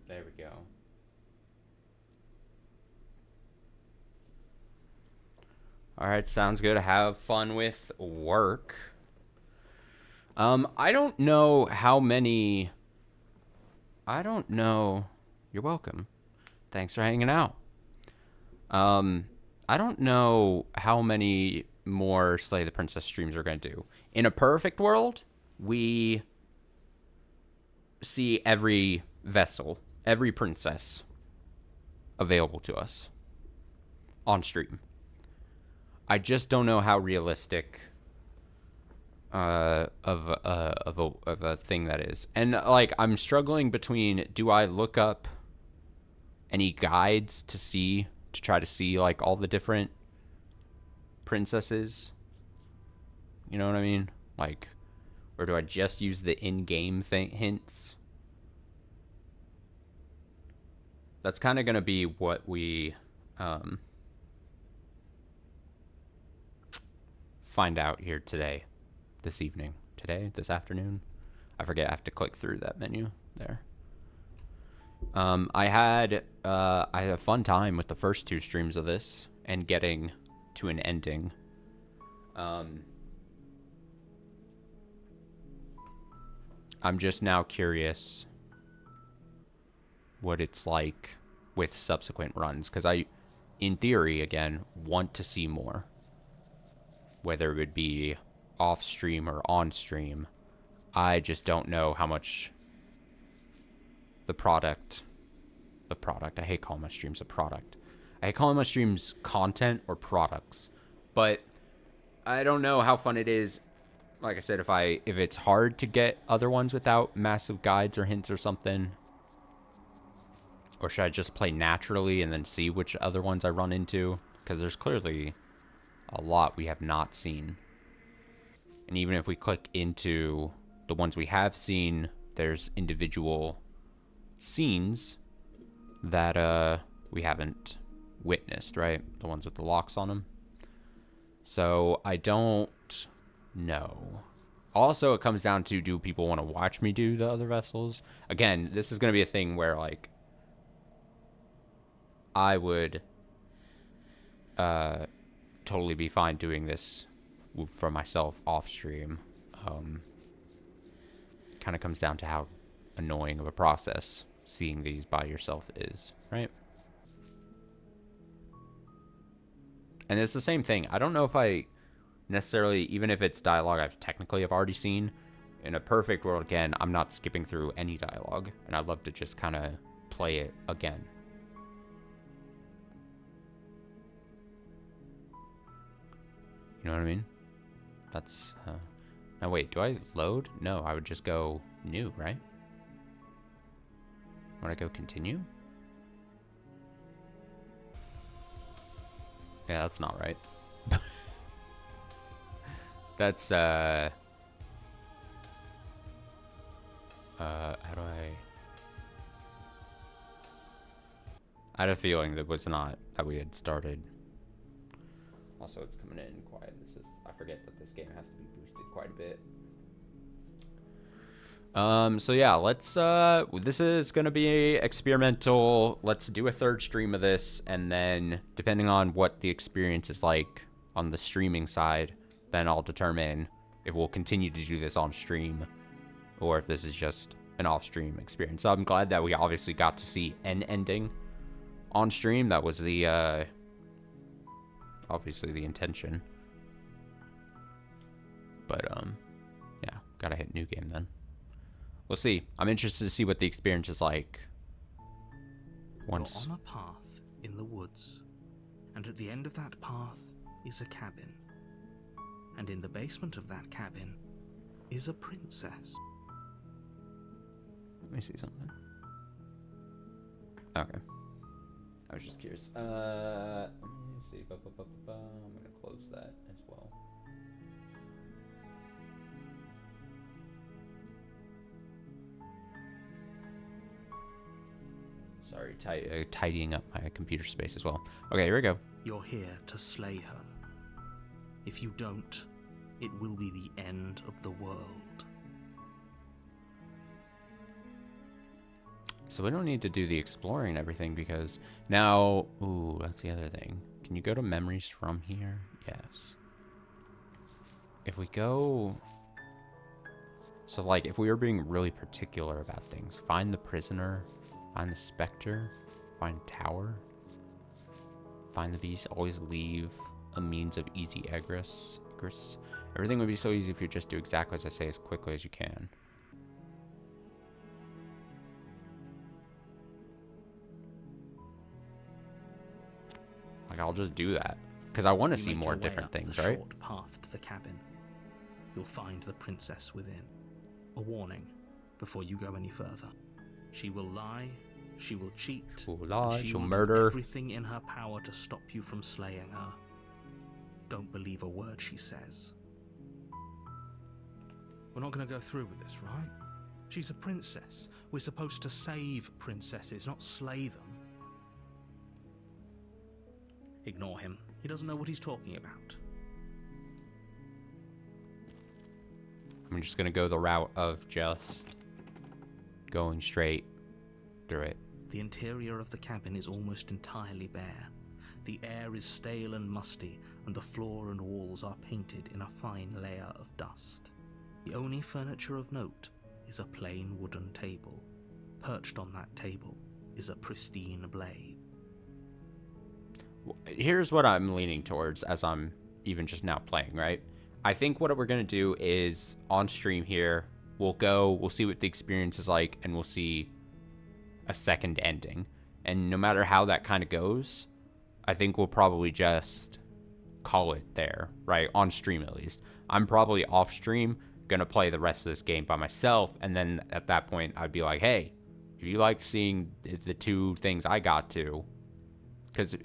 There we go. All right, sounds good. Have fun with work. I don't know how many. I don't know. You're welcome. Thanks for hanging out. Um, I don't know how many more Slay the Princess streams we're gonna do. In a perfect world, we see every vessel, every princess available to us on stream. I just don't know how realistic of a thing that is. And like I'm struggling between, do I look up any guides to try to see like all the different princesses? You know what I mean? Like, or do I just use the in-game thing hints? That's kind of going to be what we um, find out here today, this evening, this afternoon. I forget. I have to click through that menu there. I had a fun time with the first two streams of this and getting to an ending. I'm just now curious what it's like with subsequent runs, because I, in theory, again, want to see more. Whether it would be off stream or on stream, I just don't know how much the product, I hate calling my streams a product. I hate calling my streams content or products, but I don't know how fun it is. Like I said, if it's hard to get other ones without massive guides or hints or something, or should I just play naturally and then see which other ones I run into? Because there's clearly a lot we have not seen. And even if we click into the ones we have seen, there's individual scenes that we haven't witnessed, right? The ones with the locks on them. So I don't know. Also, it comes down to, do people want to watch me do the other vessels? Again, this is going to be a thing where, like, I would totally be fine doing this for myself off stream. Kind of comes down to how annoying of a process seeing these by yourself is, right? And it's the same thing. I don't know if I necessarily, even if it's dialogue I've technically have already seen, in a perfect world, again, I'm not skipping through any dialogue, and I'd love to just kind of play it again. You know what I mean? That's, now wait, do I load? No, I would just go new, right? Would I go continue? Yeah, that's not right. That's, how do I had a feeling that was not that we had started. Also, it's coming in quiet. I forget that this game has to be boosted quite a bit. So yeah, let's, this is gonna be experimental. Let's do a third stream of this, and then, depending on what the experience is like on the streaming side, then I'll determine if we'll continue to do this on stream, or if this is just an off-stream experience. So I'm glad that we obviously got to see an ending on stream. That was the, obviously the intention. But, yeah, gotta hit new game then. We'll see. I'm interested to see what the experience is like once. You're on a path in the woods, and at the end of that path is a cabin. And in the basement of that cabin is a princess. Let me see something. Okay. I was just curious. Let me see. I'm gonna close that as well. Sorry, tidying up my computer space as well. Okay, here we go. You're here to slay her. If you don't, it will be the end of the world. So we don't need to do the exploring and everything because now... Ooh, that's the other thing. Can you go to memories from here? Yes. If we go... So, like, if we were being really particular about things, find the prisoner, find the specter, find tower, find the beast, always leave a means of easy egress. Everything would be so easy if you just do exactly as I say as quickly as you can. Like, I'll just do that. Because I want to see more different things, right? Short path to the cabin. You'll find the princess within. A warning before you go any further. She will lie, she will cheat, She'll will murder. do everything in her power to stop you from slaying her. Don't believe a word she says. We're not going to go through with this, right? She's a princess. We're supposed to save princesses, not slay them. Ignore him. He doesn't know what he's talking about. I'm just gonna go the route of just going straight through it. The interior of the cabin is almost entirely bare. The air is stale and musty, and the floor and walls are painted in a fine layer of dust. The only furniture of note is a plain wooden table. Perched on that table is a pristine blade. Here's what I'm leaning towards as I'm even just now playing, right? I think what we're going to do is on stream here, we'll see what the experience is like, and we'll see a second ending. And no matter how that kind of goes, I think we'll probably just call it there, right? On stream, at least. I'm probably off stream, going to play the rest of this game by myself. And then at that point, I'd be like, hey, if you like seeing the two things I got to, because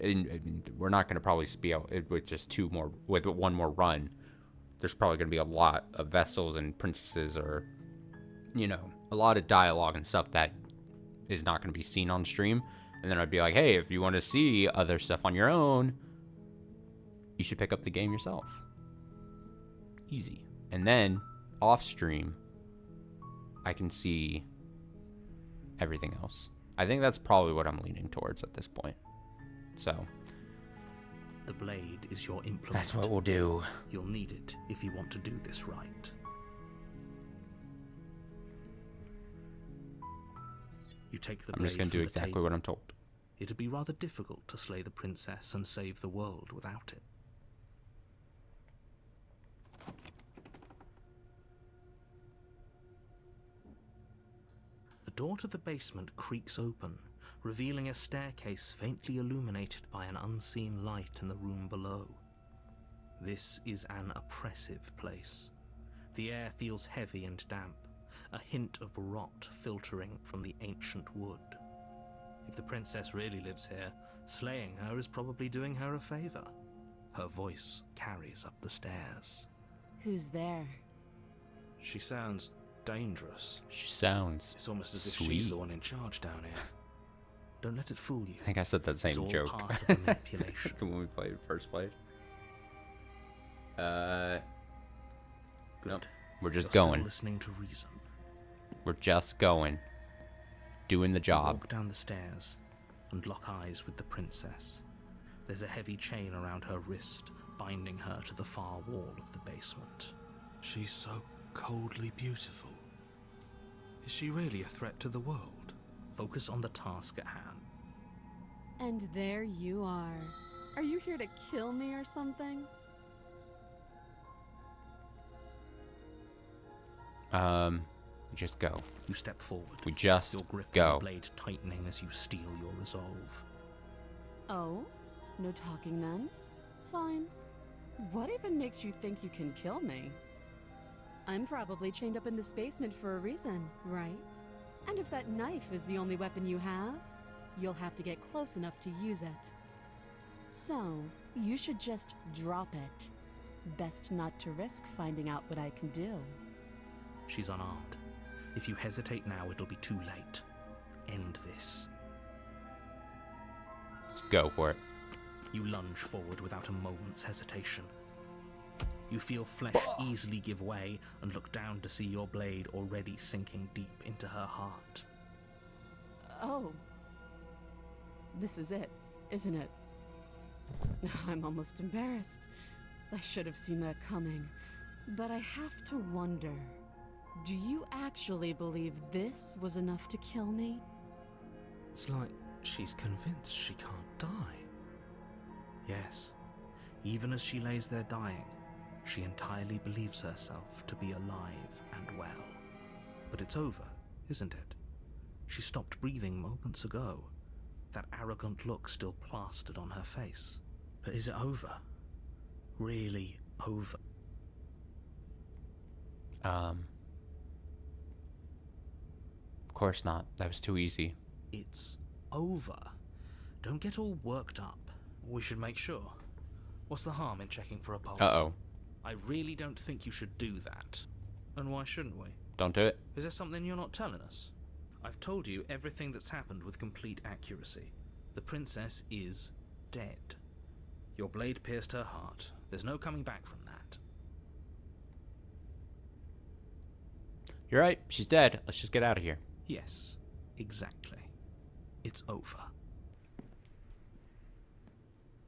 we're not going to probably be able, with just two more, with one more run, there's probably going to be a lot of vessels and princesses, or, you know, a lot of dialogue and stuff that is not going to be seen on stream. And then I'd be like, hey, if you want to see other stuff on your own, you should pick up the game yourself. Easy. And then off stream, I can see everything else. I think that's probably what I'm leaning towards at this point. So the blade is your implement. That's what we'll do. You'll need it if you want to do this right. You take the blade. I'm just going to do exactly what I'm told. It'd be rather difficult to slay the princess and save the world without it. The door to the basement creaks open, revealing a staircase faintly illuminated by an unseen light in the room below. This is an oppressive place. The air feels heavy and damp, a hint of rot filtering from the ancient wood. If the princess really lives here, slaying her is probably doing her a favor. Her voice carries up the stairs. Who's there? She sounds dangerous. She sounds It's almost as if sweet. she's the one in charge down here. Don't let it fool you. I think I said that same It's all joke. part of the manipulation. When we played first played. Good. Nope. We're just You're going. Still listening to reason. We're just going. Doing the You job. walk down the stairs and lock eyes with the princess. There's a heavy chain around her wrist, binding her to the far wall of the basement. She's so coldly beautiful. Is she really a threat to the world? Focus on the task at hand. And there you are. Are you here to kill me or something? Just go. You step forward. We just Your grip on go. the blade tightening as you steel your resolve. Oh? No talking then? Fine. What even makes you think you can kill me? I'm probably chained up in this basement for a reason, right? And if that knife is the only weapon you have, you'll have to get close enough to use it. So, you should just drop it. Best not to risk finding out what I can do. She's unarmed. If you hesitate now, it'll be too late. End this. Let's go for it. You lunge forward without a moment's hesitation. You feel flesh easily give way and look down to see your blade already sinking deep into her heart. Oh. This is it, isn't it? I'm almost embarrassed. I should have seen that coming. But I have to wonder, do you actually believe this was enough to kill me? It's like she's convinced she can't die. Yes, even as she lays there dying, she entirely believes herself to be alive and well. But it's over, isn't it? She stopped breathing moments ago, that arrogant look still plastered on her face. But is it over? Really over? Of course not. That was too easy. It's over. Don't get all worked up. We should make sure. What's the harm in checking for a pulse? Uh-oh. I really don't think you should do that. And why shouldn't we? Don't do it. Is there something you're not telling us? I've told you everything that's happened with complete accuracy. The princess is dead. Your blade pierced her heart. There's no coming back from that. You're right. She's dead. Let's just get out of here. Yes, exactly. It's over.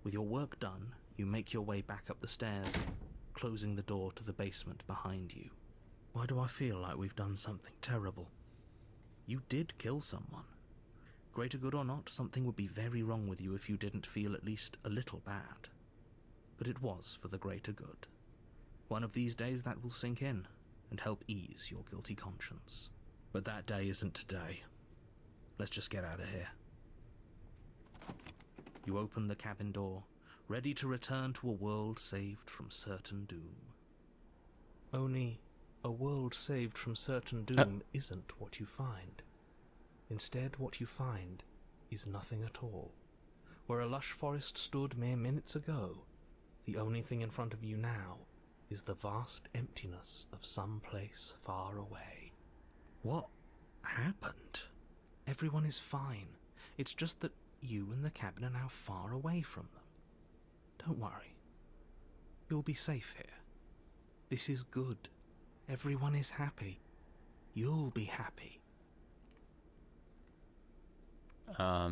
With your work done, you make your way back up the stairs, closing the door to the basement behind you. Why do I feel like we've done something terrible? You did kill someone. Greater good or not, something would be very wrong with you if you didn't feel at least a little bad. But it was for the greater good. One of these days that will sink in and help ease your guilty conscience. But that day isn't today. Let's just get out of here. You open the cabin door, ready to return to a world saved from certain doom. Only a world saved from certain doom isn't what you find. Instead, what you find is nothing at all. Where a lush forest stood mere minutes ago, the only thing in front of you now is the vast emptiness of some place far away. What happened? Everyone is fine. It's just that you and the cabin are now far away from them. Don't worry. You'll be safe here. This is good. Everyone is happy. You'll be happy. I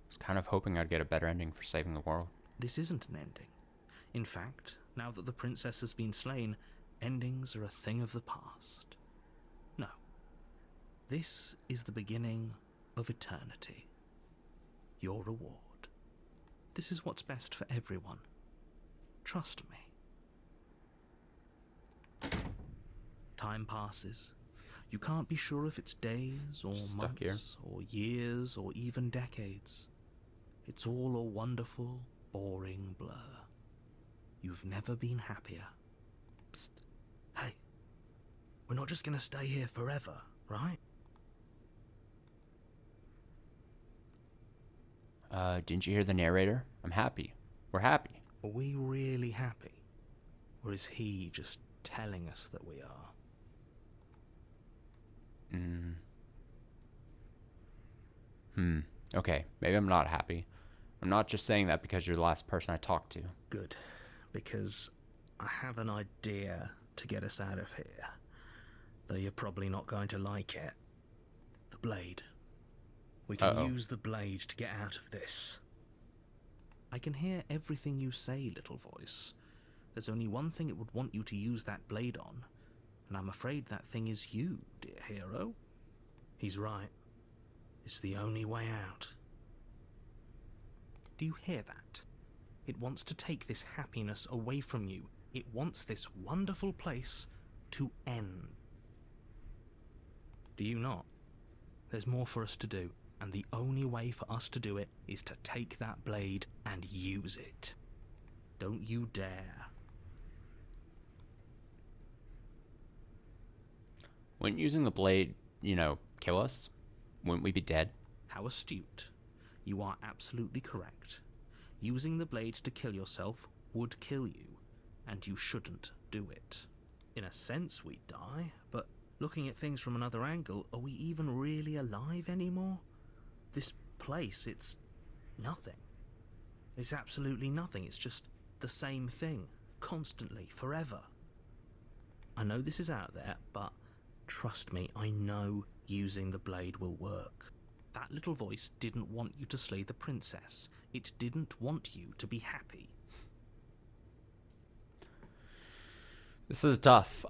was kind of hoping I'd get a better ending for saving the world. This isn't an ending. In fact, now that the princess has been slain, endings are a thing of the past. No. This is the beginning of eternity. Your reward. This is what's best for everyone. Trust me. Time passes. You can't be sure if it's days or Stuck here. months or years or even decades. It's all a wonderful, boring blur. You've never been happier. Psst. Hey. We're not just gonna stay here forever, right? Didn't you hear the narrator? I'm happy. We're happy. Are we really happy? Or is he just telling us that we are? Okay, maybe I'm not happy. I'm not just saying that because you're the last person I talked to. Good, because I have an idea to get us out of here. Though you're probably not going to like it. The blade. We can use the blade to get out of this. I can hear everything you say, little voice. There's only one thing it would want you to use that blade on, and I'm afraid that thing is you, dear hero. He's right. It's the only way out. Do you hear that? It wants to take this happiness away from you. It wants this wonderful place to end. Do you not? There's more for us to do, and the only way for us to do it is to take that blade and use it. Don't you dare. Wouldn't using the blade, kill us? Wouldn't we be dead? How astute. You are absolutely correct. Using the blade to kill yourself would kill you, and you shouldn't do it. In a sense, we'd die, but looking at things from another angle, are we even really alive anymore? This place, it's nothing. It's absolutely nothing. It's just the same thing, constantly, forever. I know this is out there, but trust me, I know Using the blade will work. That little voice didn't want you to slay the princess. It didn't want you to be happy. This is tough.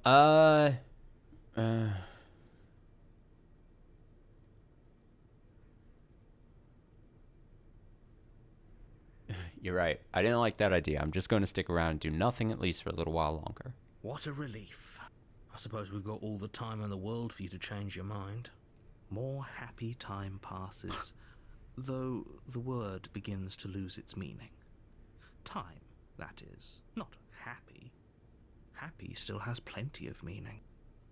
You're right. I didn't like that idea. I'm just going to stick around and do nothing at least for a little while longer. What a relief. I suppose we've got all the time in the world for you to change your mind. More happy time passes, though the word begins to lose its meaning. Time, that is, not happy. Happy still has plenty of meaning.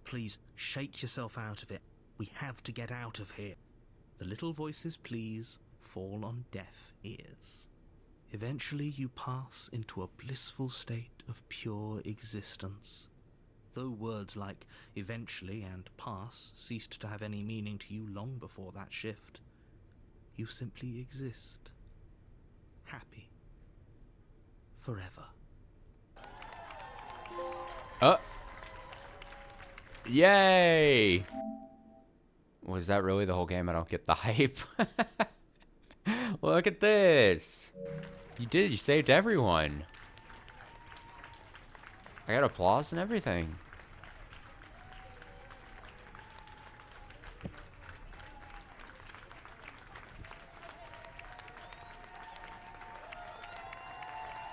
Please shake yourself out of it. We have to get out of here. The little voice's pleas fall on deaf ears. Eventually you pass into a blissful state of pure existence. Though words like eventually and pass ceased to have any meaning to you long before that shift, you simply exist. Happy. Forever. Yay! Was that really the whole game? I don't get the hype. Look at this. You did. You saved everyone. I got applause and everything.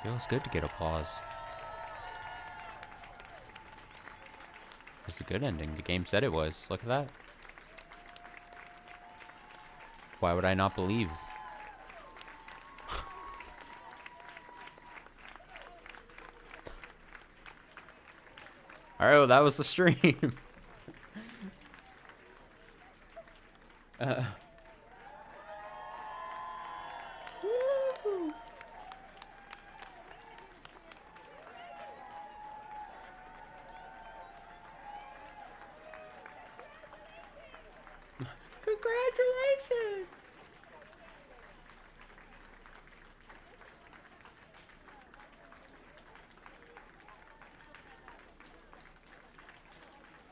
Feels good to get applause. It's a good ending. The game said it was. Look at that. Why would I not believe? Alright, well, that was the stream. Congratulations!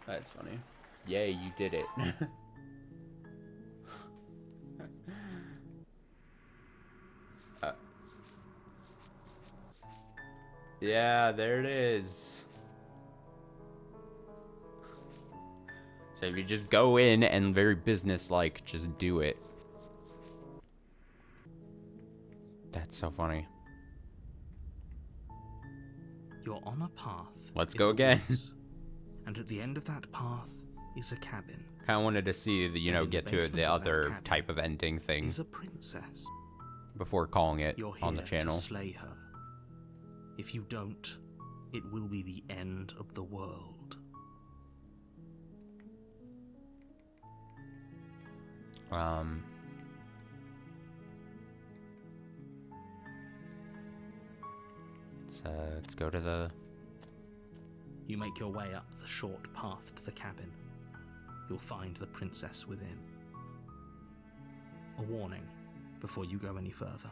That's funny. Yay, you did it. Yeah, there it is. So if you just go in and very business-like, just do it. That's so funny. You're on a path. Let's in go the again. woods, and at the end of that path is a cabin. Kind of wanted to see the, And in get the to basement the of that other cabin type of ending thing Is a princess. before calling it You're here on the channel. to slay her. If you don't, it will be the end of the world. Let's go to the... You make your way up the short path to the cabin. You'll find the princess within. A warning before you go any further.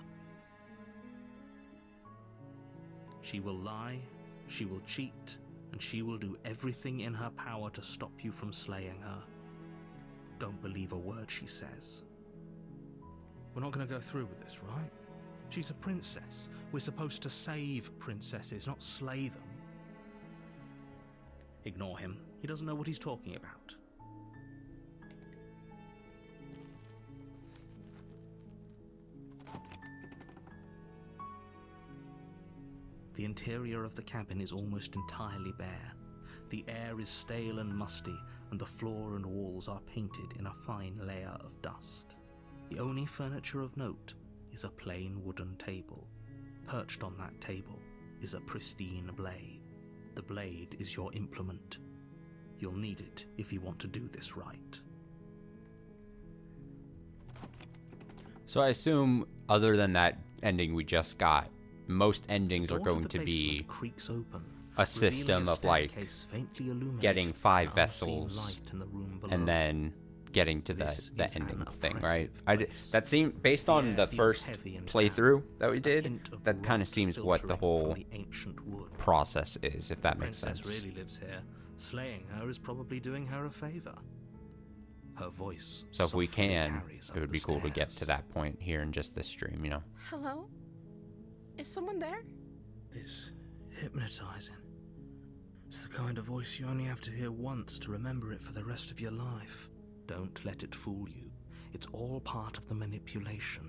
She will lie, she will cheat, and she will do everything in her power to stop you from slaying her. Don't believe a word she says. We're not going to go through with this, right? She's a princess. We're supposed to save princesses, not slay them. Ignore him. He doesn't know what he's talking about. The interior of the cabin is almost entirely bare. The air is stale and musty, and the floor and walls are painted in a fine layer of dust. The only furniture of note is a plain wooden table. Perched on that table is a pristine blade. The blade is your implement. You'll need it if you want to do this right. So I assume, other than that ending we just got, most endings are going to be a system of, like, getting 5 vessels and then getting to the ending thing, right? That seemed, based on the first playthrough that we did, that kind of seems what the whole process is, if that makes sense. Really lives here. Slaying her is probably doing her a favor. Her voice So if we softly can, carries it up would the be cool to get to stairs. that point here in just this stream, you know? Hello? Is someone there? It's hypnotizing. It's the kind of voice you only have to hear once to remember it for the rest of your life. Don't let it fool you. It's all part of the manipulation.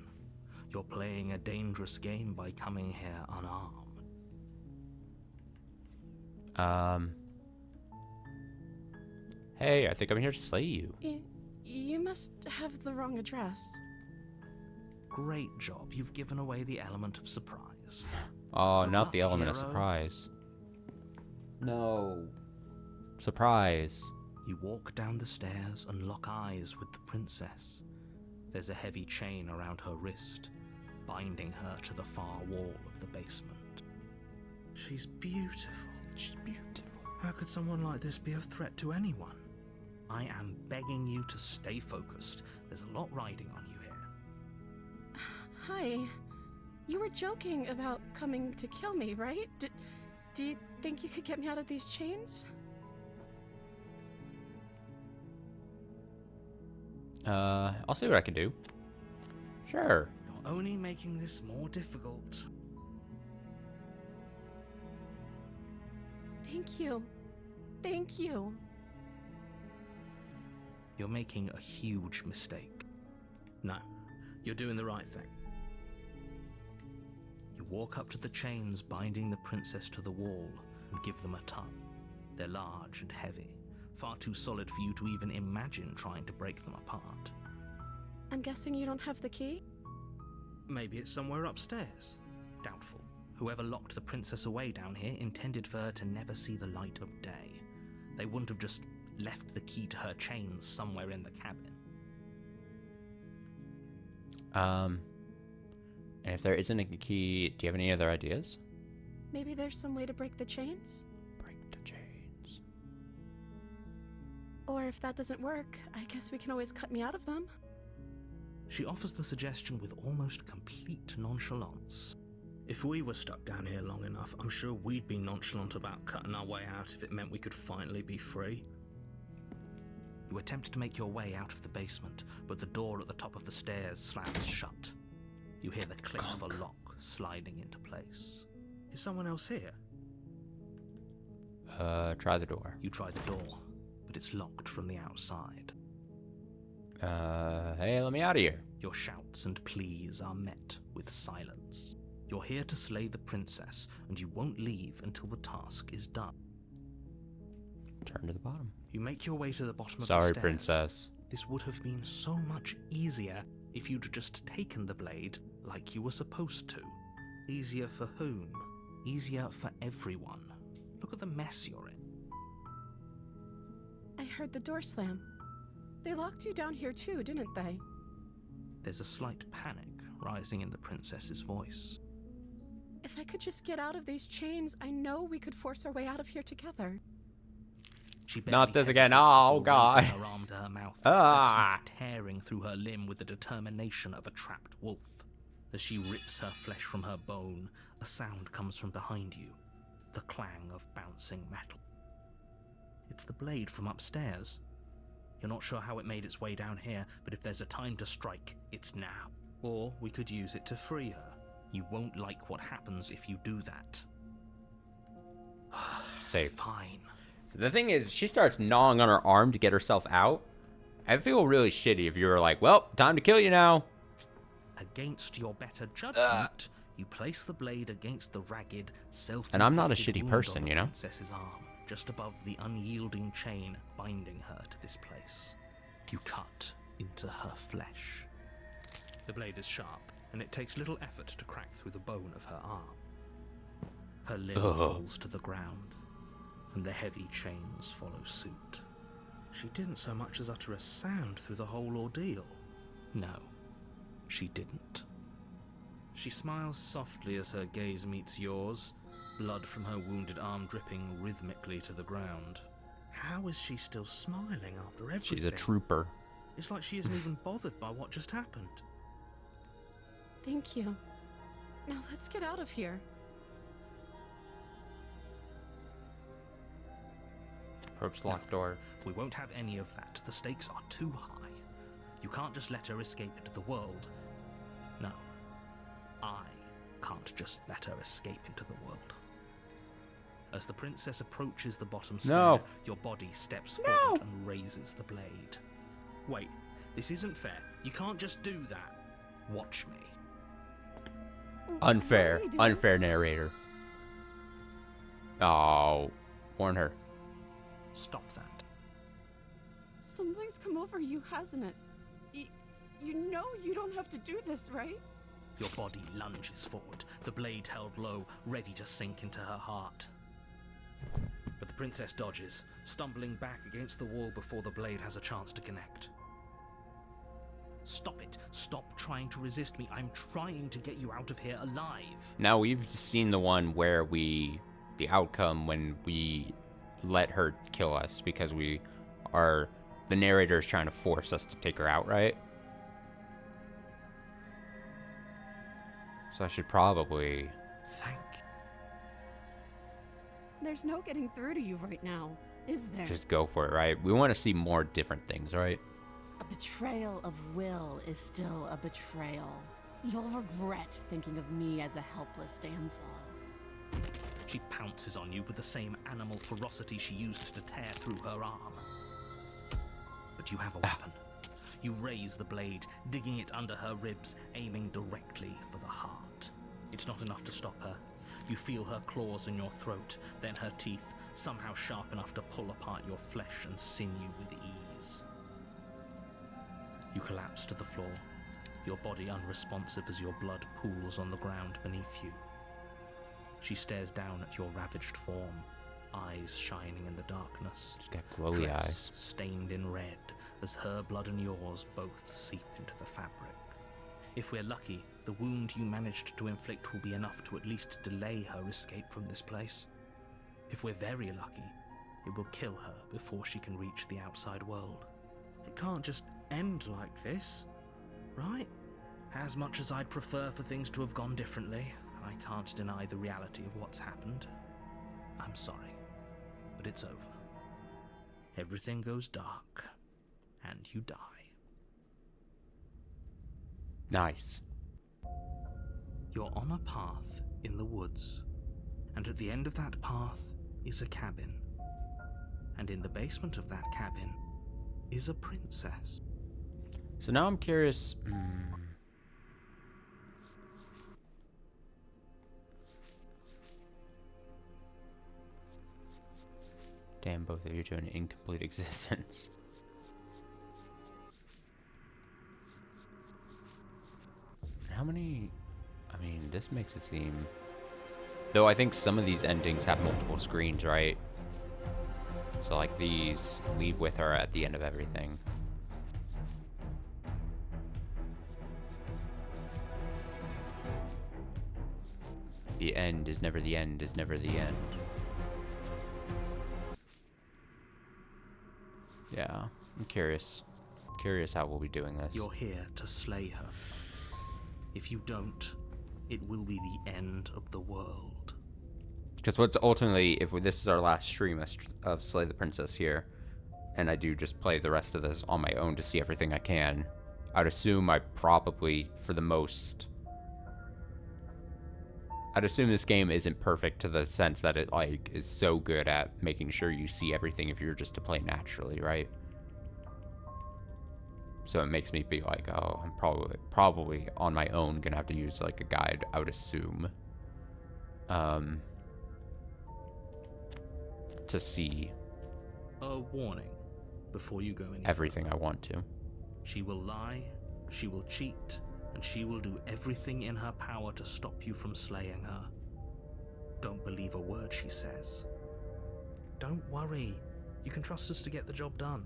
You're playing a dangerous game by coming here unarmed. Hey, I think I'm here to slay you. You must have the wrong address. Great job. You've given away the element of surprise. Oh, Good not luck, the element of hero. surprise. No. Surprise. You walk down the stairs and lock eyes with the princess. There's a heavy chain around her wrist, binding her to the far wall of the basement. She's beautiful. She's beautiful. How could someone like this be a threat to anyone? I am begging you to stay focused. There's a lot riding on you here. Hi. You were joking about coming to kill me, right? Do you think you could get me out of these chains? I'll see what I can do. Sure. You're only making this more difficult. Thank you. Thank you. You're making a huge mistake. No, you're doing the right thing. You walk up to the chains binding the princess to the wall and give them a tug. They're large and heavy, far too solid for you to even imagine trying to break them apart. I'm guessing you don't have the key? Maybe it's somewhere upstairs. Doubtful. Whoever locked the princess away down here intended for her to never see the light of day. They wouldn't have just left the key to her chains somewhere in the cabin. And if there isn't a key, do you have any other ideas? Maybe there's some way to break the chains? Break the chains. Or if that doesn't work, I guess we can always cut me out of them. She offers the suggestion with almost complete nonchalance. If we were stuck down here long enough, I'm sure we'd be nonchalant about cutting our way out if it meant we could finally be free. You attempt to make your way out of the basement, but the door at the top of the stairs slams shut. You hear the click of a lock sliding into place. Is someone else here? Try the door. You try the door, but it's locked from the outside. Hey, let me out of here. Your shouts and pleas are met with silence. You're here to slay the princess, and you won't leave until the task is done. Turn to the bottom. You make your way to the bottom of the Sorry, stairs. princess. This would have been so much easier if you'd just taken the blade like you were supposed to. Easier for whom? Easier for everyone. Look at the mess you're in. I heard the door slam. They locked you down here too, didn't they? There's a slight panic rising in the princess's voice. If I could just get out of these chains, I know we could force our way out of here together. She Not barely this again. hesitates Oh, before God. raising her arm to her mouth, Ah. her teeth tearing through her limb with the determination of a trapped wolf. As she rips her flesh from her bone, a sound comes from behind you, the clang of bouncing metal. It's the blade from upstairs. You're not sure how it made its way down here, but if there's a time to strike, it's now. Or we could use it to free her. You won't like what happens if you do that. Safe. Fine. The thing is, she starts gnawing on her arm to get herself out. I feel really shitty if you were like, well, time to kill you now. Against your better judgment, you place the blade against the ragged, self-inflicted And I'm not a shitty wound person, on the you know? princess's arm, just above the unyielding chain binding her to this place. You cut into her flesh. The blade is sharp, and it takes little effort to crack through the bone of her arm. Her limb falls to the ground, and the heavy chains follow suit. She didn't so much as utter a sound through the whole ordeal. No, she didn't. She smiles softly as her gaze meets yours, blood from her wounded arm dripping rhythmically to the ground. How is she still smiling after everything? She's a trooper. It's like she isn't even bothered by what just happened. Thank you. Now let's get out of here. Approach the locked door. We won't have any of that. The stakes are too high. You can't just let her escape into the world. No, I can't just let her escape into the world. As the princess approaches the bottom stair, No. your body steps forward and raises the blade. Wait, this isn't fair. You can't just do that. Watch me. Unfair. What are you doing? Unfair narrator. Oh, warn her. Stop that. Something's come over you, hasn't it? You know you don't have to do this, right? Your body lunges forward, the blade held low, ready to sink into her heart. But the princess dodges, stumbling back against the wall before the blade has a chance to connect. Stop it. Stop trying to resist me. I'm trying to get you out of here alive. Now we've seen the one where the outcome when we let her kill us because the narrator is trying to force us to take her out, right? So I should probably... Thank There's no getting through to you right now, is there? just go for it, right? We want to see more different things, right? A betrayal of will is still a betrayal. You'll regret thinking of me as a helpless damsel. She pounces on you with the same animal ferocity she used to tear through her arm. But you have a weapon. You raise the blade, digging it under her ribs, aiming directly for the heart. It's not enough to stop her. You feel her claws in your throat, then her teeth, somehow sharp enough to pull apart your flesh and sinew with ease. You collapse to the floor, your body unresponsive as your blood pools on the ground beneath you. She stares down at your ravaged form, eyes shining in the darkness. She's got glowy Dress eyes. stained in red as her blood and yours both seep into the fabric. If we're lucky, the wound you managed to inflict will be enough to at least delay her escape from this place. If we're very lucky, it will kill her before she can reach the outside world. It can't just end like this, right? As much as I'd prefer for things to have gone differently, I can't deny the reality of what's happened. I'm sorry, but it's over. Everything goes dark, and you die. Nice. You're on a path in the woods, and at the end of that path is a cabin. And in the basement of that cabin is a princess. So now I'm curious. Damn, both of you to an incomplete existence. How many... I mean, this makes it seem... Though I think some of these endings have multiple screens, right? So like these, leave with her at the end of everything. The end is never the end is never the end. Yeah, I'm curious. Curious how we'll be doing this. You're here to slay her. If you don't, it will be the end of the world. Because what's ultimately, if this is our last stream of Slay the Princess here, and I do just play the rest of this on my own to see everything I can, I'd assume I probably, for the most... I'd assume this game isn't perfect to the sense that it, like, is so good at making sure you see everything if you're just to play naturally, right? So it makes me be like, oh, I'm probably on my own gonna have to use, like, a guide, I would assume. To see A warning before you go any everything further. I want to. She will lie, she will cheat, and she will do everything in her power to stop you from slaying her. Don't believe a word she says. Don't worry. You can trust us to get the job done.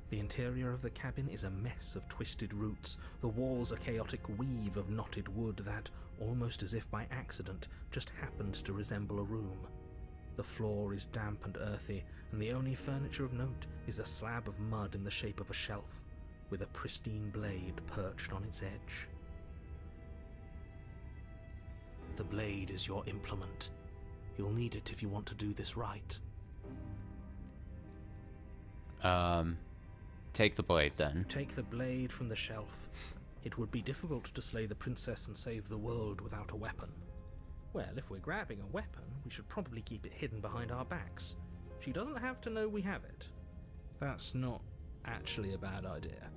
The interior of the cabin is a mess of twisted roots. The walls a chaotic weave of knotted wood that, almost as if by accident, just happens to resemble a room. The floor is damp and earthy, and the only furniture of note is a slab of mud in the shape of a shelf, with a pristine blade perched on its edge. The blade is your implement. You'll need it if you want to do this right. Take the blade then. Take the blade from the shelf. It would be difficult to slay the princess and save the world without a weapon. Well, if we're grabbing a weapon, we should probably keep it hidden behind our backs. She doesn't have to know we have it. That's not actually a bad idea.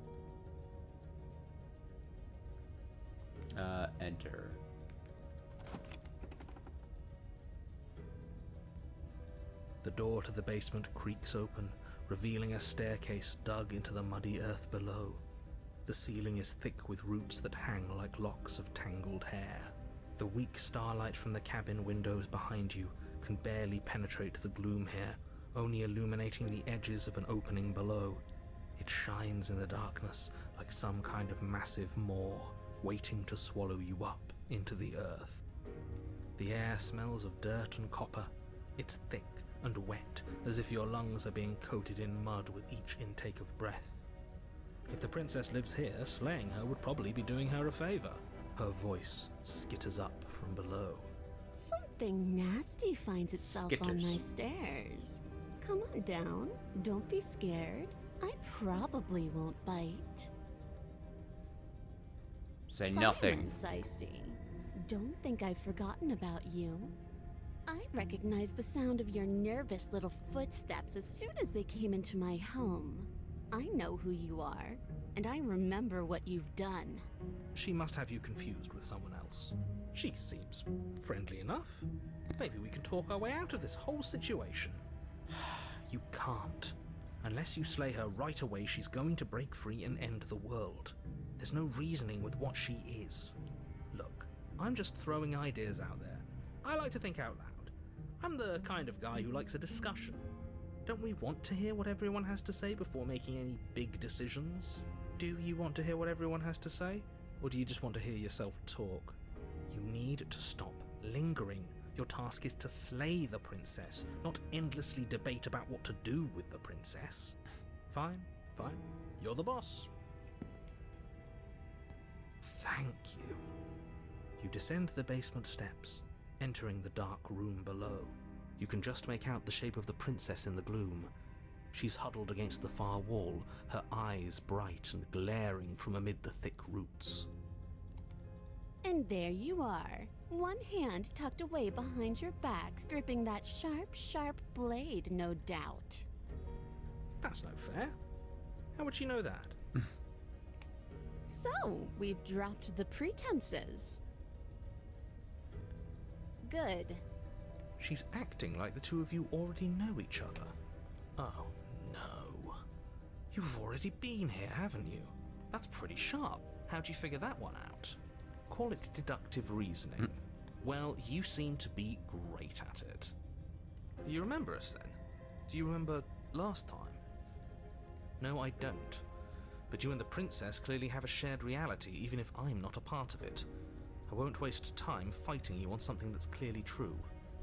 Enter. The door to the basement creaks open, revealing a staircase dug into the muddy earth below. The ceiling is thick with roots that hang like locks of tangled hair. The weak starlight from the cabin windows behind you can barely penetrate the gloom here, only illuminating the edges of an opening below. It shines in the darkness like some kind of massive maw, waiting to swallow you up into the earth. The air smells of dirt and copper. It's thick and wet, as if your lungs are being coated in mud with each intake of breath. If the princess lives here, slaying her would probably be doing her a favor. Her voice skitters up from below. Something nasty finds itself on my Skitters. stairs. Come on down. Don't be scared. I probably won't bite. Say nothing. Silence, I see. Don't think I've forgotten about you. I recognized the sound of your nervous little footsteps as soon as they came into my home. I know who you are, and I remember what you've done. She must have you confused with someone else. She seems friendly enough. Maybe we can talk our way out of this whole situation. You can't. Unless you slay her right away, she's going to break free and end the world. There's no reasoning with what she is. Look, I'm just throwing ideas out there. I like to think out loud. I'm the kind of guy who likes a discussion. Don't we want to hear what everyone has to say before making any big decisions? Do you want to hear what everyone has to say? Or do you just want to hear yourself talk? You need to stop lingering. Your task is to slay the princess, not endlessly debate about what to do with the princess. Fine, fine. You're the boss. Thank you. You descend the basement steps, entering the dark room below. You can just make out the shape of the princess in the gloom. She's huddled against the far wall, her eyes bright and glaring from amid the thick roots. And there you are, one hand tucked away behind your back, gripping that sharp, sharp blade, no doubt. That's no fair. How would she know that? So, we've dropped the pretenses. Good. She's acting like the two of you already know each other. Oh, no. You've already been here, haven't you? That's pretty sharp. How'd you figure that one out? Call it deductive reasoning. Well, you seem to be great at it. Do you remember us then? Do you remember last time? No, I don't. But you and the princess clearly have a shared reality, even if I'm not a part of it. I won't waste time fighting you on something that's clearly true.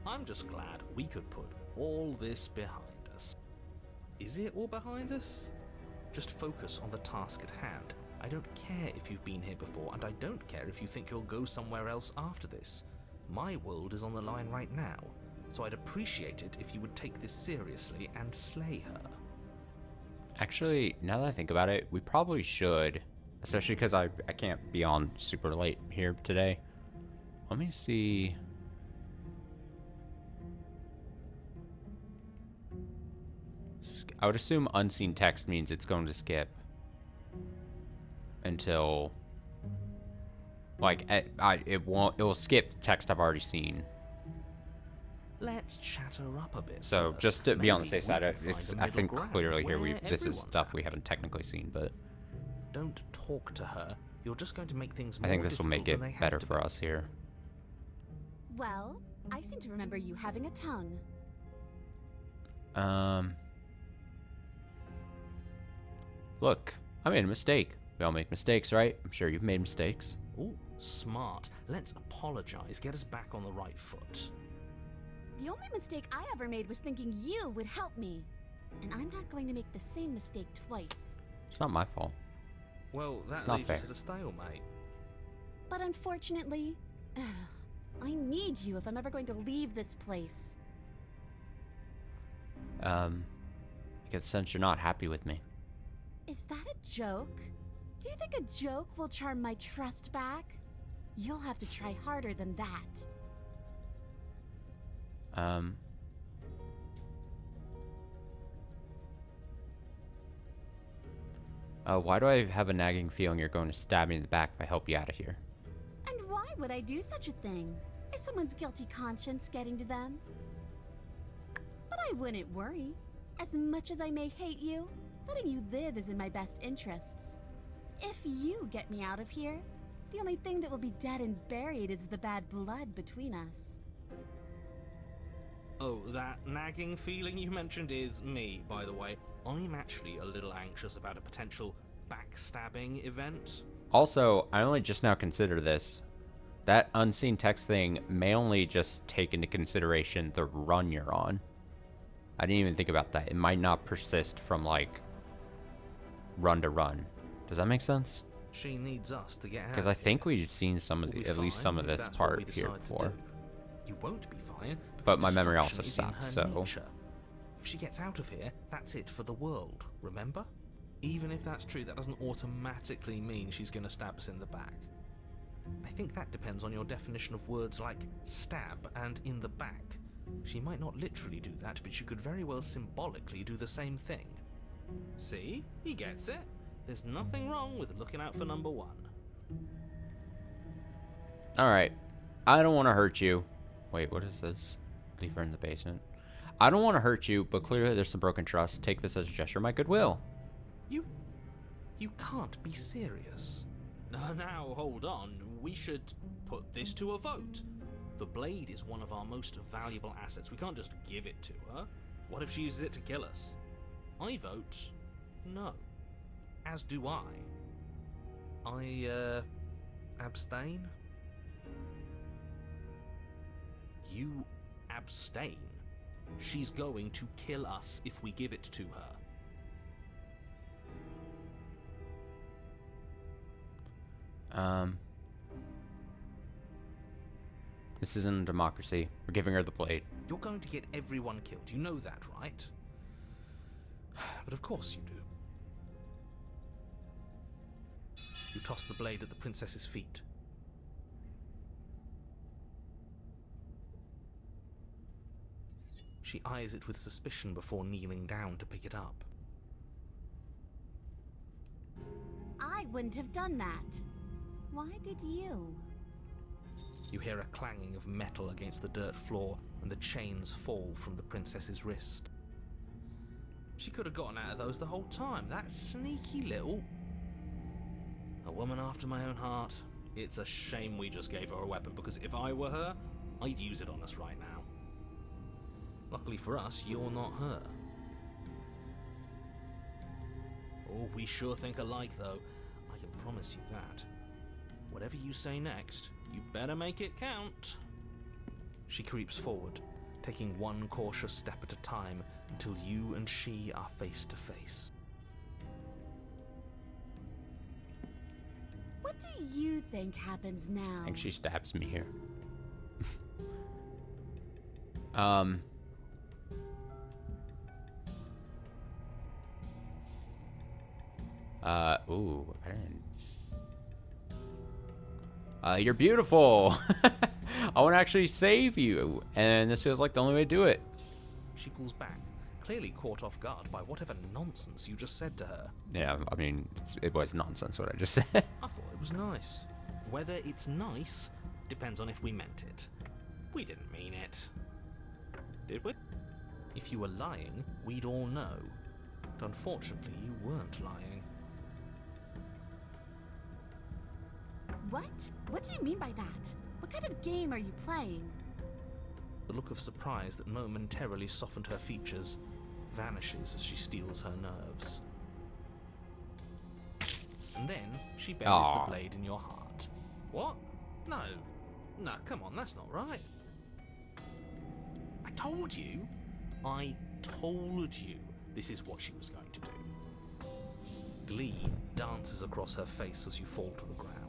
I'm just glad we could put all this behind us. Is it all behind us? Just focus on the task at hand. I don't care if you've been here before, and I don't care if you think you'll go somewhere else after this. My world is on the line right now, so I'd appreciate it if you would take this seriously and slay her. Actually, now that I think about it, we probably should. Especially because I can't be on super late here today. Let me see. I would assume unseen text means it's going to skip until, like, it will skip text I've already seen. Let's chat her up a bit. So first. just to be on the Maybe safe we side, can find it's a I middle think ground clearly here where this is everyone's stuff we happy. haven't technically seen, but Don't talk to her. You're just going to make things more I think this will make difficult than it they better have to for be. us here. Well, I seem to remember you having a tongue. Look, I made a mistake. We all make mistakes, right? I'm sure you've made mistakes. Ooh, smart. Let's apologize. Get us back on the right foot. The only mistake I ever made was thinking you would help me. And I'm not going to make the same mistake twice. It's not my fault. Well, that It's not leaves us fair. at a stalemate. But unfortunately, I need you if I'm ever going to leave this place. I get the sense you're not happy with me. Is that a joke? Do you think a joke will charm my trust back? You'll have to try harder than that. Why do I have a nagging feeling you're going to stab me in the back if I help you out of here? And why would I do such a thing? Is someone's guilty conscience getting to them? But I wouldn't worry. As much as I may hate you, letting you live is in my best interests. If you get me out of here, the only thing that will be dead and buried is the bad blood between us. Oh, that nagging feeling you mentioned is me, by the way. I'm actually a little anxious about a potential backstabbing event. Also, I only just now consider this. That unseen text thing may only just take into consideration the run you're on. I didn't even think about that. It might not persist from, like, run to run. Does that make sense? She needs us to get out. Because I think we've seen some of the, at least some of this part here before. You won't be fine. But my memory also destruction is sucks, in her so... nature. If she gets out of here, that's it for the world, remember? Even if that's true, that doesn't automatically mean she's going to stab us in the back. I think that depends on your definition of words like stab and in the back. She might not literally do that, but she could very well symbolically do the same thing. See? He gets it. There's nothing wrong with looking out for number one. Alright. I don't want to hurt you. Wait, what is this? Leave her in the basement. I don't want to hurt you, but clearly there's some broken trust. Take this as a gesture of my goodwill. You can't be serious. Now, hold on. We should put this to a vote. The blade is one of our most valuable assets. We can't just give it to her. What if she uses it to kill us? I vote no. As do I. Abstain? You abstain? She's going to kill us if we give it to her. This isn't a democracy. We're giving her the blade. You're going to get everyone killed. You know that, right? But of course you do. You toss the blade at the princess's feet. She eyes it with suspicion before kneeling down to pick it up. I wouldn't have done that. Why did you? You hear a clanging of metal against the dirt floor, and the chains fall from the princess's wrist. She could have gotten out of those the whole time. That sneaky little... A woman after my own heart. It's a shame we just gave her a weapon, because if I were her, I'd use it on us right now. Luckily for us, you're not her. Oh, we sure think alike, though. I can promise you that. Whatever you say next, you better make it count. She creeps forward, taking one cautious step at a time until you and she are face to face. What do you think happens now? I think she stabs me here. Ooh, you're beautiful. I want to actually save you, and this feels like the only way to do it. She pulls back, clearly caught off guard by whatever nonsense you just said to her. Yeah, I mean, it was nonsense what I just said. I thought it was nice. Whether it's nice depends on if we meant it. We didn't mean it. Did we? If you were lying, we'd all know. But unfortunately, you weren't lying. What? What do you mean by that? What kind of game are you playing? The look of surprise that momentarily softened her features vanishes as she steals her nerves. And then she buries the blade in your heart. What? No, come on, that's not right. I told you this is what she was going to do. Glee dances across her face as you fall to the ground.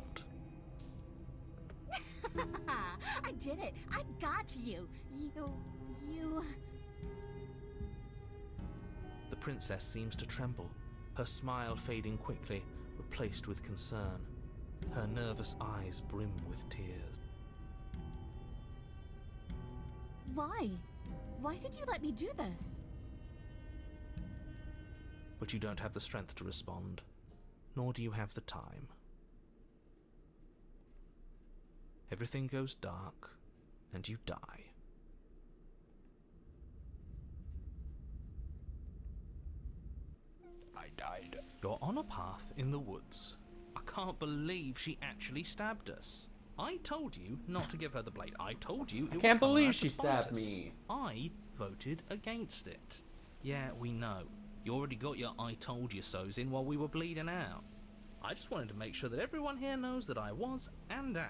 I did it. I got you. You... The princess seems to tremble, her smile fading quickly, replaced with concern. Her nervous eyes brim with tears. Why? Why did you let me do this? But you don't have the strength to respond, nor do you have the time. Everything goes dark, and you die. I died. You're on a path in the woods. I can't believe she actually stabbed us. I told you not to give her the blade. I told you it I can't would come believe around she to bite stabbed us. me. I voted against it. Yeah, we know. You already got your I told you so's in while we were bleeding out. I just wanted to make sure that everyone here knows that I was and am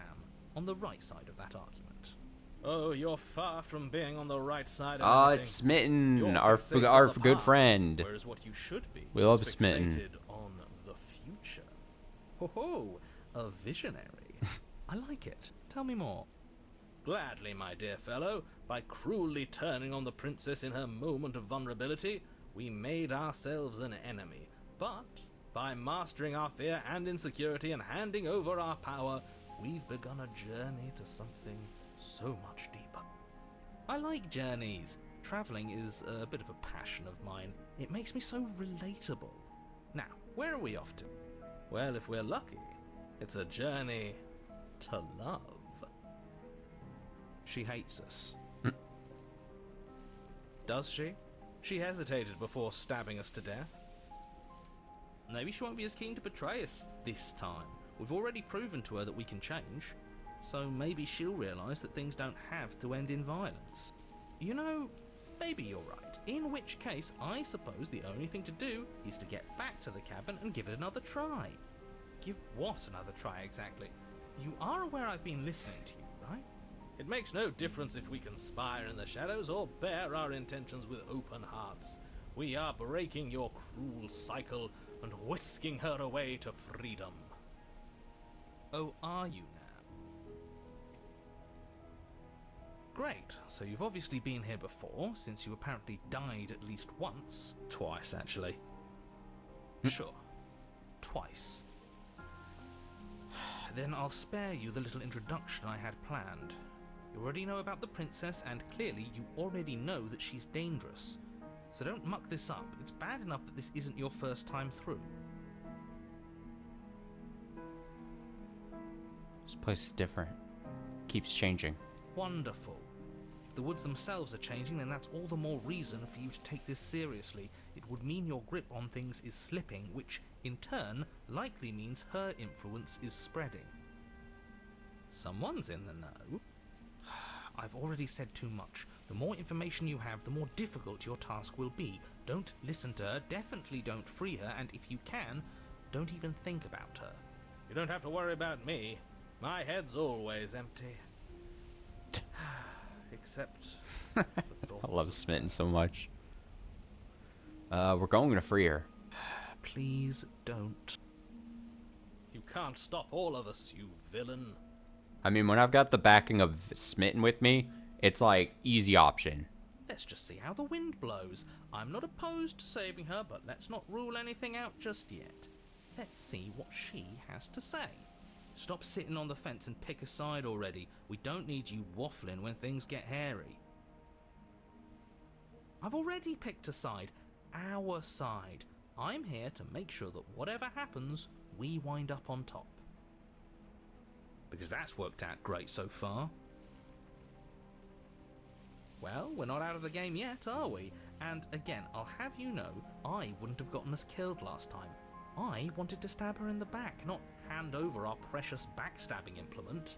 on the right side of that argument. Oh, you're far from being on the right side of Oh, anything. it's Smitten, You're our fixated our on the good past, friend. Whereas what you should be We love is Smitten. fixated on the future. Ho ho, a visionary. I like it. Tell me more. Gladly, my dear fellow. By cruelly turning on the princess in her moment of vulnerability, we made ourselves an enemy. But by mastering our fear and insecurity and handing over our power, we've begun a journey to something so much deeper. I like journeys. Traveling is a bit of a passion of mine. It makes me so relatable. Now, where are we off to? Well, if we're lucky, it's a journey to love. She hates us. Does she? She hesitated before stabbing us to death. Maybe she won't be as keen to betray us this time. We've already proven to her that we can change, so maybe she'll realise that things don't have to end in violence. You know, maybe you're right. In which case, I suppose the only thing to do is to get back to the cabin and give it another try. Give what another try exactly? You are aware I've been listening to you, right? It makes no difference if we conspire in the shadows or bear our intentions with open hearts. We are breaking your cruel cycle and whisking her away to freedom. Oh, are you now? Great, so you've obviously been here before, since you apparently died at least once. Twice, actually. Sure. Twice. Then I'll spare you the little introduction I had planned. You already know about the princess, and clearly you already know that she's dangerous. So don't muck this up. It's bad enough that this isn't your first time through. This place is different. Keeps changing. Wonderful. If the woods themselves are changing, then that's all the more reason for you to take this seriously. It would mean your grip on things is slipping, which, in turn, likely means her influence is spreading. Someone's in the know. I've already said too much. The more information you have, the more difficult your task will be. Don't listen to her, definitely don't free her, and if you can, don't even think about her. You don't have to worry about me. My head's always empty. Except the thoughts I love of Smitten her. so much. We're going to free her. Please don't. You can't stop all of us, you villain. I mean, when I've got the backing of Smitten with me, it's like easy option. Let's just see how the wind blows. I'm not opposed to saving her, but let's not rule anything out just yet. Let's see what she has to say. Stop sitting on the fence and pick a side already. We don't need you waffling when things get hairy. I've already picked a side. Our side. I'm here to make sure that whatever happens, we wind up on top. Because that's worked out great so far. Well, we're not out of the game yet, are we? And again, I'll have you know, I wouldn't have gotten us killed last time. I wanted to stab her in the back, not hand over our precious backstabbing implement.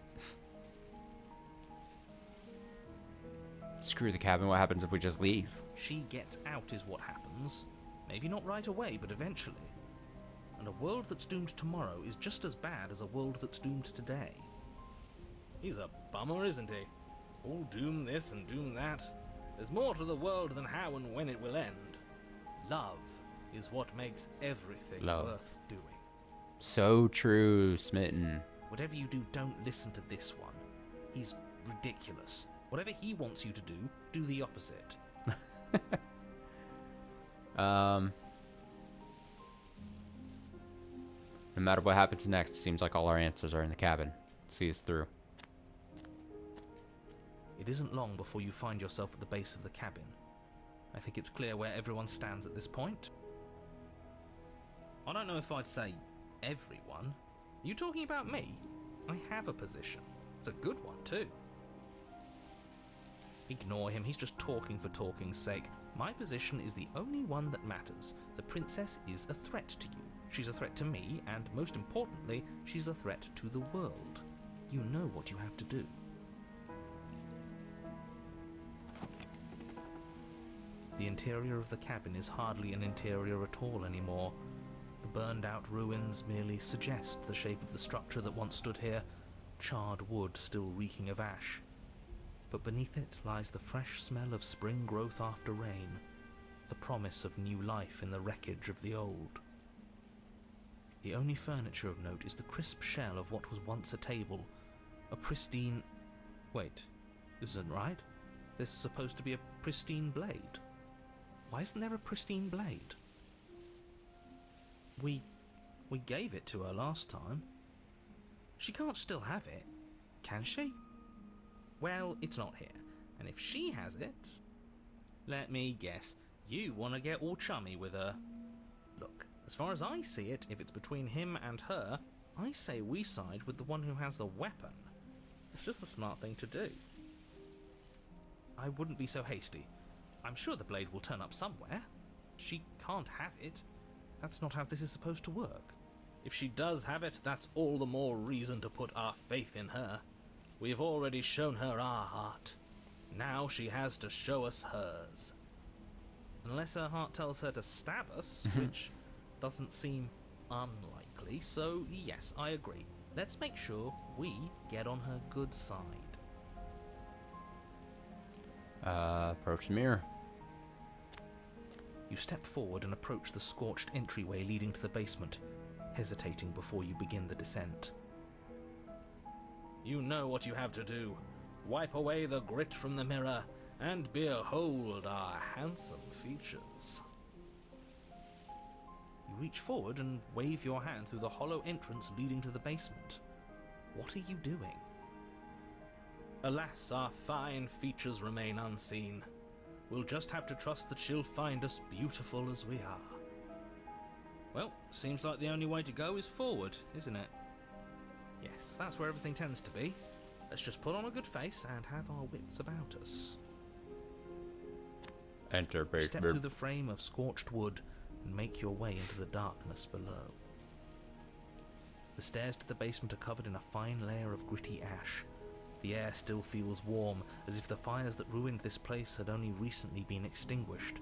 Screw the cabin. What happens if we just leave? She gets out is what happens. Maybe not right away, but eventually. And a world that's doomed tomorrow is just as bad as a world that's doomed today. He's a bummer, isn't he? All doom this and doom that. There's more to the world than how and when it will end. Love is what makes everything worth doing. So true, Smitten. Whatever you do, don't listen to this one. He's ridiculous. Whatever he wants you to do, do the opposite. No matter what happens next, it seems like all our answers are in the cabin. See us through. It isn't long before you find yourself at the base of the cabin. I think it's clear where everyone stands at this point. I don't know if I'd say everyone. Are you talking about me? I have a position. It's a good one, too. Ignore him, he's just talking for talking's sake. My position is the only one that matters. The princess is a threat to you. She's a threat to me, and most importantly, she's a threat to the world. You know what you have to do. The interior of the cabin is hardly an interior at all anymore. The burned-out ruins merely suggest the shape of the structure that once stood here, charred wood still reeking of ash. But beneath it lies the fresh smell of spring growth after rain, the promise of new life in the wreckage of the old. The only furniture of note is the crisp shell of what was once a table, a pristine... Wait, this isn't right. There's supposed to be a pristine blade. Why isn't there a pristine blade? We gave it to her last time. She can't still have it, can she? Well, it's not here, and if she has it... Let me guess, you want to get all chummy with her. Look, as far as I see it, if it's between him and her, I say we side with the one who has the weapon. It's just the smart thing to do. I wouldn't be so hasty. I'm sure the blade will turn up somewhere. She can't have it. That's not how this is supposed to work. If she does have it, that's all the more reason to put our faith in her. We've already shown her our heart. Now she has to show us hers. Unless her heart tells her to stab us, which doesn't seem unlikely, so yes, I agree. Let's make sure we get on her good side. Approach the mirror. You step forward and approach the scorched entryway leading to the basement, hesitating before you begin the descent. You know what you have to do. Wipe away the grit from the mirror, and behold our handsome features. You reach forward and wave your hand through the hollow entrance leading to the basement. What are you doing? Alas, our fine features remain unseen. We'll just have to trust that she'll find us beautiful as we are. Well, seems like the only way to go is forward, isn't it? Yes, that's where everything tends to be. Let's just put on a good face and have our wits about us. Enter Step basement. through the frame of scorched wood and make your way into the darkness below. The stairs to the basement are covered in a fine layer of gritty ash. The air still feels warm, as if the fires that ruined this place had only recently been extinguished.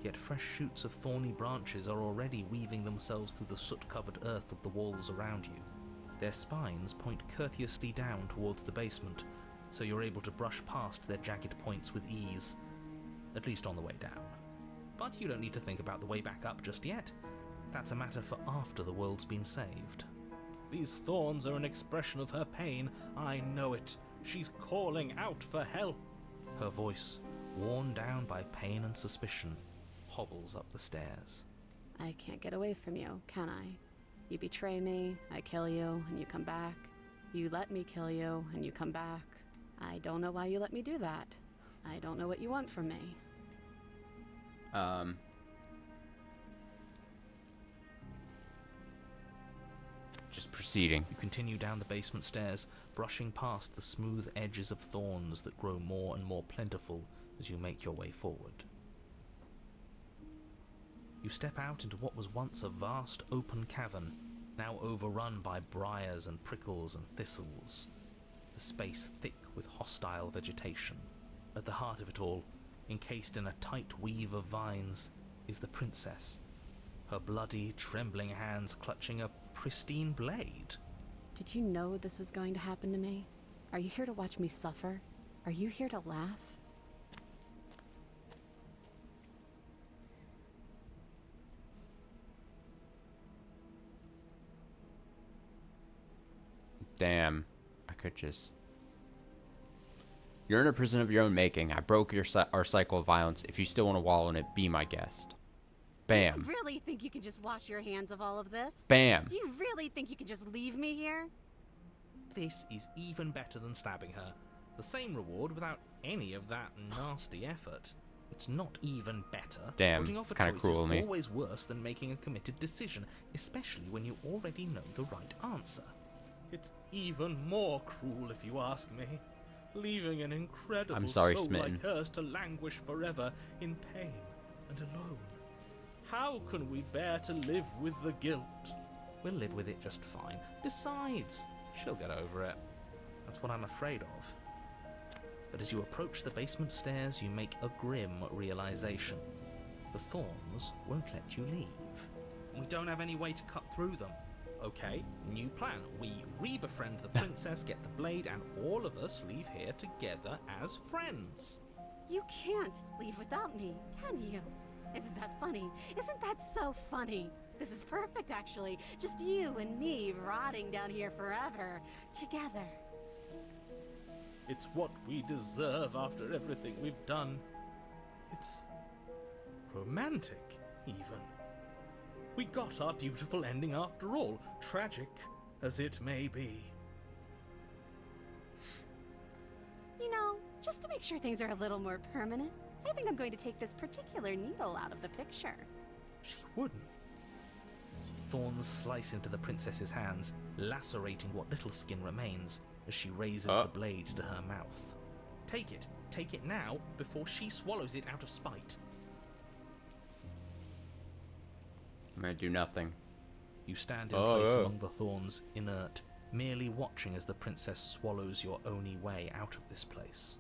Yet fresh shoots of thorny branches are already weaving themselves through the soot-covered earth of the walls around you. Their spines point courteously down towards the basement, so you're able to brush past their jagged points with ease, at least on the way down. But you don't need to think about the way back up just yet. That's a matter for after the world's been saved. These thorns are an expression of her pain. I know it. She's calling out for help. Her voice, worn down by pain and suspicion, hobbles up the stairs. I can't get away from you, can I? You betray me, I kill you, and you come back. You let me kill you, and you come back. I don't know why you let me do that. I don't know what you want from me. Just proceeding. You continue down the basement stairs, brushing past the smooth edges of thorns that grow more and more plentiful as you make your way forward. You step out into what was once a vast open cavern, now overrun by briars and prickles and thistles, the space thick with hostile vegetation. At the heart of it all, encased in a tight weave of vines, is the princess, her bloody, trembling hands clutching a pristine blade. Did you know this was going to happen to me? Are you here to watch me suffer? Are you here to laugh? Damn. I could just You're in a prison of your own making. I broke our cycle of violence. If you still want to wallow in it, be my guest. Bam. You really think you can just wash your hands of all of this? Bam. Do you really think you can just leave me here? This is even better than stabbing her. The same reward without any of that nasty effort. It's not even better. Damn, Putting off a kinda choice cruel is of me. always worse than making a committed decision, especially when you already know the right answer. It's even more cruel if you ask me. Leaving an incredible I'm sorry, soul Smitten. like hers to languish forever in pain and alone. How can we bear to live with the guilt? We'll live with it just fine. Besides, she'll get over it. That's what I'm afraid of. But as you approach the basement stairs, you make a grim realization. The thorns won't let you leave. We don't have any way to cut through them. Okay, new plan. We re-befriend the princess, get the blade, and all of us leave here together as friends. You can't leave without me, can you? Isn't that funny? Isn't that so funny? This is perfect, actually. Just you and me rotting down here forever, together. It's what we deserve after everything we've done. It's romantic, even. We got our beautiful ending after all, tragic as it may be. You know, just to make sure things are a little more permanent, I think I'm going to take this particular needle out of the picture. She wouldn't. Thorns slice into the princess's hands, lacerating what little skin remains as she raises the blade to her mouth. Take it now, before she swallows it out of spite. I'm gonna do nothing. You stand in place among the thorns, inert, merely watching as the princess swallows your only way out of this place.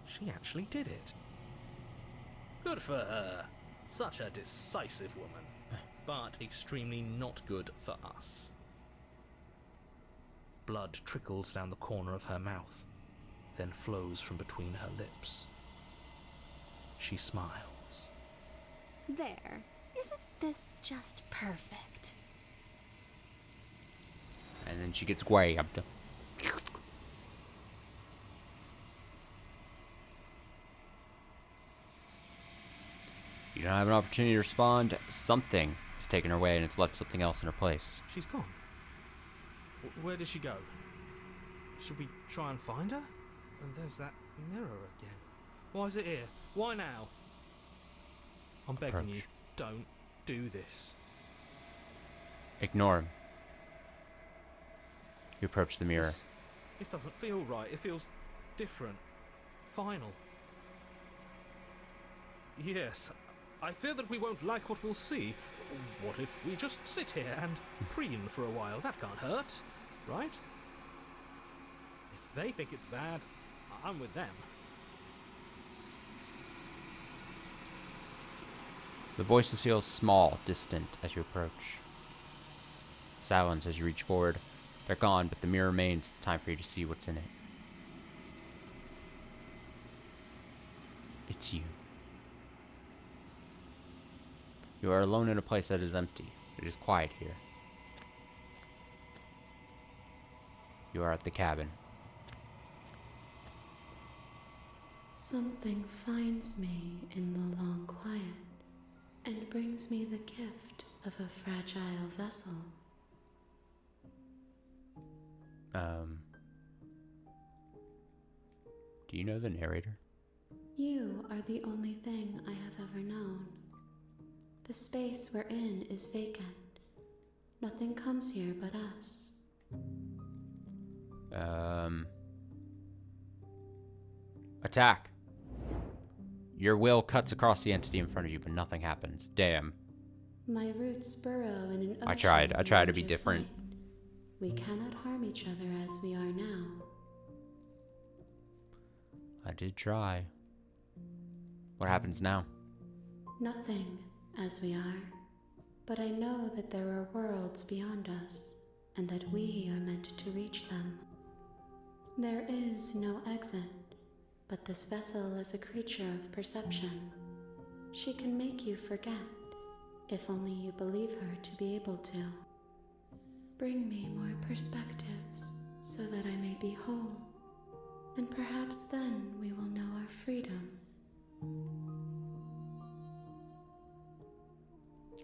She actually did it. Good for her. Such a decisive woman. But extremely not good for us. Blood trickles down the corner of her mouth, then flows from between her lips. She smiles. There. Isn't this just perfect? And then she gets grabbed. You don't have an opportunity to respond. Something has taken her away and it's left something else in her place. She's gone. Where did she go? Should we try and find her? And there's that mirror again. Why is it here? Why now? I'm begging you, don't do this. Ignore him. You approach the mirror. This doesn't feel right. It feels different. Final. Yes, I fear that we won't like what we'll see. What if we just sit here and preen for a while? That can't hurt, right? If they think it's bad, I'm with them. The voices feel small, distant as you approach. Silence as you reach forward. They're gone, but the mirror remains. It's time for you to see what's in it. It's you. You are alone in a place that is empty. It is quiet here. You are at the cabin. Something finds me in the long quiet and brings me the gift of a fragile vessel. Do you know the narrator? You are the only thing I have ever known. The space we're in is vacant. Nothing comes here but us. Attack. Your will cuts across the entity in front of you, but nothing happens. Damn. My roots burrow in an ocean. I tried to be beyond your different. sight. We cannot harm each other as we are now. I did try. What happens now? Nothing, as we are. But I know that there are worlds beyond us, and that we are meant to reach them. There is no exit, but this vessel is a creature of perception. She can make you forget, if only you believe her to be able to. Bring me more perspectives so that I may be whole, and perhaps then we will know our freedom.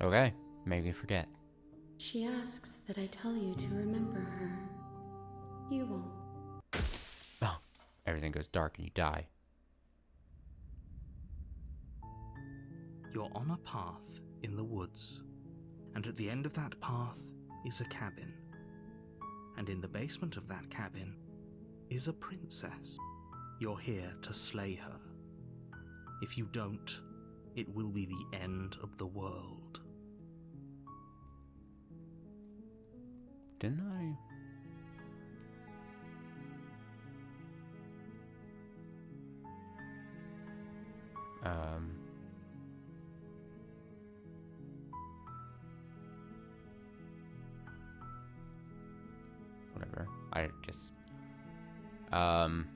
Okay, make me forget. She asks that I tell you to remember her. You won't. Oh, everything goes dark and you die. You're on a path in the woods, and at the end of that path is a cabin. And in the basement of that cabin is a princess. You're here to slay her. If you don't, it will be the end of the world. Didn't I? Whatever. I just turn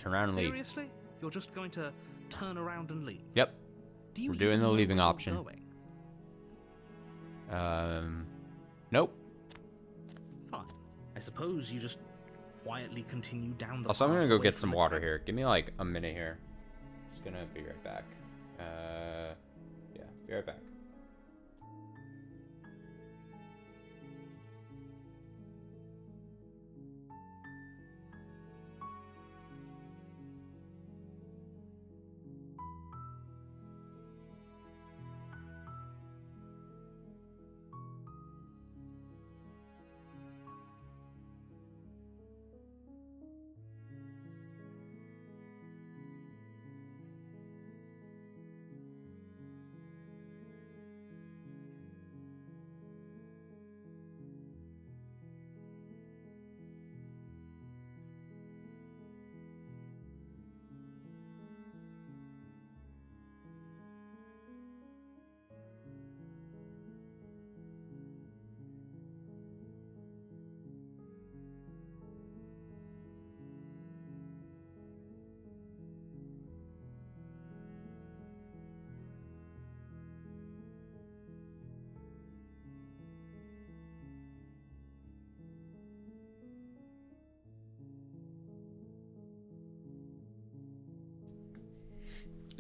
around and leave. Seriously? You're just going to turn around and leave? Yep. Do you We're doing even the know leaving where you're option. going? Nope. Fine. I suppose you just quietly continue down the Also, I'm gonna path go away get from some the water cabin. here. Give me like a minute here. Just gonna be right back. Yeah, be right back.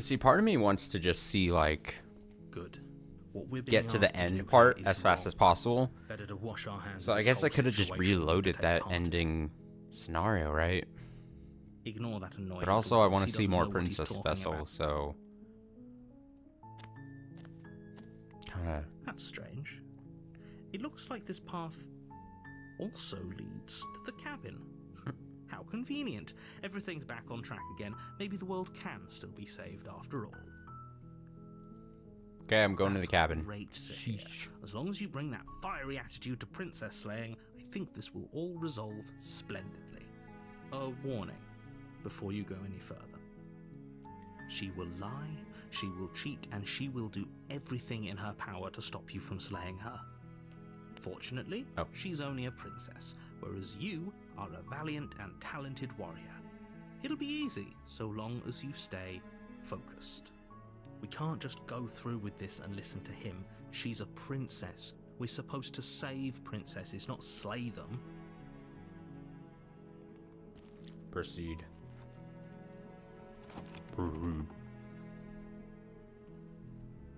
See, part of me wants to just see, like, Good. What we're being get to the asked do end part is as fast wrong. as possible. Better to wash our hands So of I this guess I whole could have just situation and reloaded take that part in it. ending scenario, right? Ignore that annoying But also, I dwarf. want He to see doesn't more know what he's Princess talking Vessel, about. so... Kinda... That's strange. It looks like this path also leads to the cabin. How convenient. Everything's back on track again. Maybe the world can still be saved after all. Okay, I'm going to the That's cabin. Great to hear. As long as you bring that fiery attitude to princess slaying, I think this will all resolve splendidly. A warning before you go any further. She will lie, she will cheat, and she will do everything in her power to stop you from slaying her. Fortunately, she's only a princess, whereas you are a valiant and talented warrior. It'll be easy, so long as you stay focused. We can't just go through with this and listen to him. She's a princess. We're supposed to save princesses, not slay them. Proceed.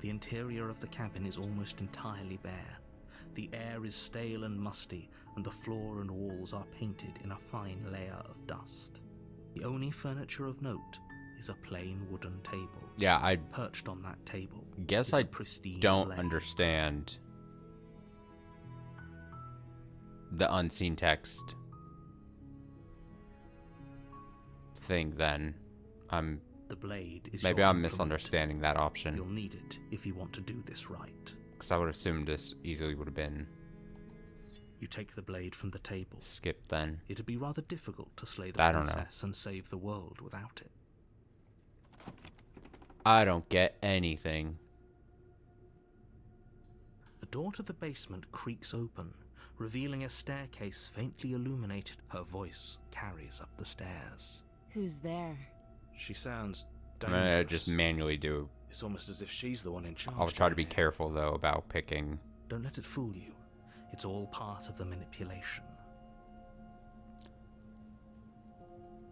The interior of the cabin is almost entirely bare. The air is stale and musty, and the floor and walls are painted in a fine layer of dust. The only furniture of note is a plain wooden table. Yeah, I Perched on that table guess is I a pristine don't blade. understand the unseen text thing then. The blade is Maybe your I'm implement. misunderstanding that option. You'll need it if you want to do this right. Because I would assume this easily would have been You take the blade from the table. skipped then. It'd be rather difficult to slay the I don't know. princess and save the world without it. I don't get anything. The door to the basement creaks open, revealing a staircase faintly illuminated. Her voice carries up the stairs. Who's there? She sounds I'm gonna just manually do. It's almost as if she's the one in charge. I'll try to down be here. careful though about picking. Don't let it fool you. It's all part of the manipulation.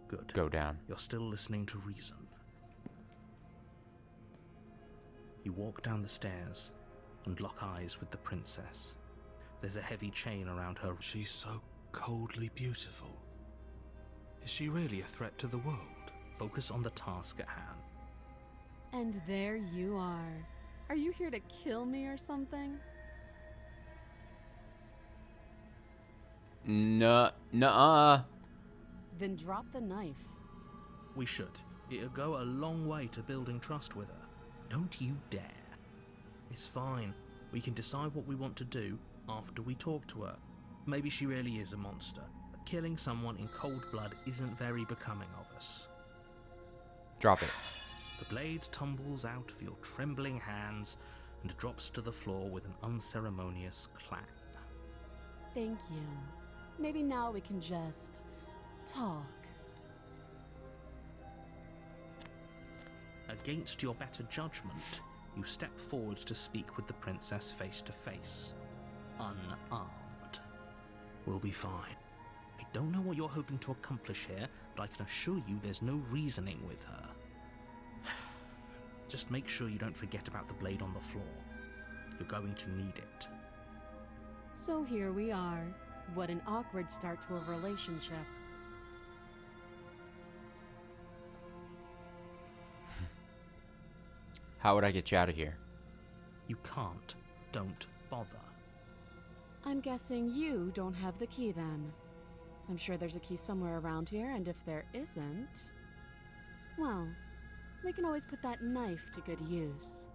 Good. Go down. You're still listening to reason. You walk down the stairs and lock eyes with the princess. There's a heavy chain around her. She's so coldly beautiful. Is she really a threat to the world? Focus on the task at hand. And there you are. Are you here to kill me or something? Nuh-uh. Then drop the knife. We should. It'll go a long way to building trust with her. Don't you dare. It's fine. We can decide what we want to do after we talk to her. Maybe she really is a monster, but killing someone in cold blood isn't very becoming of us. Drop it. The blade tumbles out of your trembling hands and drops to the floor with an unceremonious clang. Thank you. Maybe now we can just talk. Against your better judgment, you step forward to speak with the princess face to face, unarmed. We'll be fine. I don't know what you're hoping to accomplish here, but I can assure you there's no reasoning with her. Just make sure you don't forget about the blade on the floor. You're going to need it. So here we are. What an awkward start to a relationship. How would I get you out of here? You can't. Don't bother. I'm guessing you don't have the key then. I'm sure there's a key somewhere around here, and if there isn't, well, we can always put that knife to good use.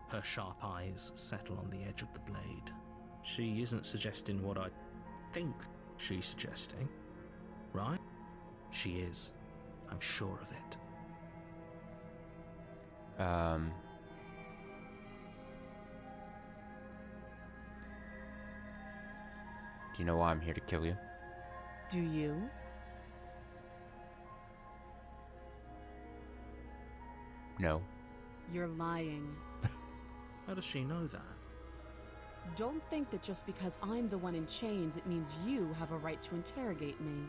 Her sharp eyes settle on the edge of the blade. She isn't suggesting what I think she's suggesting, right? She is. I'm sure of it. Do you know why I'm here to kill you? Do you? No. You're lying. How does she know that? Don't think that just because I'm the one in chains, it means you have a right to interrogate me.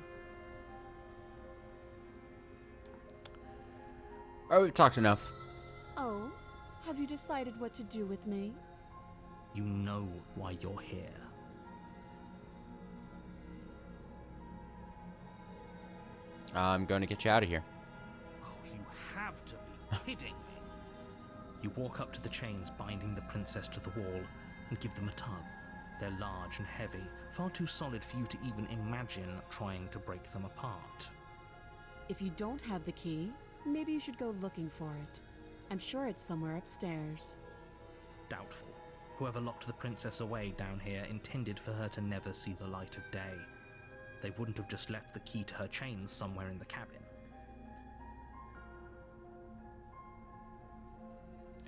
Oh, we've talked enough. Oh, have you decided what to do with me? You know why you're here. I'm going to get you out of here. Oh, you have to be kidding me. You walk up to the chains binding the princess to the wall and give them a tug. They're large and heavy, far too solid for you to even imagine trying to break them apart. If you don't have the key, maybe you should go looking for it. I'm sure it's somewhere upstairs. Doubtful. Whoever locked the princess away down here intended for her to never see the light of day. They wouldn't have just left the key to her chains somewhere in the cabin.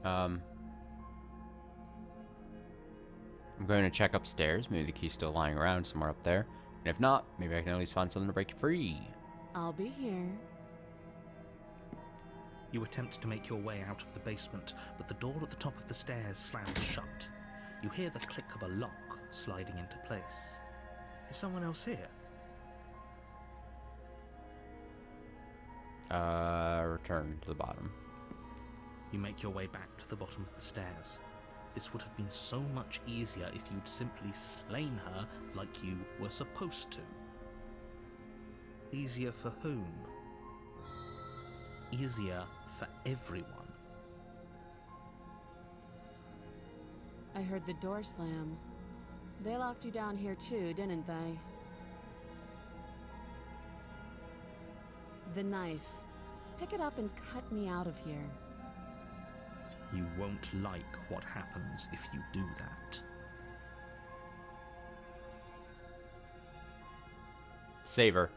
I'm going to check upstairs. Maybe the key's still lying around somewhere up there. And if not, maybe I can at least find something to break you free. I'll be here. You attempt to make your way out of the basement, but the door at the top of the stairs slams shut. You hear the click of a lock sliding into place. Is someone else here? Return to the bottom. You make your way back to the bottom of the stairs. This would have been so much easier if you'd simply slain her like you were supposed to. Easier for whom? Easier for everyone. I heard the door slam. They locked you down here too, didn't they? The knife. Pick it up and cut me out of here. You won't like what happens if you do that. Save her.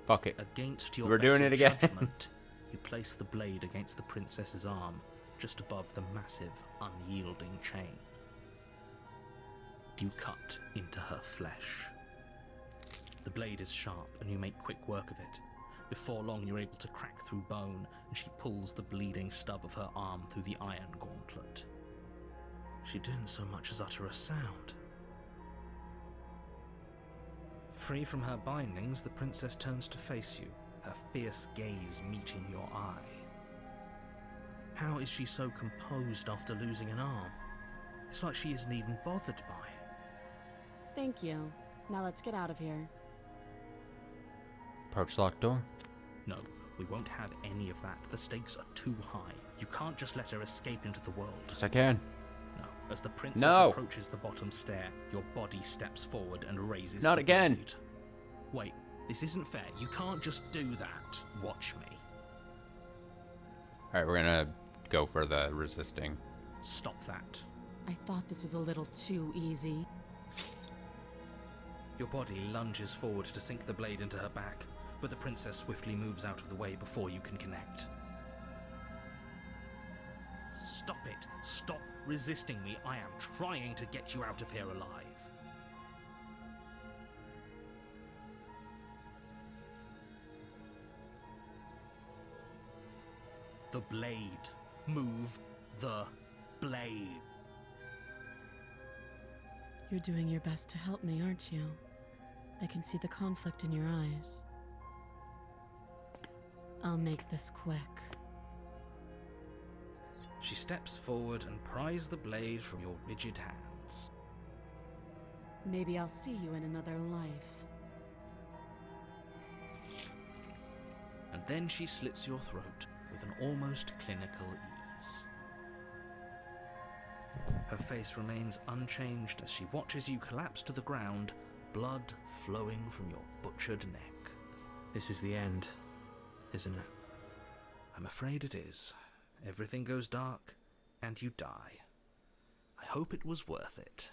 Fuck it. Against your We're doing better it again. judgment, you place the blade against the princess's arm, just above the massive, unyielding chain. You cut into her flesh. The blade is sharp, and you make quick work of it, Before long, you're able to crack through bone, and she pulls the bleeding stub of her arm through the iron gauntlet. She didn't so much as utter a sound. Free from her bindings, the princess turns to face you, her fierce gaze meeting your eye. How is she so composed after losing an arm? It's like she isn't even bothered by it. Thank you. Now let's get out of here. Approach locked door. No, we won't have any of that. The stakes are too high. You can't just let her escape into the world. Yes, I can. No. As the princess No. approaches the bottom stair, your body steps forward and raises Not the again. blade. Wait, this isn't fair. You can't just do that. Watch me. Alright, we're gonna go for the resisting. Stop that. I thought this was a little too easy. Your body lunges forward to sink the blade into her back, but the princess swiftly moves out of the way before you can connect. Stop it! Stop resisting me! I am trying to get you out of here alive! The blade. Move the blade. You're doing your best to help me, aren't you? I can see the conflict in your eyes. I'll make this quick. She steps forward and pries the blade from your rigid hands. Maybe I'll see you in another life. And then she slits your throat with an almost clinical ease. Her face remains unchanged as she watches you collapse to the ground, blood flowing from your butchered neck. This is the end, isn't it? I'm afraid it is. Everything goes dark, and you die. I hope it was worth it.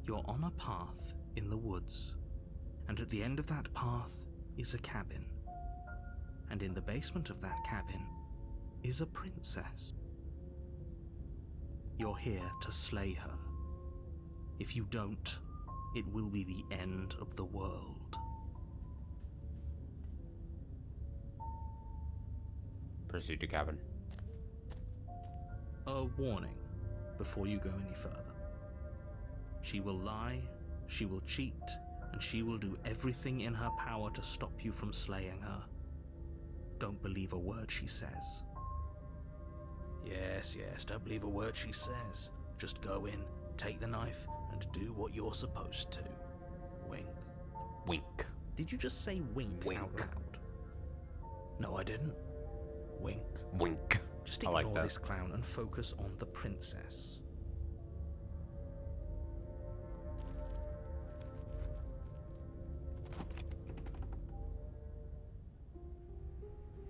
You're on a path in the woods, and at the end of that path is a cabin. And in the basement of that cabin is a princess. You're here to slay her. If you don't, it will be the end of the world. Proceed to cabin. A warning before you go any further. She will lie, she will cheat, and she will do everything in her power to stop you from slaying her. Don't believe a word she says. Yes, don't believe a word she says. Just go in, take the knife, and do what you're supposed to. Wink. Wink. Did you just say wink, Wink. out loud? No, I didn't. Wink. Wink. Just I like ignore that. this clown and focus on the princess.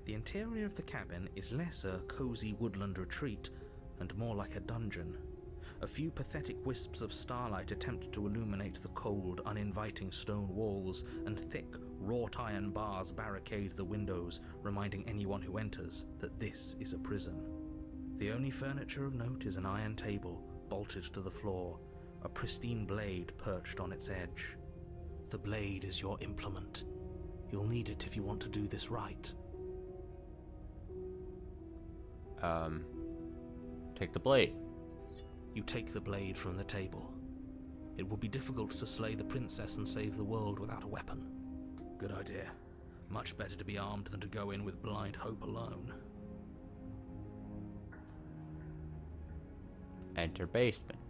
The interior of the cabin is less a cozy woodland retreat and more like a dungeon. A few pathetic wisps of starlight attempt to illuminate the cold, uninviting stone walls, and thick, wrought iron bars barricade the windows, reminding anyone who enters that this is a prison. The only furniture of note is an iron table, bolted to the floor, a pristine blade perched on its edge. The blade is your implement. You'll need it if you want to do this right. Take the blade. You take the blade from the table. It will be difficult to slay the princess and save the world without a weapon. Good idea. Much better to be armed than to go in with blind hope alone. Enter basement.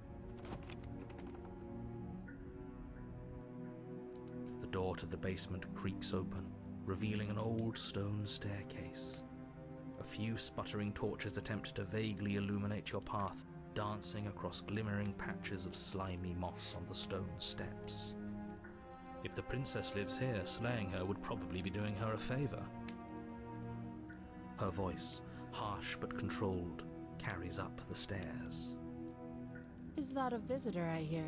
The door to the basement creaks open, revealing an old stone staircase. A few sputtering torches attempt to vaguely illuminate your path, dancing across glimmering patches of slimy moss on the stone steps. If the princess lives here, slaying her would probably be doing her a favor. Her voice, harsh but controlled, carries up the stairs. Is that a visitor I hear?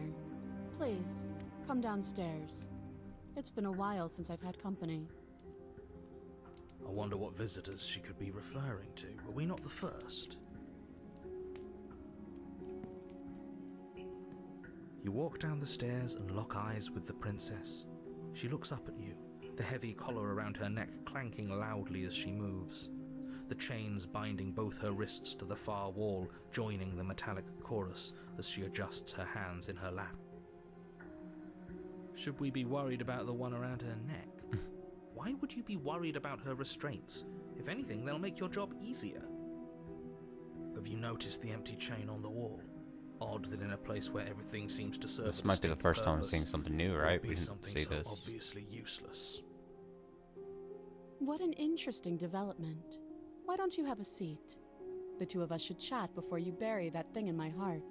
Please, come downstairs. It's been a while since I've had company. I wonder what visitors she could be referring to. Were we not the first? You walk down the stairs and lock eyes with the princess. She looks up at you, the heavy collar around her neck clanking loudly as she moves, the chains binding both her wrists to the far wall, joining the metallic chorus as she adjusts her hands in her lap. Should we be worried about the one around her neck? Why would you be worried about her restraints? If anything, they'll make your job easier. Have you noticed the empty chain on the wall? Odd that in a place where everything seems to serve This a might be the distinct first time I'm purpose, seeing something new, there right? would be We didn't something see so this. obviously useless. What an interesting development. Why don't you have a seat? The two of us should chat before you bury that thing in my heart.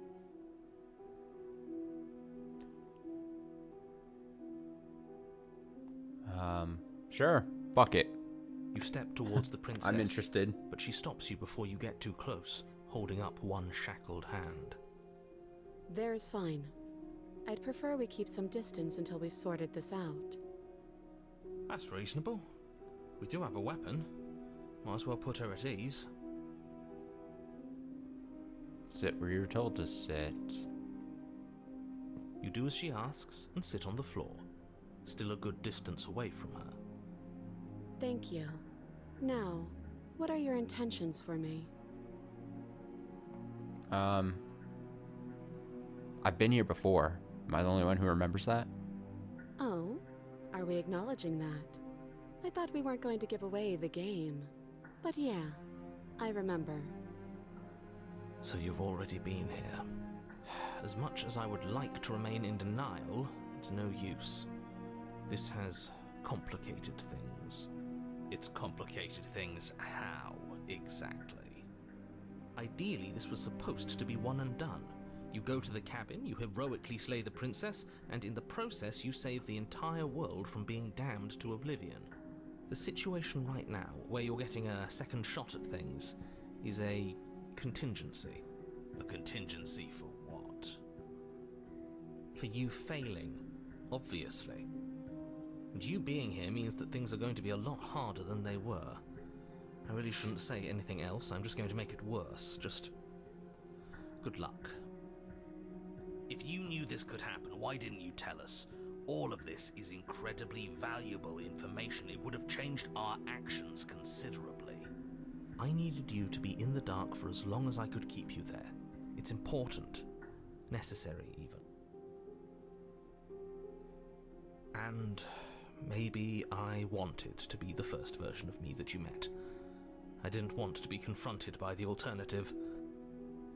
Sure. Fuck it. You step towards the princess. I'm interested. But she stops you before you get too close, holding up one shackled hand. There's fine. I'd prefer we keep some distance until we've sorted this out. That's reasonable. We do have a weapon. Might as well put her at ease. Sit where you're told to sit. You do as she asks and sit on the floor, still a good distance away from her. Thank you. Now, what are your intentions for me? I've been here before. Am I the only one who remembers that? Oh, are we acknowledging that? I thought we weren't going to give away the game. But yeah, I remember. So you've already been here. As much as I would like to remain in denial, it's no use. This has complicated things. It's complicated things how, exactly? Ideally, this was supposed to be one and done. You go to the cabin, you heroically slay the princess, and in the process you save the entire world from being damned to oblivion. The situation right now, where you're getting a second shot at things, is a contingency. A contingency for what? For you failing, obviously. And you being here means that things are going to be a lot harder than they were. I really shouldn't say anything else, I'm just going to make it worse. Just good luck. If you knew this could happen, why didn't you tell us? All of this is incredibly valuable information. It would have changed our actions considerably. I needed you to be in the dark for as long as I could keep you there. It's important. Necessary, even. And maybe I wanted to be the first version of me that you met. I didn't want to be confronted by the alternative.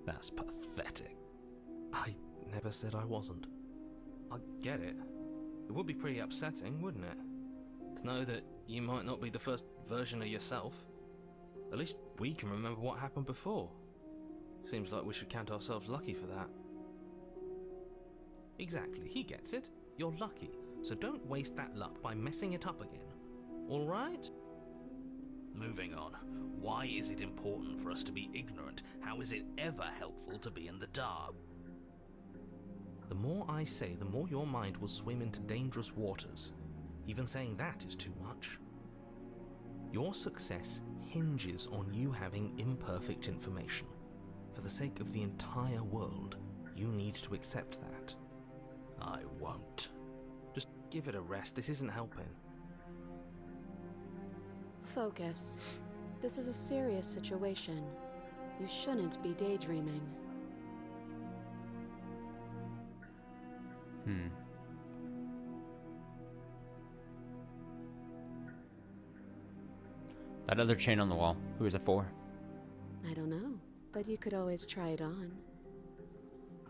That's pathetic. I never said I wasn't. I get it. It would be pretty upsetting, wouldn't it? To know that you might not be the first version of yourself. At least we can remember what happened before. Seems like we should count ourselves lucky for that. Exactly, he gets it. You're lucky, so don't waste that luck by messing it up again. Alright? Moving on. Why is it important for us to be ignorant? How is it ever helpful to be in the dark? The more I say, the more your mind will swim into dangerous waters. Even saying that is too much. Your success hinges on you having imperfect information. For the sake of the entire world, you need to accept that. I won't. Just give it a rest, this isn't helping. Focus. This is a serious situation. You shouldn't be daydreaming. That other chain on the wall, who is it for? I don't know, but you could always try it on.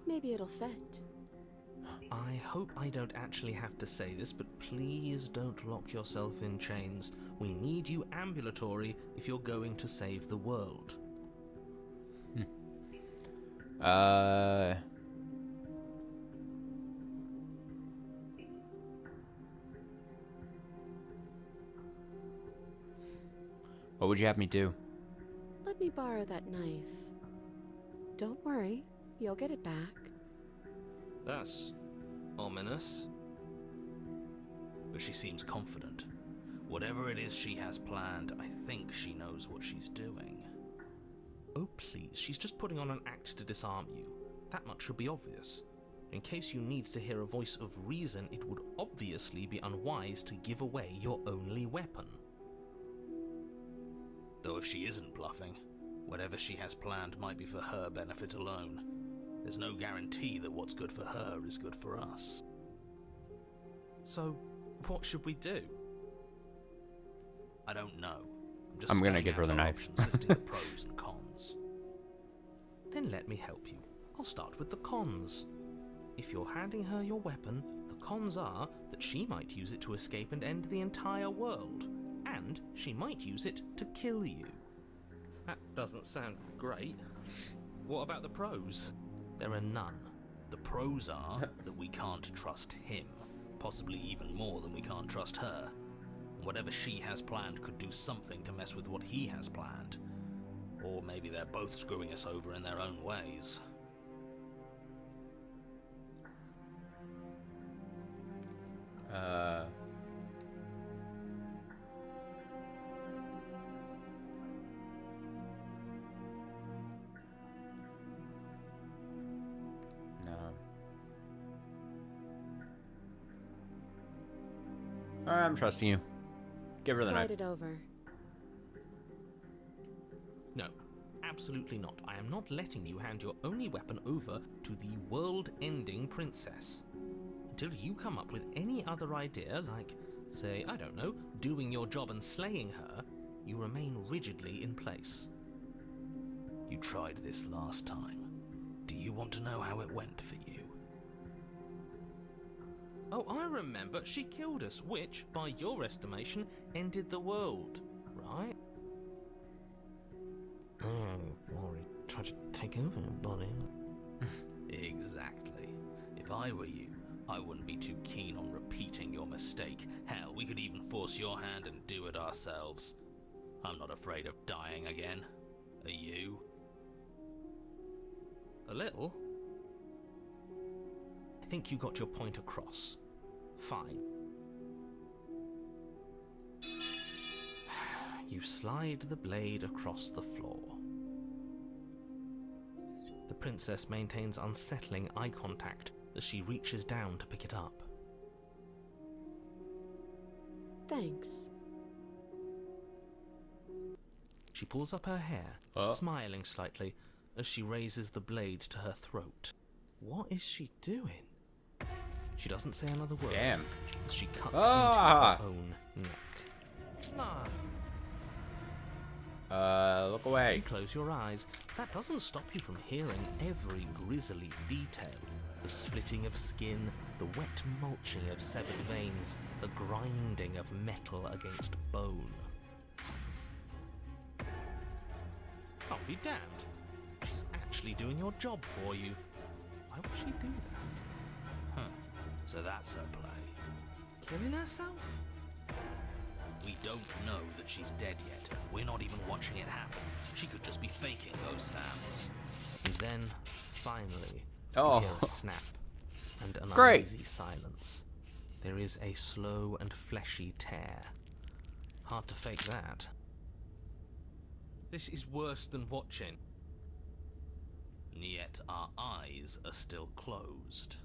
Maybe it'll fit. I hope I don't actually have to say this, but please don't lock yourself in chains. We need you ambulatory if you're going to save the world. What would you have me do? Let me borrow that knife. Don't worry, you'll get it back. That's ominous. But she seems confident. Whatever it is she has planned, I think she knows what she's doing. Oh please, she's just putting on an act to disarm you. That much should be obvious. In case you need to hear a voice of reason, it would obviously be unwise to give away your only weapon. Though if she isn't bluffing, whatever she has planned might be for her benefit alone. There's no guarantee that what's good for her is good for us. So, what should we do? I don't know. I'm gonna spelling give her out the our knife. options, listing the pros and cons. Then let me help you. I'll start with the cons. If you're handing her your weapon, the cons are that she might use it to escape and end the entire world, and she might use it to kill you. That doesn't sound great. What about the pros? There are none. The pros are that we can't trust him, possibly even more than we can't trust her. Whatever she has planned could do something to mess with what he has planned. Or maybe they're both screwing us over in their own ways. No. Alright, I'm trusting you. Give her the knife. Slide it over. No, absolutely not. I am not letting you hand your only weapon over to the world-ending princess. Until you come up with any other idea, like, say, I don't know, doing your job and slaying her, you remain rigidly in place. You tried this last time. Do you want to know how it went for you? Oh, I remember. She killed us, which, by your estimation, ended the world, right? Oh, Rory tried to take over your body. Exactly. If I were you, I wouldn't be too keen on repeating your mistake. Hell, we could even force your hand and do it ourselves. I'm not afraid of dying again. Are you? A little. I think you got your point across. Fine. You slide the blade across the floor. The princess maintains unsettling eye contact as she reaches down to pick it up. Thanks. She pulls up her hair, smiling slightly, as she raises the blade to her throat. What is she doing? She doesn't say another word. Damn. As she cuts Ah! into her own neck. No. Look You away. close your eyes. That doesn't stop you from hearing every grisly detail. The splitting of skin, the wet mulching of severed veins, the grinding of metal against bone. I'll be damned. She's actually doing your job for you. Why would she do that? Huh. So that's her play. Killing herself? We don't know that she's dead yet. We're not even watching it happen. She could just be faking those sounds. And then, finally, Oh. you hear a snap and an Great. uneasy silence. There is a slow and fleshy tear. Hard to fake that. This is worse than watching. And yet our eyes are still closed.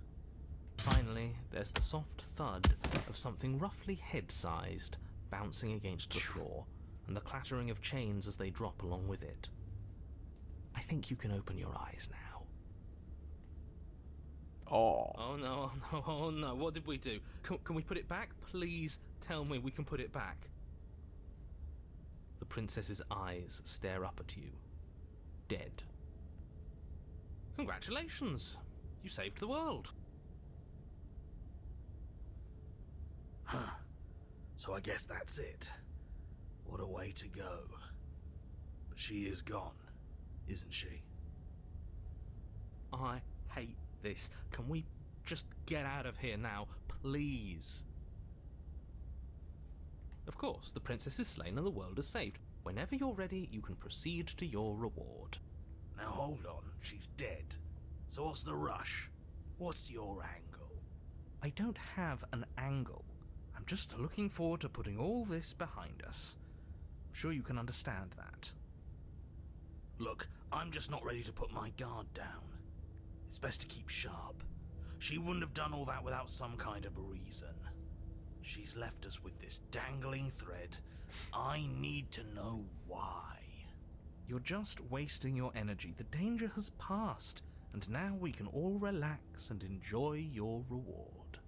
Finally, there's the soft thud of something roughly head-sized bouncing against the floor, and the clattering of chains as they drop along with it. I think you can open your eyes now. Oh. Oh no, oh no, oh no, what did we do? Can we put it back? Please tell me we can put it back. The princess's eyes stare up at you, dead. Congratulations! You saved the world. Huh. So I guess that's it. What a way to go. But she is gone, isn't she? I hate this. Can we just get out of here now, please? Of course, the princess is slain and the world is saved. Whenever you're ready, you can proceed to your reward. Now hold on, she's dead. So what's the rush? What's your angle? I don't have an angle. I'm just looking forward to putting all this behind us. I'm sure you can understand that. Look, I'm just not ready to put my guard down. It's best to keep sharp. She wouldn't have done all that without some kind of a reason. She's left us with this dangling thread. I need to know why. You're just wasting your energy. The danger has passed, and now we can all relax and enjoy your reward.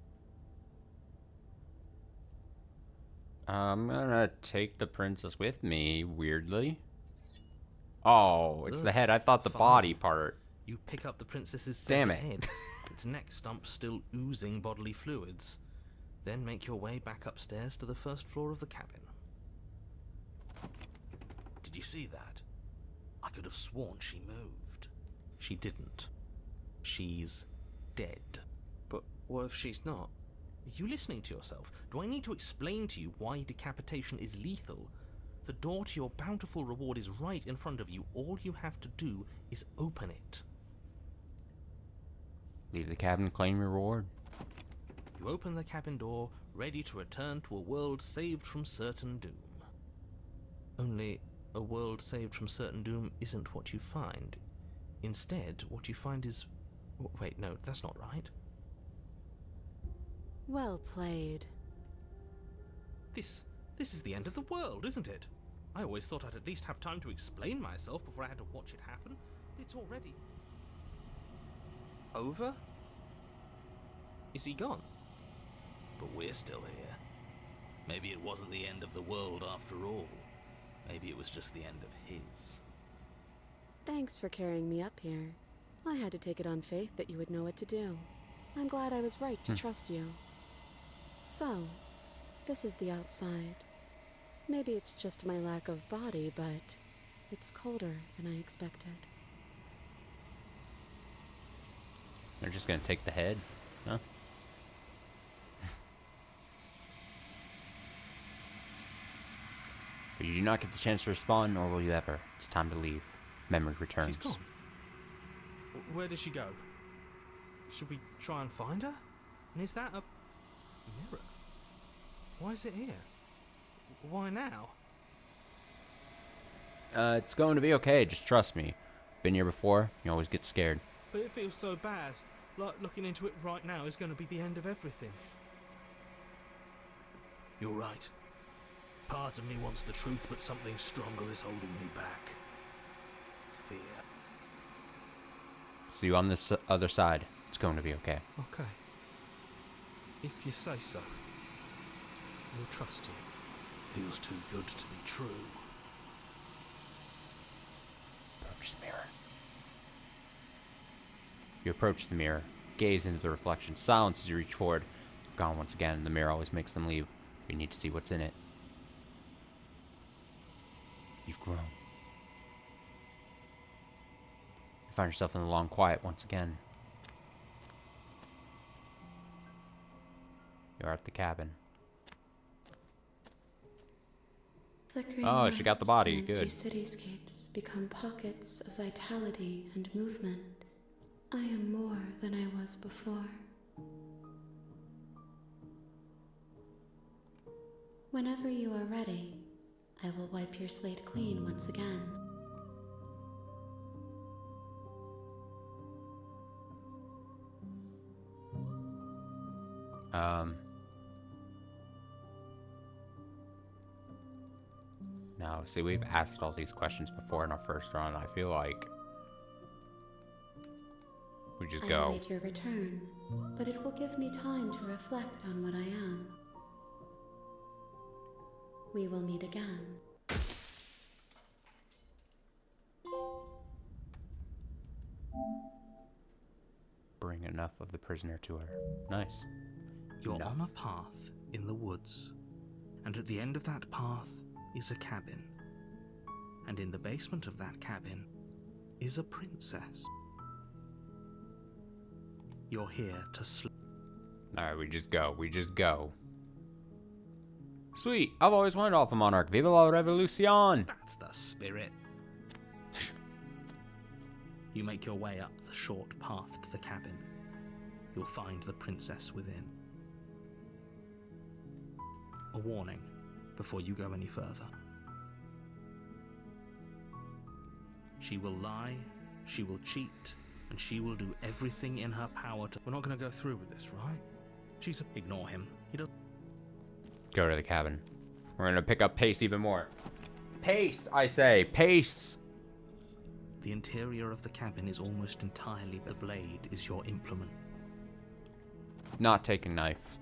I'm gonna take the princess with me, weirdly. Oh, it's the Ugh, head. I thought the fine. body part. You pick up the princess's Damn severed it. head, its neck stump still oozing bodily fluids. Then make your way back upstairs to the first floor of the cabin. Did you see that? I could have sworn she moved. She didn't. She's dead. But what if she's not? Are you listening to yourself? Do I need to explain to you why decapitation is lethal? The door to your bountiful reward is right in front of you. All you have to do is open it. Leave the cabin, claim your reward. You open the cabin door, ready to return to a world saved from certain doom. Only, a world saved from certain doom isn't what you find. Instead, what you find is... Wait, no, that's not right. Well played. This is the end of the world, isn't it? I always thought I'd at least have time to explain myself before I had to watch it happen. It's already... over? Is he gone? But we're still here. Maybe it wasn't the end of the world after all. Maybe it was just the end of his. Thanks for carrying me up here. I had to take it on faith that you would know what to do. I'm glad I was right to trust you. So, this is the outside. Maybe it's just my lack of body, but it's colder than I expected. They're just gonna take the head, huh? But you do not get the chance to respond, nor will you ever. It's time to leave. Memory returns. She's gone. Where did she go? Should we try and find her? And is that a mirror? Why is it here? Why now? It's going to be okay. Just trust me. Been here before. You always get scared. But it feels so bad. Like looking into it right now is going to be the end of everything. You're right. Part of me wants the truth, but something stronger is holding me back. Fear. See you on this other side. It's going to be okay. Okay. If you say so. We'll trust you. Feels too good to be true. Approach the mirror. You approach the mirror. Gaze into the reflection. Silence as you reach forward. Gone once again. The mirror always makes them leave. You need to see what's in it. You've grown. You find yourself in the long quiet once again. You're at the cabin. Flickering Oh, she got the lights body. and empty Good. cityscapes become pockets of vitality and movement. I am more than I was before. Whenever you are ready, I will wipe your slate clean once again. No, see, we've asked all these questions before in our first run. I feel like we just I go. await your return, but it will give me time to reflect on what I am. We will meet again. Bring enough of the prisoner to her. Nice. You're Enough. on a path in the woods, and at the end of that path is a cabin. And in the basement of that cabin is a princess. You're here to sleep. Alright, we just go. We just go. Sweet. I've always wanted Alpha Monarch. Viva la revolucion! That's the spirit. You make your way up the short path to the cabin. You'll find the princess within. A warning before you go any further. She will lie, she will cheat, and she will do everything in her power to... We're not going to go through with this, right? She's... Ignore him. He doesn't... Go to the cabin. We're gonna pick up pace even more. Pace, I say, pace! The interior of the cabin is almost entirely... The blade is your implement. Not taking knife.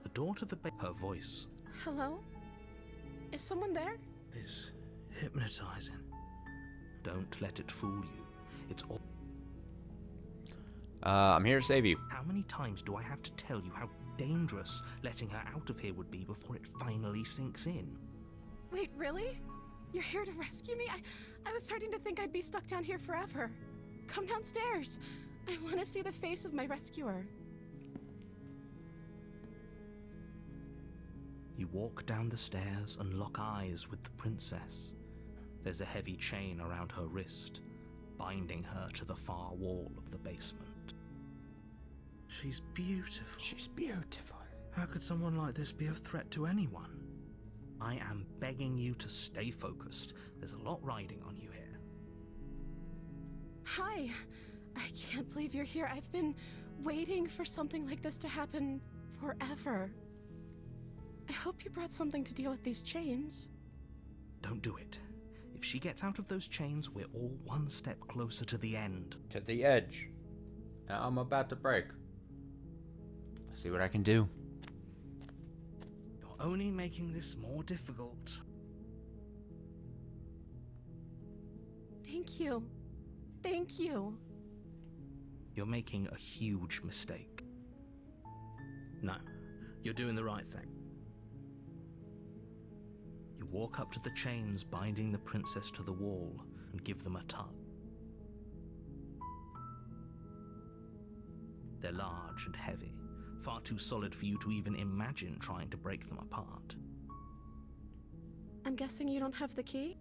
The door to the her voice Hello? Is someone there? is hypnotizing. Don't let it fool you. It's all... I'm here to save you. How many times do I have to tell you how dangerous letting her out of here would be before it finally sinks in? Wait, really? You're here to rescue me? I was starting to think I'd be stuck down here forever. Come downstairs. I want to see the face of my rescuer. You walk down the stairs and lock eyes with the princess. There's a heavy chain around her wrist, binding her to the far wall of the basement. She's beautiful. She's beautiful. How could someone like this be of threat to anyone? I am begging you to stay focused. There's a lot riding on you here. Hi. I can't believe you're here. I've been waiting for something like this to happen forever. I hope you brought something to deal with these chains. Don't do it. If she gets out of those chains, we're all one step closer to the end. To the edge. Now I'm about to break. Let's see what I can do. You're only making this more difficult. Thank you. Thank you. You're making a huge mistake. No, you're doing the right thing. You walk up to the chains binding the princess to the wall and give them a tug. They're large and heavy, far too solid for you to even imagine trying to break them apart. I'm guessing you don't have the key?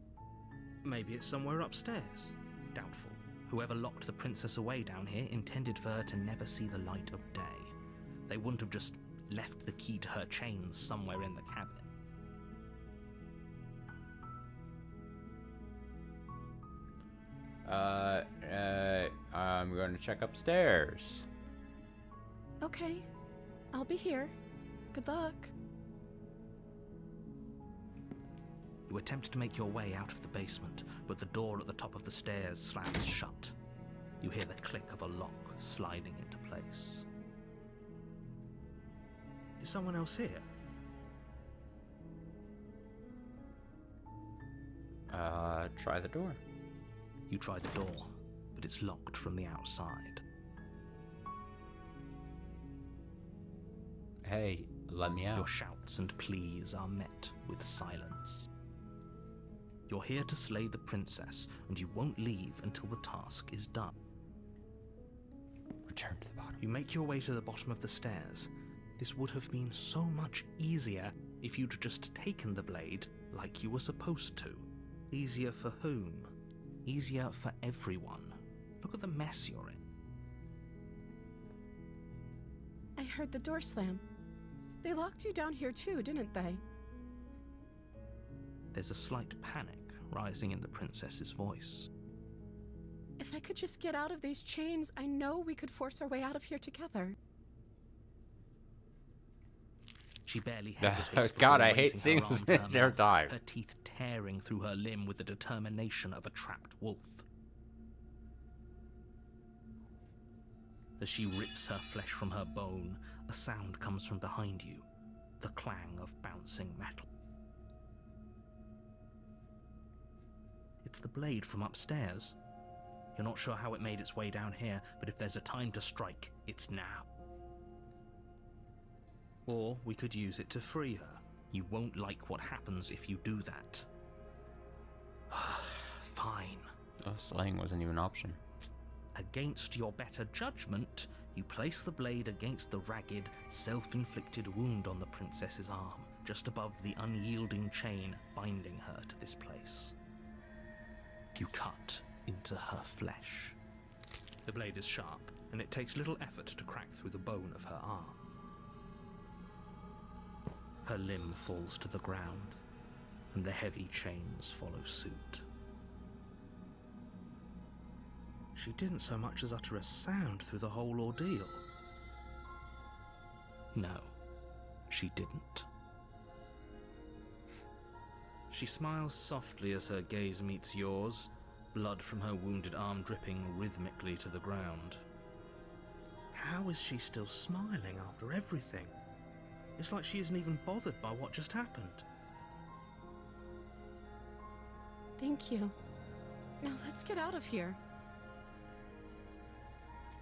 Maybe it's somewhere upstairs. Doubtful. Whoever locked the princess away down here intended for her to never see the light of day. They wouldn't have just left the key to her chains somewhere in the cabin. I'm going to check upstairs. Okay. I'll be here. Good luck. You attempt to make your way out of the basement, but the door at the top of the stairs slams shut. You hear the click of a lock sliding into place. Is someone else here? Try the door. You try the door, but it's locked from the outside. Hey, let me Your out. shouts and pleas are met with silence. You're here to slay the princess, and you won't leave until the task is done. Return to the bottom. You make your way to the bottom of the stairs. This would have been so much easier if you'd just taken the blade like you were supposed to. Easier for whom? Easier for everyone. Look at the mess you're in. I heard the door slam. They locked you down here too, didn't they? There's a slight panic rising in the princess's voice. If I could just get out of these chains, I know we could force our way out of here together. She barely hesitates. God, before I hate raising seeing her arm this to her every mouth, time. her teeth tearing through her limb with the determination of a trapped wolf. As she rips her flesh from her bone, a sound comes from behind you, the clang of bouncing metal. It's the blade from upstairs. You're not sure how it made its way down here, but if there's a time to strike, it's now. Or we could use it to free her. You won't like what happens if you do that. Fine. Oh, slaying wasn't even an option. Against your better judgment, you place the blade against the ragged, self-inflicted wound on the princess's arm, just above the unyielding chain binding her to this place. You cut into her flesh. The blade is sharp, and it takes little effort to crack through the bone of her arm. Her limb falls to the ground, and the heavy chains follow suit. She didn't so much as utter a sound through the whole ordeal. No, she didn't. She smiles softly as her gaze meets yours, blood from her wounded arm dripping rhythmically to the ground. How is she still smiling after everything? It's like she isn't even bothered by what just happened. Thank you. Now let's get out of here.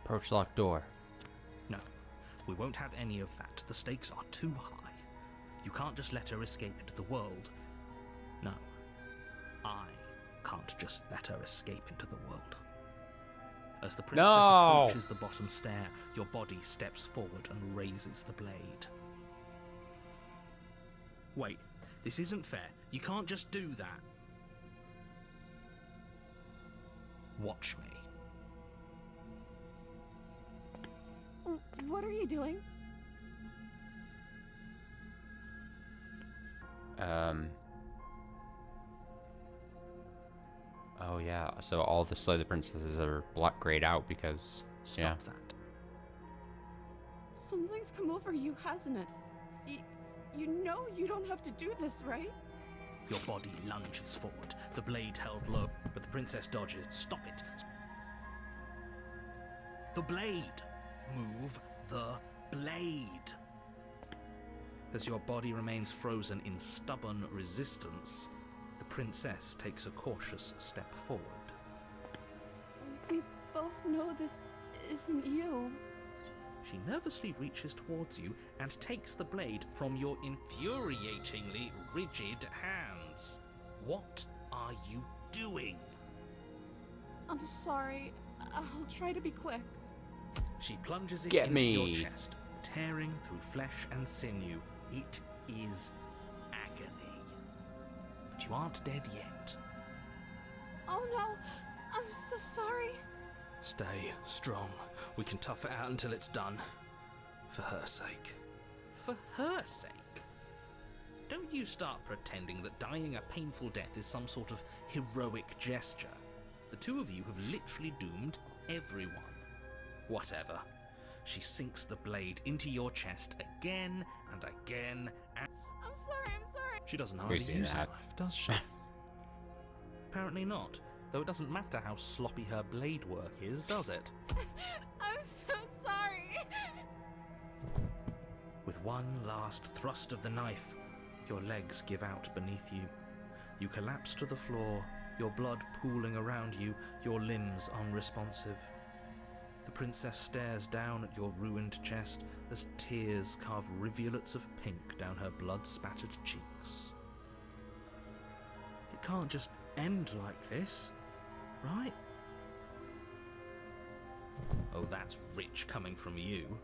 Approach locked door. No, we won't have any of that. The stakes are too high. You can't just let her escape into the world. No, I can't just let her escape into the world. As the princess approaches the bottom stair, your body steps forward and raises the blade. Wait, this isn't fair. You can't just do that. Watch me. What are you doing? Oh yeah, so all the Slay the Princesses are grayed out because... Stop that. Something's come over you, hasn't it? You know you don't have to do this, right? Your body lunges forward, the blade held low, but the princess dodges. Stop it. The blade! Move the blade! As your body remains frozen in stubborn resistance, the princess takes a cautious step forward. We both know this isn't you. She nervously reaches towards you and takes the blade from your infuriatingly rigid hands. What are you doing? I'm sorry. I'll try to be quick. She plunges it Get into me. your chest, tearing through flesh and sinew. It is agony. But you aren't dead yet. Oh no, I'm so sorry. Stay strong. We can tough it out until it's done. For her sake. For her sake? Don't you start pretending that dying a painful death is some sort of heroic gesture. The two of you have literally doomed everyone. Whatever. She sinks the blade into your chest again and again and... I'm sorry. She doesn't hardly seen use a that. knife, does she? Apparently not. Though it doesn't matter how sloppy her blade work is, does it? I'm so sorry. With one last thrust of the knife, your legs give out beneath you. You collapse to the floor, your blood pooling around you, your limbs unresponsive. The princess stares down at your ruined chest as tears carve rivulets of pink down her blood-spattered cheeks. It can't just end like this, right? Oh, that's rich coming from you.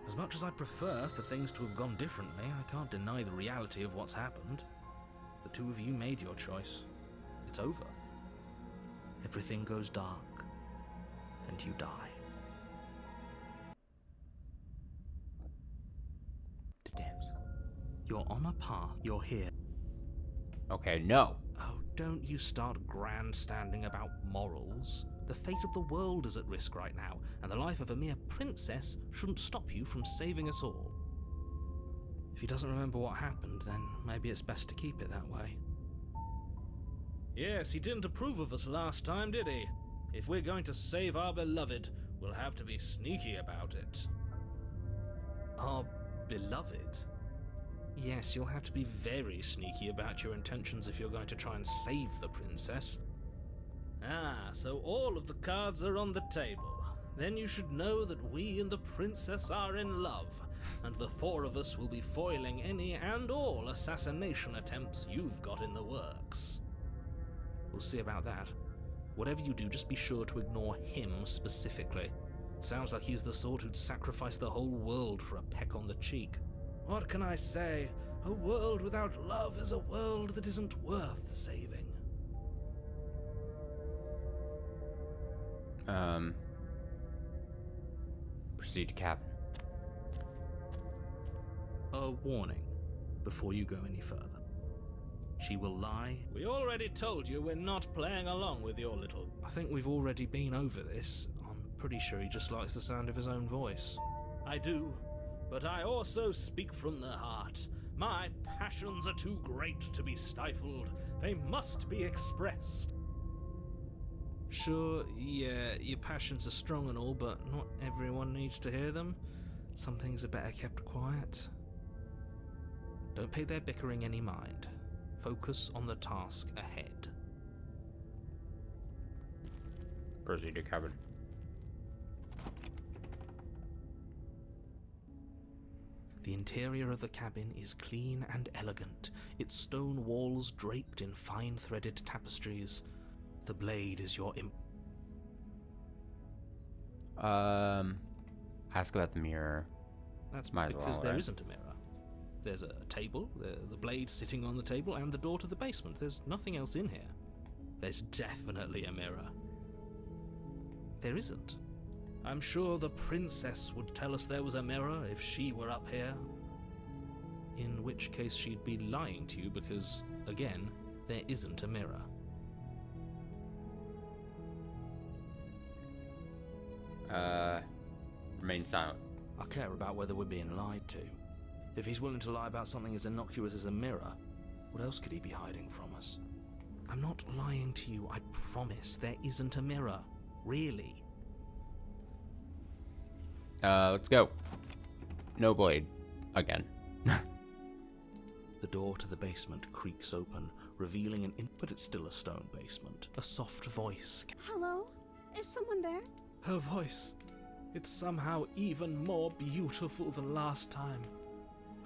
As much as I'd prefer for things to have gone differently, I can't deny the reality of what's happened. The two of you made your choice. It's over. Everything goes dark, and you die. The damsel. You're on a path. You're here. Okay, no. Oh, don't you start grandstanding about morals. The fate of the world is at risk right now, and the life of a mere princess shouldn't stop you from saving us all. If he doesn't remember what happened, then maybe it's best to keep it that way. Yes, he didn't approve of us last time, did he? If we're going to save our beloved, we'll have to be sneaky about it. Our beloved? Yes, you'll have to be very sneaky about your intentions if you're going to try and save the princess. Ah, so all of the cards are on the table. Then you should know that we and the princess are in love, and the four of us will be foiling any and all assassination attempts you've got in the works. We'll see about that. Whatever you do, just be sure to ignore him specifically. It sounds like he's the sort who'd sacrifice the whole world for a peck on the cheek. What can I say? A world without love is a world that isn't worth saving. Proceed to cabin. A warning before you go any further. She will lie. We already told you we're not playing along with your little... I think we've already been over this. I'm pretty sure he just likes the sound of his own voice. I do, but I also speak from the heart. My passions are too great to be stifled. They must be expressed. Sure, yeah, your passions are strong and all, but not everyone needs to hear them. Some things are better kept quiet. Don't pay their bickering any mind. Focus on the task ahead. Proceed to cabin. The interior of the cabin is clean and elegant, its stone walls draped in fine threaded tapestries. The blade is your Ask about the mirror. That's Might as because well, there right? isn't a mirror. There's a table, the blade sitting on the table, and the door to the basement. There's nothing else in here. There's definitely a mirror. There isn't. I'm sure the princess would tell us there was a mirror if she were up here. In which case she'd be lying to you because, again, there isn't a mirror. Remain silent. I care about whether we're being lied to. If he's willing to lie about something as innocuous as a mirror, what else could he be hiding from us? I'm not lying to you, I promise. There isn't a mirror. Really. Let's go. No blade. Again. The door to the basement creaks open, revealing but it's still a stone basement. A soft voice. Hello? Is someone there? Her voice. It's somehow even more beautiful than last time.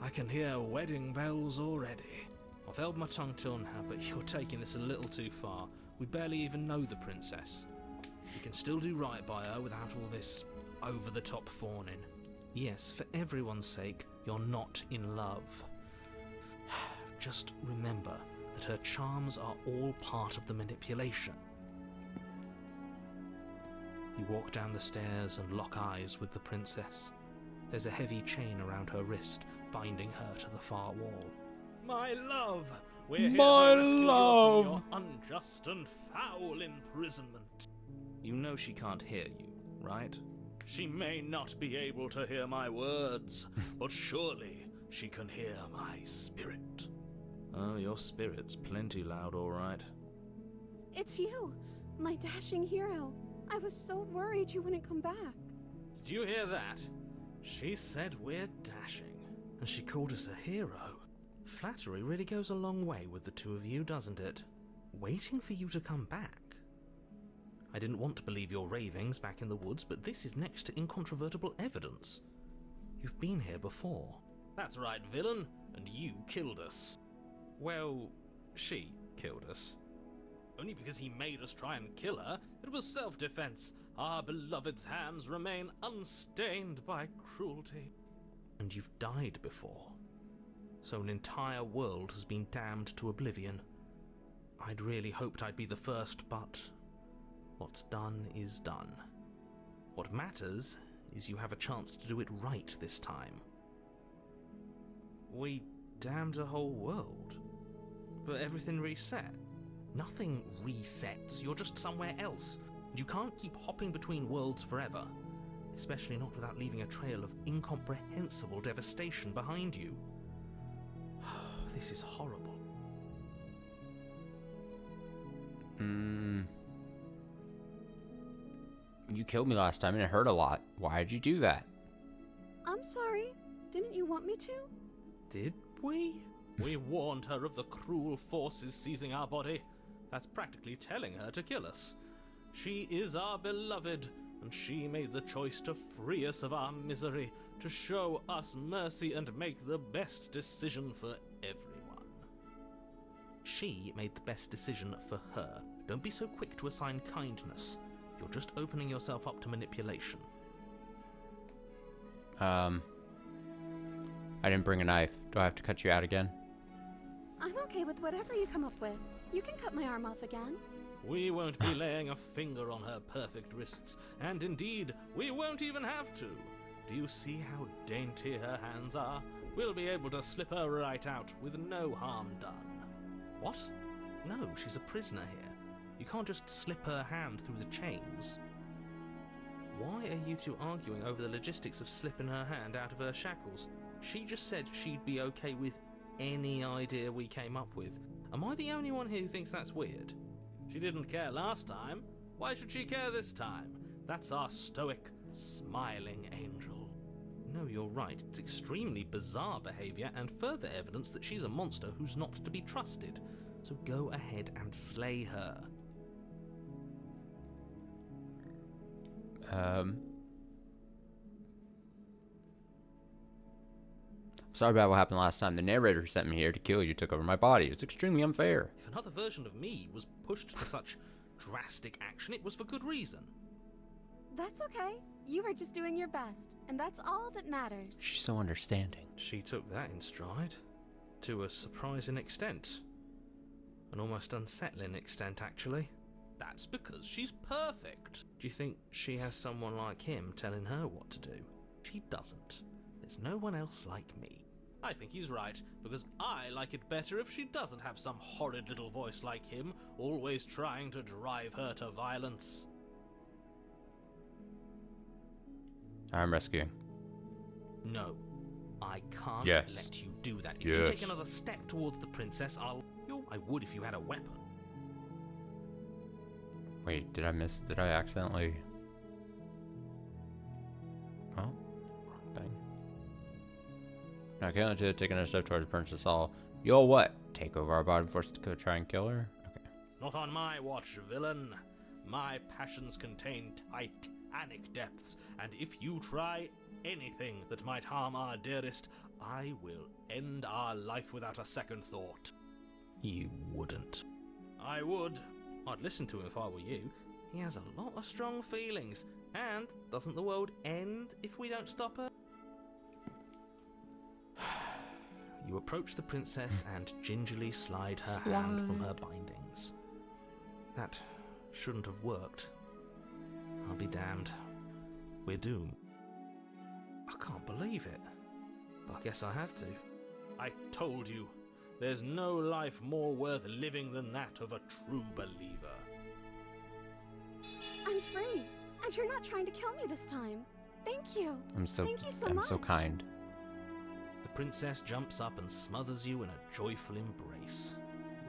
I can hear wedding bells already. I've held my tongue till now, but you're taking this a little too far. We barely even know the princess. We can still do right by her without all this over-the-top fawning. Yes, for everyone's sake, you're not in love. Just remember that her charms are all part of the manipulation. You walk down the stairs and lock eyes with the princess. There's a heavy chain around her wrist, binding her to the far wall. My love! We're here My to rescue love! you from your unjust and foul imprisonment. You know she can't hear you, right? She may not be able to hear my words, but surely she can hear my spirit. Oh, your spirit's plenty loud, all right. It's you, my dashing hero. I was so worried you wouldn't come back. Did you hear that? She said we're dashing. And she called us a hero. Flattery really goes a long way with the two of you, doesn't it? Waiting for you to come back. I didn't want to believe your ravings back in the woods, but this is next to incontrovertible evidence. You've been here before. That's right, villain, and you killed us. Well, she killed us. Only because he made us try and kill her. It was self-defense. Our beloved's hands remain unstained by cruelty. And you've died before. So an entire world has been damned to oblivion. I'd really hoped I'd be the first, but what's done is done. What matters is you have a chance to do it right this time. We damned a whole world, but everything reset. Nothing resets, you're just somewhere else. You can't keep hopping between worlds forever, especially not without leaving a trail of incomprehensible devastation behind you. This is horrible. You killed me last time and it hurt a lot. Why'd you do that? I'm sorry. Didn't you want me to? Did we? We warned her of the cruel forces seizing our body. That's practically telling her to kill us. She is our beloved, and she made the choice to free us of our misery, to show us mercy and make the best decision for everyone. She made the best decision for her. Don't be so quick to assign kindness. You're just opening yourself up to manipulation. I didn't bring a knife. Do I have to cut you out again? I'm okay with whatever you come up with. You can cut my arm off again. We won't be laying a finger on her perfect wrists, and indeed, we won't even have to. Do you see how dainty her hands are? We'll be able to slip her right out with no harm done. What? No, she's a prisoner here. You can't just slip her hand through the chains. Why are you two arguing over the logistics of slipping her hand out of her shackles? She just said she'd be okay with any idea we came up with. Am I the only one here who thinks that's weird? She didn't care last time. Why should she care this time? That's our stoic, smiling angel. No, you're right. It's extremely bizarre behaviour and further evidence that she's a monster who's not to be trusted. So go ahead and slay her. Sorry about what happened last time. The narrator who sent me here to kill you took over my body. It's extremely unfair. If another version of me was pushed to such drastic action, it was for good reason. That's okay. You were just doing your best, and that's all that matters. She's so understanding. She took that in stride. To a surprising extent. An almost unsettling extent, actually. That's because she's perfect. Do you think she has someone like him telling her what to do? She doesn't. There's no one else like me. I think he's right, because I like it better if she doesn't have some horrid little voice like him, always trying to drive her to violence. I'm rescuing. No, I can't Yes. let you do that. If Yes. you take another step towards the princess, I would if you had a weapon. Wait, did I accidentally... Oh, wrong thing. Now, can I take another step towards Princess All? You'll what? Take over our body before to go try and kill her? Okay. Not on my watch, villain. My passions contain titanic depths, and if you try anything that might harm our dearest, I will end our life without a second thought. You wouldn't. I would. I'd listen to him if I were you. He has a lot of strong feelings. And doesn't the world end if we don't stop her? You approach the princess and gingerly slide her hand from her bindings. That shouldn't have worked. I'll be damned. We're doomed. I can't believe it. But I guess I have to. I told you, there's no life more worth living than that of a true believer. I'm free, and you're not trying to kill me this time. Thank you. Thank you so I'm much. so kind. The princess jumps up and smothers you in a joyful embrace.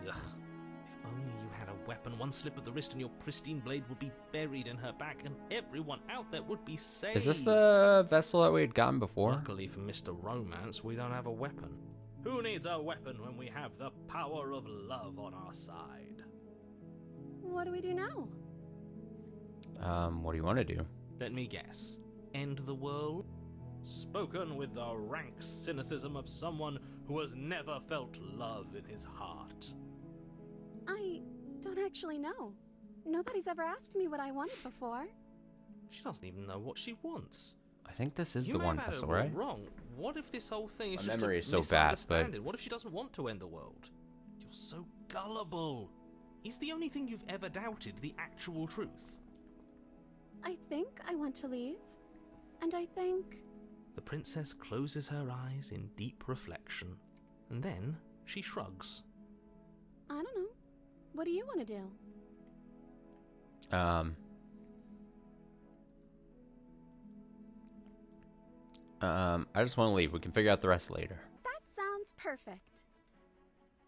Ugh. If only you had a weapon, one slip of the wrist and your pristine blade would be buried in her back and everyone out there would be saved. Is this the vessel that we had gotten before? Luckily for Mr. Romance, we don't have a weapon. Who needs a weapon when we have the power of love on our side? What do we do now? What do you want to do? Let me guess. End the world? Spoken with the rank cynicism of someone who has never felt love in his heart. I don't actually know. Nobody's ever asked me what I wanted before. She doesn't even know what she wants. I think this is You the may one have had vessel, it all right? wrong. What if this whole thing is My just memory a is so bad, but- misunderstanding? What if she doesn't want to end the world? You're so gullible. Is the only thing you've ever doubted the actual truth? I think I want to leave. And I think... The princess closes her eyes in deep reflection, and then she shrugs. I don't know. What do you want to do? I just want to leave. We can figure out the rest later. That sounds perfect.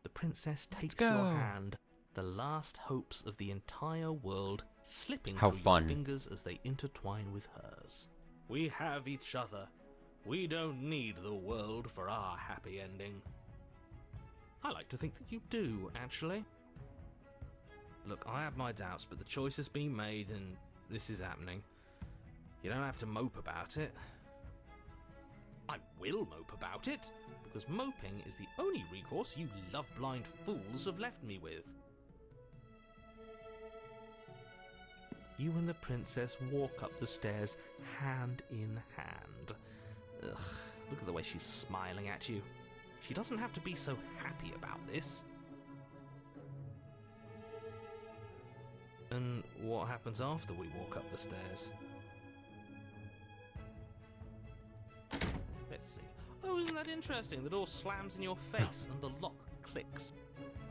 The princess takes go. your hand, the last hopes of the entire world slipping How through fun. your fingers as they intertwine with hers. We have each other. We don't need the world for our happy ending. I like to think that you do, actually. Look, I have my doubts, but the choice has been made and this is happening. You don't have to mope about it. I will mope about it, because moping is the only recourse you love-blind fools have left me with. You and the princess walk up the stairs hand in hand. Ugh, look at the way she's smiling at you. She doesn't have to be so happy about this. And what happens after we walk up the stairs? Let's see. Oh, isn't that interesting? The door slams in your face and the lock clicks.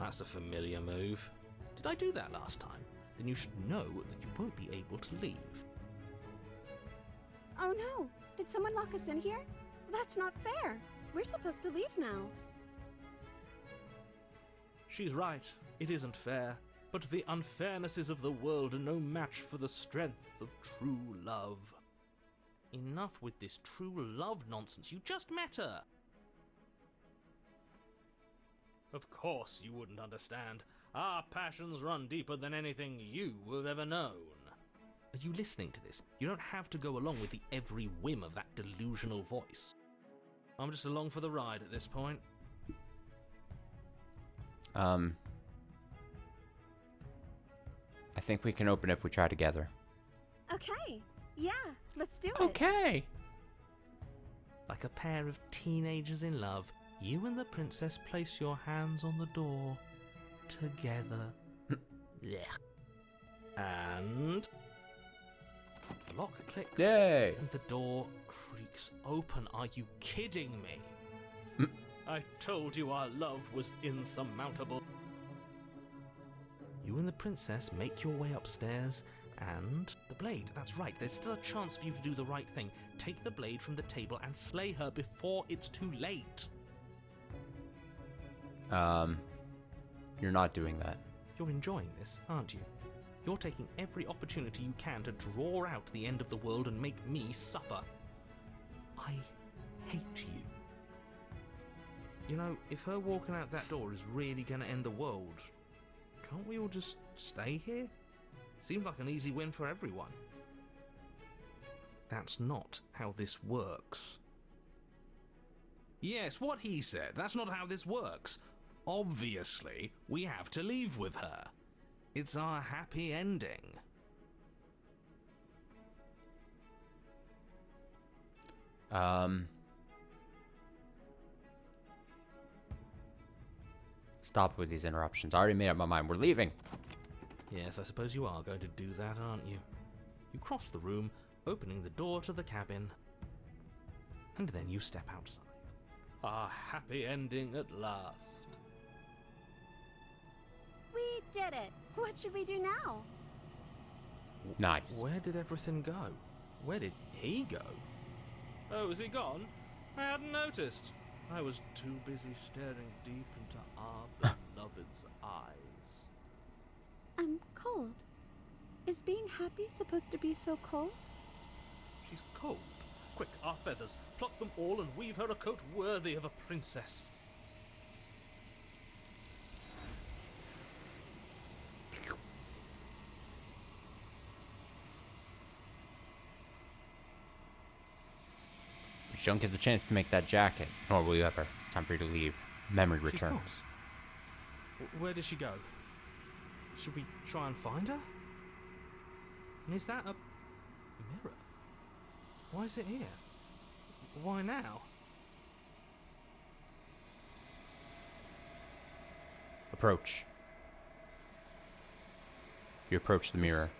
That's a familiar move. Did I do that last time? Then you should know that you won't be able to leave. Oh no! Did someone lock us in here? That's not fair. We're supposed to leave now. She's right. It isn't fair. But the unfairnesses of the world are no match for the strength of true love. Enough with this true love nonsense. You just met her. Of course you wouldn't understand. Our passions run deeper than anything you have ever known. Are you listening to this? You don't have to go along with the every whim of that delusional voice. I'm just along for the ride at this point. I think we can open it if we try together. Okay. Yeah, let's do it. Okay. Like a pair of teenagers in love, you and the princess place your hands on the door together. And the lock clicks. Yay! And the door creaks open. Are you kidding me? I told you our love was insurmountable. You and the princess make your way upstairs, and the blade, that's right, there's still a chance for you to do the right thing. Take the blade from the table and slay her before it's too late. You're not doing that. You're enjoying this, aren't you? You're taking every opportunity you can to draw out the end of the world and make me suffer. I hate you. You know, if her walking out that door is really going to end the world, can't we all just stay here? Seems like an easy win for everyone. That's not how this works. Yes, what he said. That's not how this works. Obviously, we have to leave with her. It's our happy ending. Stop with these interruptions. I already made up my mind. We're leaving. Yes, I suppose you are going to do that, aren't you? You cross the room, opening the door to the cabin, and then you step outside. Our happy ending at last. We did it. What should we do now? Nice. Where did everything go? Where did he go? Oh, is he gone? I hadn't noticed. I was too busy staring deep into our beloved's eyes. I'm cold. Is being happy supposed to be so cold? She's cold. Quick, our feathers. Pluck them all and weave her a coat worthy of a princess. But you don't get the chance to make that jacket, nor will you ever. It's time for you to leave. Memory She's gone. returns. Where did she go? Should we try and find her? And is that a mirror? Why is it here? Why now? Approach. You approach the mirror.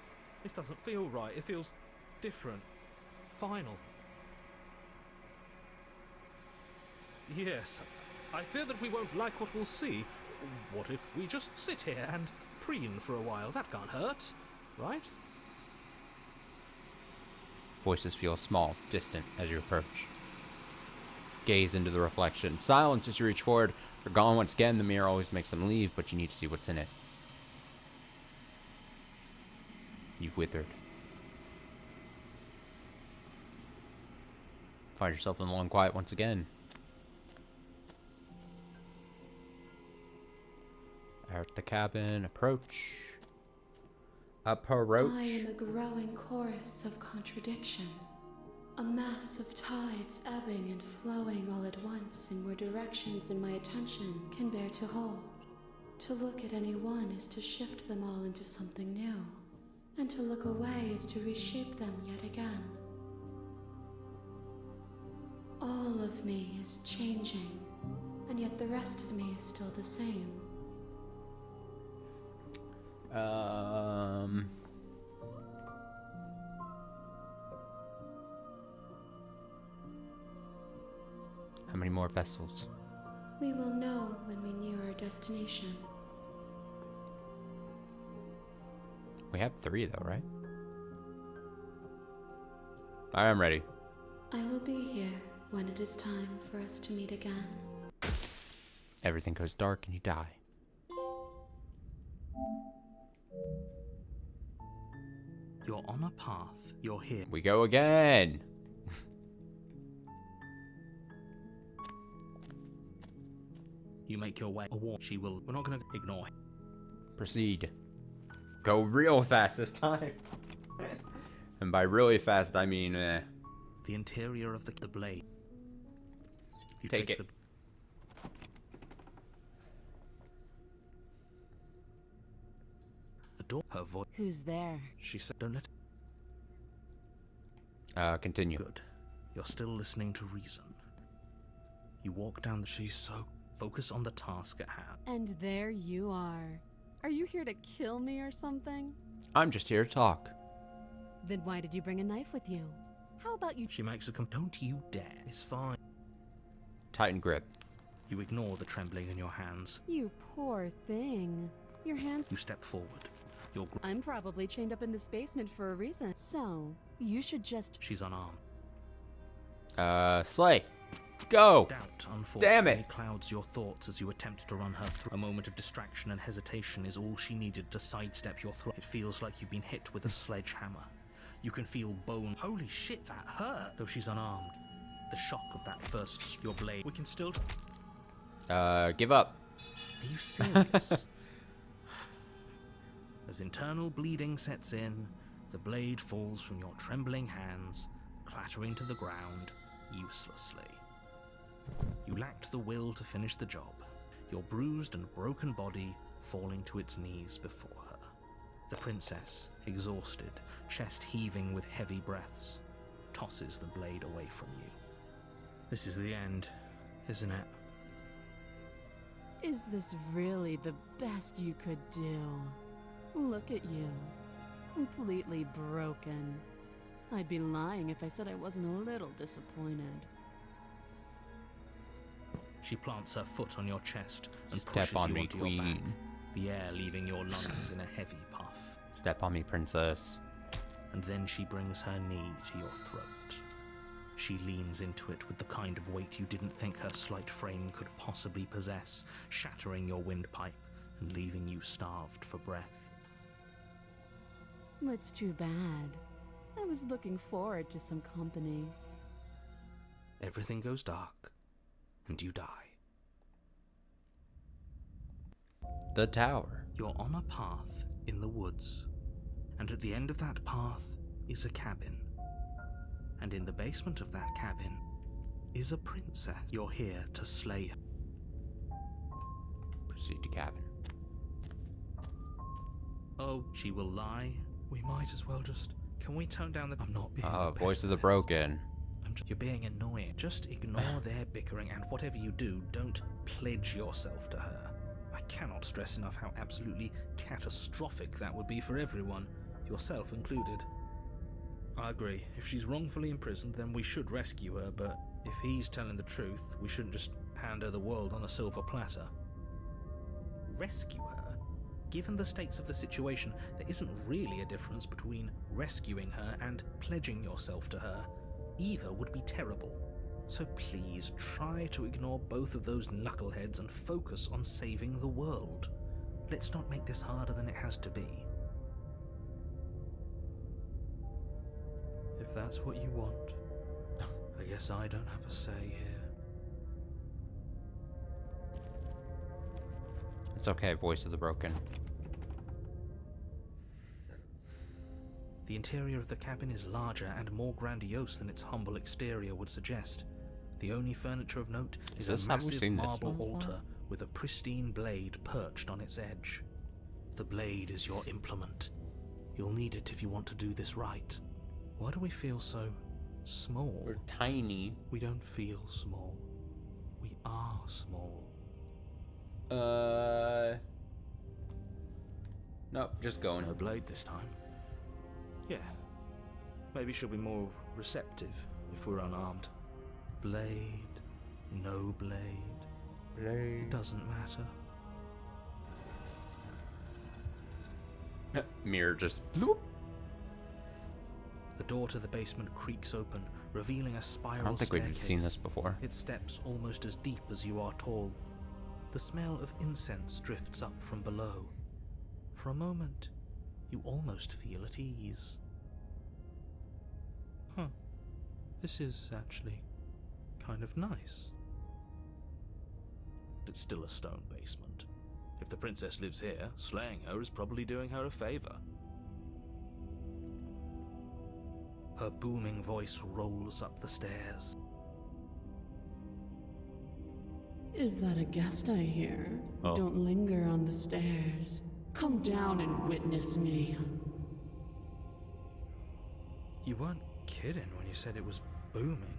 This doesn't feel right. It feels different. Final. Yes. I fear that we won't like what we'll see. What if we just sit here and preen for a while? That can't hurt, right? Voices feel small, distant as you approach. Gaze into the reflection. Silence as you reach forward. They're gone once again. The mirror always makes them leave, but you need to see what's in it. You've withered. Find yourself in the long quiet once again. At the cabin, approach. Approach. I am a growing chorus of contradiction. A mass of tides ebbing and flowing all at once in more directions than my attention can bear to hold. To look at any one is to shift them all into something new, and to look away is to reshape them yet again. All of me is changing, and yet the rest of me is still the same. How many more vessels? We will know when we near our destination. We have 3 though, right? I am ready. I will be here when it is time for us to meet again. Everything goes dark and you die. You're on a path. You're here. We go again. You make your way. A war. She will. We're not going to ignore him. Proceed. Go real fast this time. And by really fast, I mean, The interior of the blade. You Take it. The door. Her voice. Who's there? She said, "Don't let." continue. Good. You're still listening to reason. You walk down the. She's so. Focus on the task at hand. And there you are. Are you here to kill me or something? I'm just here to talk. Then why did you bring a knife with you? How about you... She makes a Don't you dare. It's fine. Tighten grip. You ignore the trembling in your hands. You poor thing. Your hands... You step forward. Your I'm probably chained up in this basement for a reason. So, you should just... She's unarmed. Slay. Go! Doubt, Damn unfortunately, it. clouds your thoughts as you attempt to run her through. A moment of distraction and hesitation is all she needed to sidestep your throat. It feels like you've been hit with a sledgehammer. You can feel bone. Holy shit, that hurt! Though she's unarmed. The shock of that first, your blade. We can still... Give up. Are you serious? As internal bleeding sets in, the blade falls from your trembling hands, clattering to the ground, uselessly. You lacked the will to finish the job, your bruised and broken body falling to its knees before her. The princess, exhausted, chest heaving with heavy breaths, tosses the blade away from you. This is the end, isn't it? Is this really the best you could do? Look at you. Completely broken. I'd be lying if I said I wasn't a little disappointed. She plants her foot on your chest and Step pushes on you me, onto your back, queen. the air leaving your lungs in a heavy puff. Step on me, princess. And then she brings her knee to your throat. She leans into it with the kind of weight you didn't think her slight frame could possibly possess, shattering your windpipe and leaving you starved for breath. That's too bad. I was looking forward to some company. Everything goes dark, and you die. The tower. You're on a path in the woods, and at the end of that path is a cabin. And in the basement of that cabin is a princess. You're here to slay her. Proceed to cabin. Oh, she will lie. We might as well just... Can we tone down the... I'm not being a Voice of the pessimist. broken. You're being annoying. Just ignore their bickering, and whatever you do, don't pledge yourself to her. I cannot stress enough how absolutely catastrophic that would be for everyone, yourself included. I agree. If she's wrongfully imprisoned, then we should rescue her, but if he's telling the truth, we shouldn't just hand her the world on a silver platter. Rescue her? Given the stakes of the situation, there isn't really a difference between rescuing her and pledging yourself to her. Either would be terrible. So please try to ignore both of those knuckleheads and focus on saving the world. Let's not make this harder than it has to be. If that's what you want, I guess I don't have a say here. It's okay, voice of the broken. The interior of the cabin is larger and more grandiose than its humble exterior would suggest. The only furniture of note is a Have we massive seen this marble one before? altar with a pristine blade perched on its edge. The blade is your implement. You'll need it if you want to do this right. Why do we feel so small? We're tiny. We don't feel small. We are small. Nope, just going. No blade this time. Yeah. Maybe she'll be more receptive if we're unarmed. Blade, no blade. It doesn't matter. mirror just bloop. The door to the basement creaks open, revealing a spiral I don't think staircase. we've seen this before. Its steps almost as deep as you are tall. The smell of incense drifts up from below. For a moment, you almost feel at ease. Huh. This is actually kind of nice. It's still a stone basement. If the princess lives here, slaying her is probably doing her a favor. Her booming voice rolls up the stairs. Is that a guest I hear? Oh. Don't linger on the stairs. Come down and witness me. You weren't kidding when you said it was booming.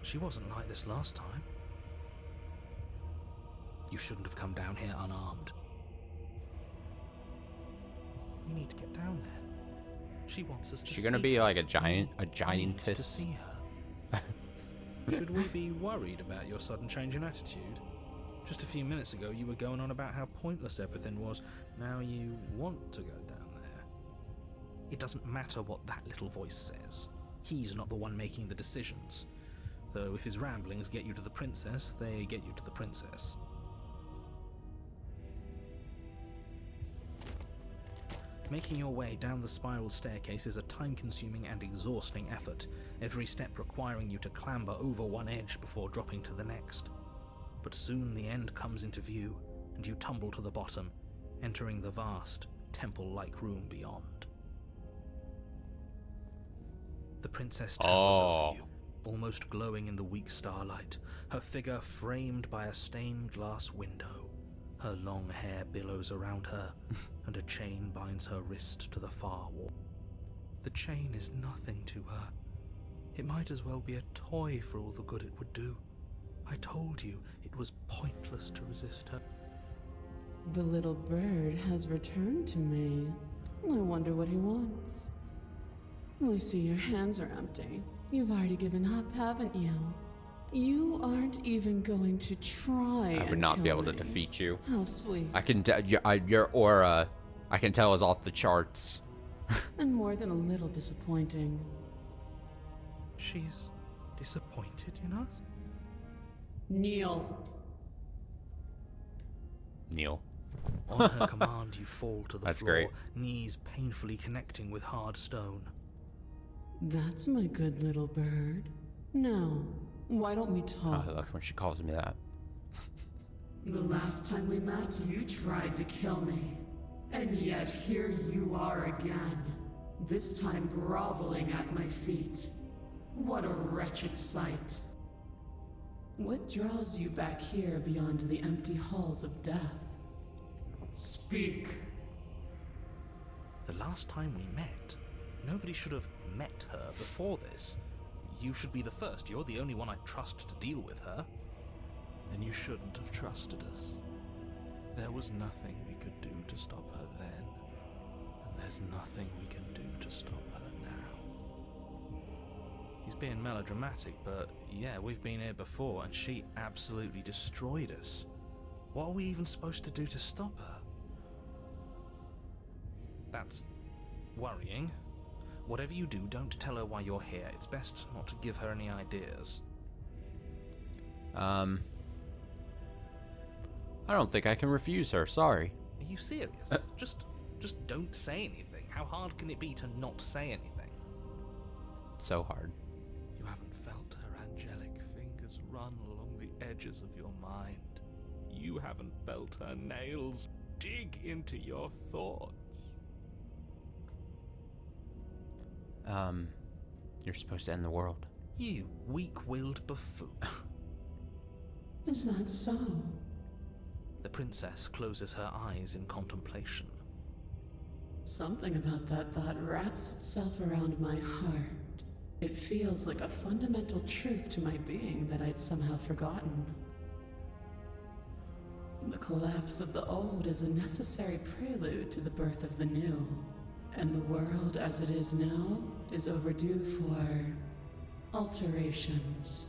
She wasn't like this last time. You shouldn't have come down here unarmed. We need to get down there. She wants us to see her. She gonna be like a We need to giantess? see her. Should we be worried about your sudden change in attitude? Just a few minutes ago you were going on about how pointless everything was. Now you want to go down there. It doesn't matter what that little voice says. He's not the one making the decisions. Though if his ramblings get you to the princess, they get you to the princess. Making your way down the spiral staircase is a time-consuming and exhausting effort, every step requiring you to clamber over one edge before dropping to the next. But soon the end comes into view, and you tumble to the bottom, entering the vast, temple-like room beyond. The princess towers over you, almost glowing in the weak starlight, her figure framed by a stained glass window. Her long hair billows around her, and a chain binds her wrist to the far wall. The chain is nothing to her. It might as well be a toy for all the good it would do. I told you it was pointless to resist her. The little bird has returned to me. I wonder what he wants. I see your hands are empty. You've already given up, haven't you? You aren't even going to try. I would not be able to defeat you. How sweet. I can tell your aura. I can tell is off the charts. And more than a little disappointing. She's disappointed in us? Kneel. Neil. On her command, you fall to the That's floor, great. knees painfully connecting with hard stone. That's my good little bird. Now, why don't we Oh, talk? I love when she calls me that. The last time we met, you tried to kill me. And yet here you are again. This time groveling at my feet. What a wretched sight. What draws you back here beyond the empty halls of death? Speak. The last time we met, nobody should have met her before this. You should be the first. You're the only one I trust to deal with her. And you shouldn't have trusted us. There was nothing we could do to stop her then. And there's nothing we can do to stop her now. He's being melodramatic, but yeah, we've been here before and she absolutely destroyed us. What are we even supposed to do to stop her? That's worrying. Whatever you do, don't tell her why you're here. It's best not to give her any ideas. I don't think I can refuse her. Sorry. Are you serious? Just don't say anything. How hard can it be to not say anything? So hard. You haven't felt her angelic fingers run along the edges of your mind. You haven't felt her nails dig into your thoughts. You're supposed to end the world. You weak-willed buffoon. Is that so? The princess closes her eyes in contemplation. Something about that thought wraps itself around my heart. It feels like a fundamental truth to my being that I'd somehow forgotten. The collapse of the old is a necessary prelude to the birth of the new. And the world as it is now is overdue for alterations.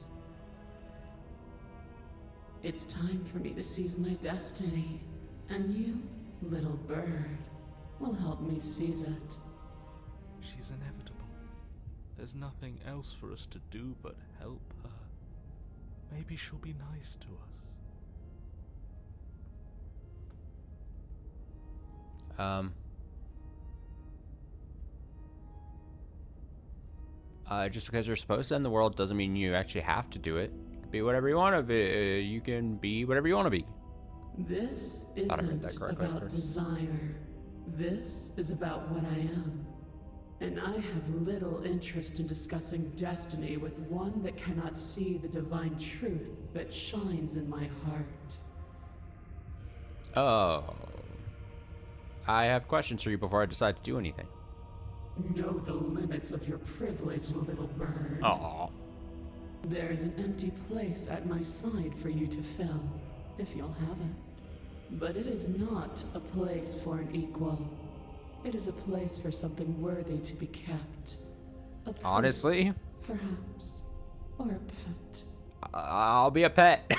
It's time for me to seize my destiny. And you, little bird, will help me seize it. She's inevitable. There's nothing else for us to do but help her. Maybe she'll be nice to us. Just because you're supposed to end the world doesn't mean you actually have to do it. Be whatever you want to be. You can be whatever you want to be. This Thought I heard isn't that correctly about first. desire. This is about what I am. And I have little interest in discussing destiny with one that cannot see the divine truth that shines in my heart. Oh. I have questions for you before I decide to do anything. Know the limits of your privilege, little bird. Aw. There's an empty place at my side for you to fill, if you'll have it. But it is not a place for an equal. It is a place for something worthy to be kept. A place, Honestly, perhaps, or a pet. I'll be a pet.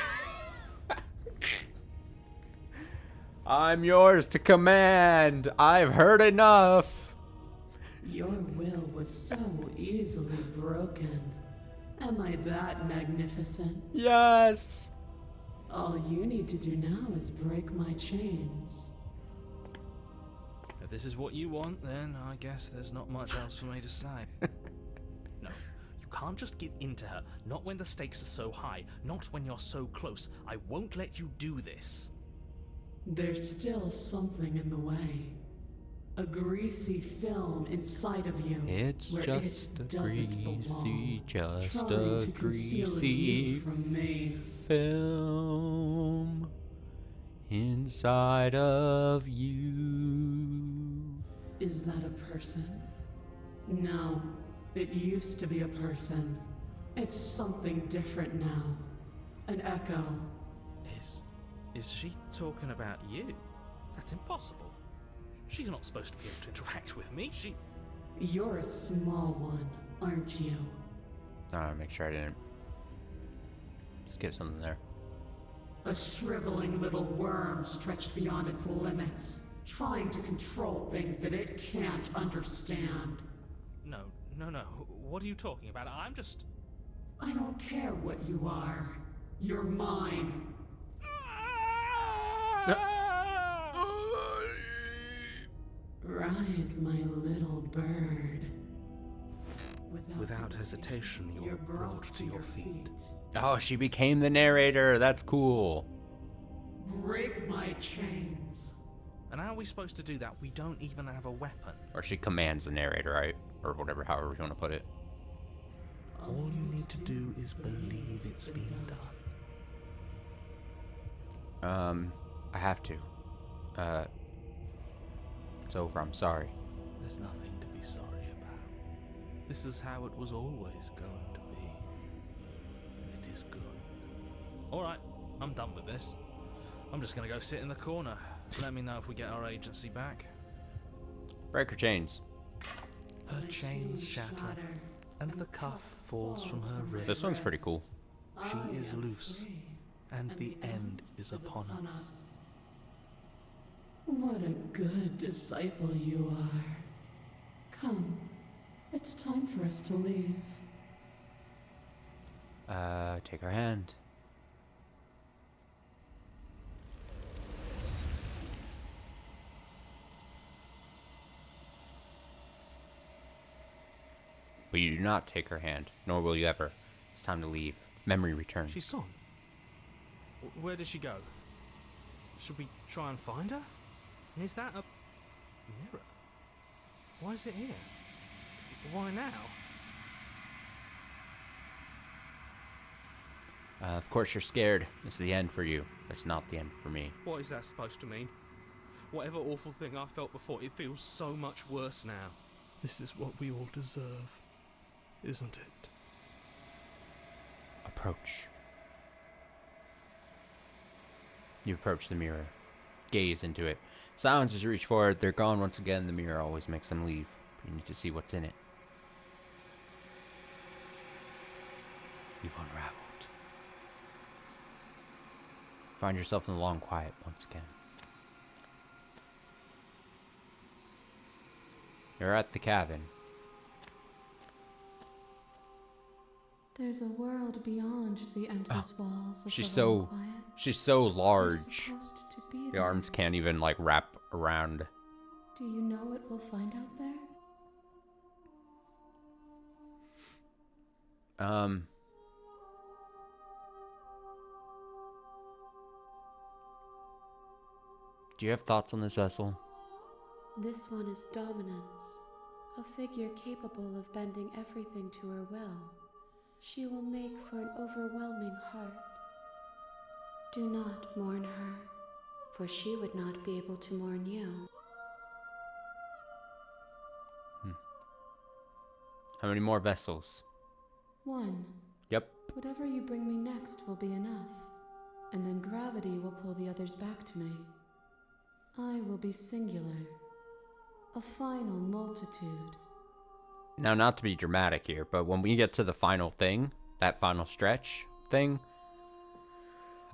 I'm yours to command. I've heard enough. Your will was so easily broken. Am I that magnificent? Yes. All you need to do now is break my chains. If this is what you want, then I guess there's not much else for me to say. No, you can't just give in to her. Not when the stakes are so high. Not when you're so close. I won't let you do this. There's still something in the way. A greasy film inside of you. It's where just it a doesn't greasy, belong, just trying a to conceal greasy you from me. film inside of you. Is that a person? No, it used to be a person. It's something different now. An echo. Is she talking about you? That's impossible. She's not supposed to be able to interact with me. You're a small one, aren't you? Make sure I didn't skip something there. A shriveling little worm stretched beyond its limits, trying to control things that it can't understand. No. What are you talking about? I don't care what you are. You're mine. Rise, my little bird. Without hesitation, you're brought to your feet. Oh, she became the narrator. That's cool. Break my chains. And how are we supposed to do that? We don't even have a weapon. Or she commands the narrator, right? Or whatever, however you want to put it. All you need to do is believe it's been done. I have to. It's over. I'm sorry. There's nothing to be sorry about. This is how it was always going to be. It is good. Alright, I'm done with this. I'm just gonna go sit in the corner. Let me know if we get our agency back. Break her chains. Her chains shatter, and the cuff falls from her wrist. This one's pretty cool. She is loose, and the end is upon us. What a good disciple you are. Come, it's time for us to leave. Take her hand. But you do not take her hand, nor will you ever. It's time to leave. Memory returns. She's gone. Where did she go? Should we try and find her? And is that a mirror? Why is it here? Why now? Of course you're scared. It's the end for you. It's not the end for me. What is that supposed to mean? Whatever awful thing I felt before, it feels so much worse now. This is what we all deserve, isn't it? Approach. You approach the mirror. Gaze into it. Silence as you reach forward. They're gone once again. The mirror always makes them leave. You need to see what's in it. You've unraveled. Find yourself in the long quiet once again. You're at the cabin. There's a world beyond the endless walls of She's the Long so Quiet. she's so You're large. supposed to be The there. arms can't even like wrap around. Do you know what we'll find out there? Do you have thoughts on this vessel? This one is dominance, a figure capable of bending everything to her will. She will make for an overwhelming heart. Do not mourn her, for she would not be able to mourn you. How many more vessels? One. Yep. Whatever you bring me next will be enough, and then gravity will pull the others back to me. I will be singular, a final multitude. Now, not to be dramatic here, but when we get to the final thing, that final stretch thing,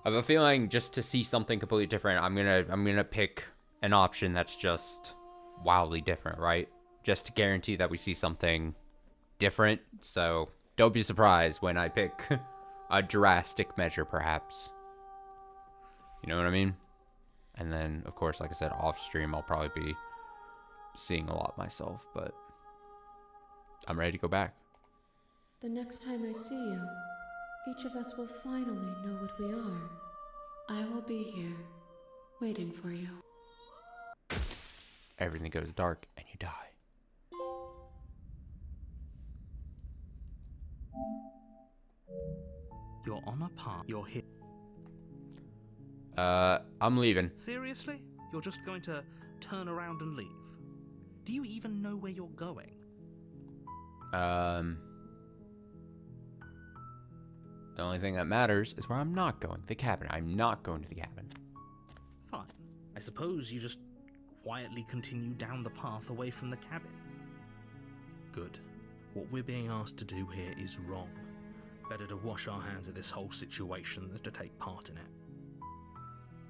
I have a feeling just to see something completely different, I'm gonna pick an option that's just wildly different, right? Just to guarantee that we see something different. So don't be surprised when I pick a drastic measure, perhaps. You know what I mean? And then, of course, like I said, off stream, I'll probably be seeing a lot myself, but I'm ready to go back. The next time I see you, each of us will finally know what we are. I will be here, waiting for you. Everything goes dark and you die. You're on a path. You're here. I'm leaving. Seriously? You're just going to turn around and leave? Do you even know where you're going? The only thing that matters is where I'm not going. The cabin. I'm not going to the cabin. Fine. I suppose you just quietly continue down the path away from the cabin. Good. What we're being asked to do here is wrong. Better to wash our hands of this whole situation than to take part in it.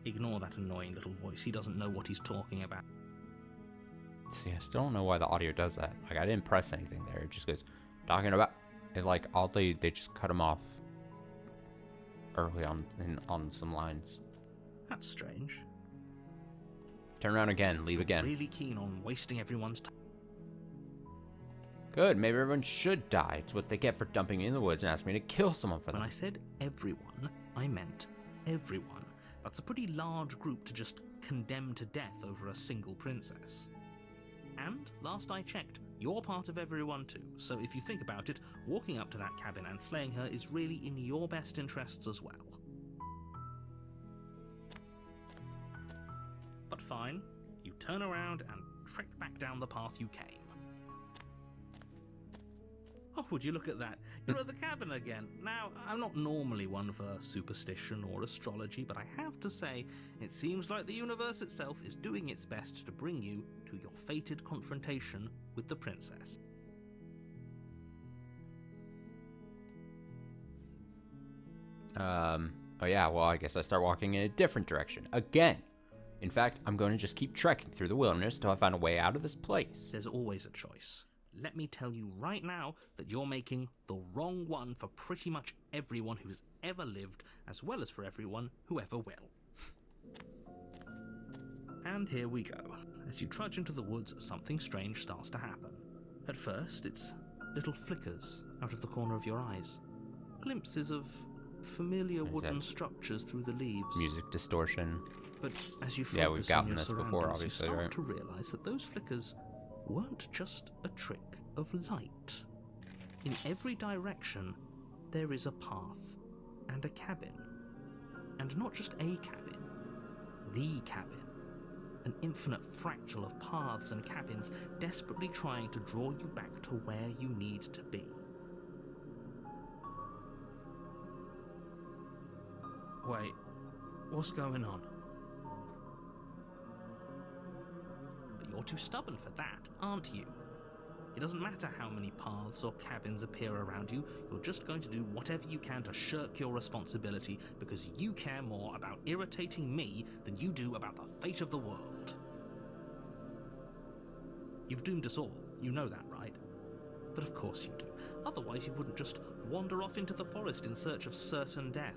Ignore that annoying little voice. He doesn't know what he's talking about. See, I still don't know why the audio does that. Like, I didn't press anything there. It just goes, talking about... It, like, oddly, they just cut him off early on some lines. That's strange. Turn around again. Leave again. Really keen on wasting everyone's time. Good. Maybe everyone should die. It's what they get for dumping me in the woods and asking me to kill someone for them. When I said everyone, I meant everyone. That's a pretty large group to just condemn to death over a single princess. And, last I checked, you're part of everyone too, so if you think about it, walking up to that cabin and slaying her is really in your best interests as well. But fine, you turn around and trek back down the path you came. Oh, would you look at that? You're at the cabin again. Now, I'm not normally one for superstition or astrology, but I have to say, it seems like the universe itself is doing its best to bring you to your fated confrontation with the princess. Oh yeah, well, I guess I start walking in a different direction. Again. In fact, I'm going to just keep trekking through the wilderness till I find a way out of this place. There's always a choice. Let me tell you right now that you're making the wrong one for pretty much everyone who's ever lived, as well as for everyone who ever will. And here we go. As you trudge into the woods, something strange starts to happen. At first, it's little flickers out of the corner of your eyes. Glimpses of familiar wooden structures through the leaves. Music distortion. But as you Yeah, we've focus on gotten your this before, surroundings, obviously, you start right? to realize that those flickers weren't just a trick of light. In every direction, there is a path and a cabin. And not just a cabin, the cabin. An infinite fractal of paths and cabins desperately trying to draw you back to where you need to be. Wait, what's going on? But you're too stubborn for that, aren't you? It doesn't matter how many paths or cabins appear around you, you're just going to do whatever you can to shirk your responsibility because you care more about irritating me than you do about the fate of the world. You've doomed us all, You know that, right? But of course you do. Otherwise you wouldn't just wander off into the forest in search of certain death.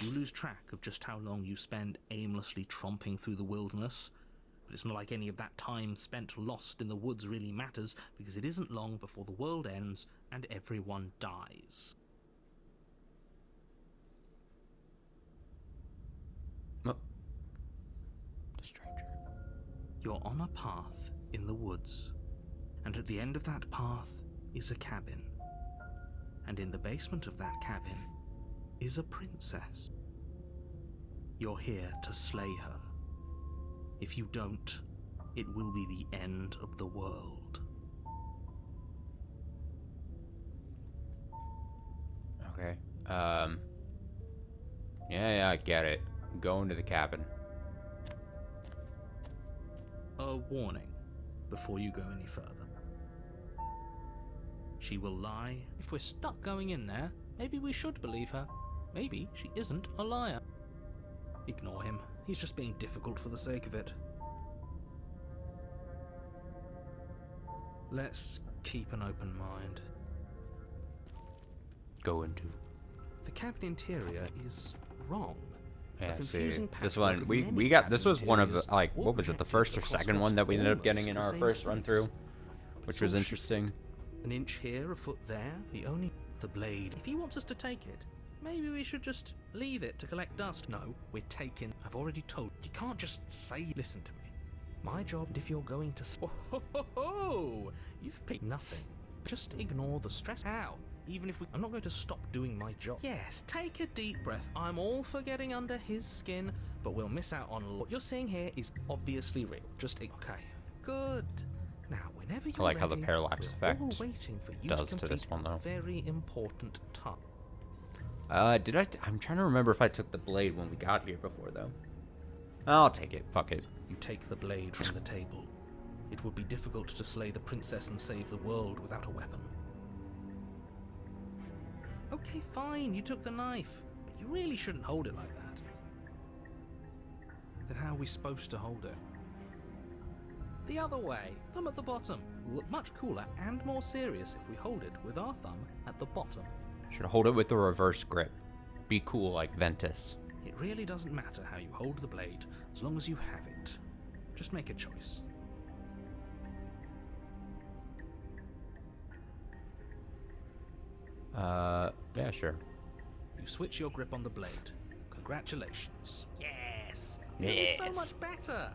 You lose track of just how long you spend aimlessly tromping through the wilderness. But it's not like any of that time spent lost in the woods really matters, because it isn't long before the world ends and everyone dies. Oh. The stranger. You're on a path in the woods, and at the end of that path is a cabin. And in the basement of that cabin is a princess. You're here to slay her. If you don't, it will be the end of the world. Okay. Yeah, I get it. Go into the cabin. A warning before you go any further. She will lie. If we're stuck going in there, maybe we should believe her. Maybe she isn't a liar. Ignore him. He's just being difficult for the sake of it. Let's keep an open mind. Go into. The cabin interior is wrong. Yeah, A confusing see, this patchwork one of we many got. This cabin was one of the, interiors, like, all what was it, the projected first or across second what's one that we ended up almost getting in the our same first run space. through, which It's was all interesting. An inch here, a foot there, the only... The blade. If he wants us to take it, maybe we should just leave it to collect dust. No, we're taking... I've already told... You can't just say... Listen to me. My job, and if you're going to... Oh, you've picked nothing. Just ignore the stress. How? Even if we... I'm not going to stop doing my job. Yes, take a deep breath. I'm all for getting under his skin, but we'll miss out on... What you're seeing here is obviously real. Just... Okay. Good. Now, whenever you're I like how ready, the parallax we're all effect waiting for you does to to this complete one, though. a very important task. I'm trying to remember if I took the blade when we got here before, though. I'll take it. Fuck it. You take the blade from the table. It would be difficult to slay the princess and save the world without a weapon. Okay, fine, you took the knife, but you really shouldn't hold it like that. Then how are we supposed to hold it? The other way, thumb at the bottom. Will look much cooler and more serious if we hold it with our thumb at the bottom. Should hold it with the reverse grip. Be cool like Ventus. It really doesn't matter how you hold the blade, as long as you have it. Just make a choice. Yeah, sure. You switch your grip on the blade. Congratulations. Yes! Yes. It was so much better!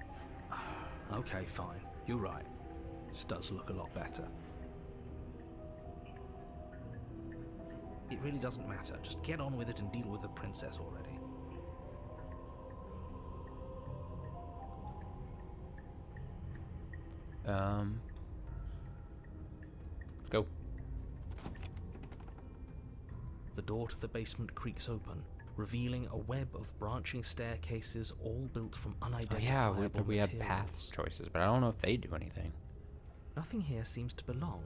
Okay, fine. You're right. This does look a lot better. It really doesn't matter. Just get on with it and deal with the princess already. Let's go. The door to the basement creaks open, revealing a web of branching staircases all built from Oh, unidentifiable yeah, we have materials. path choices, but I don't know if they do anything. Nothing here seems to belong.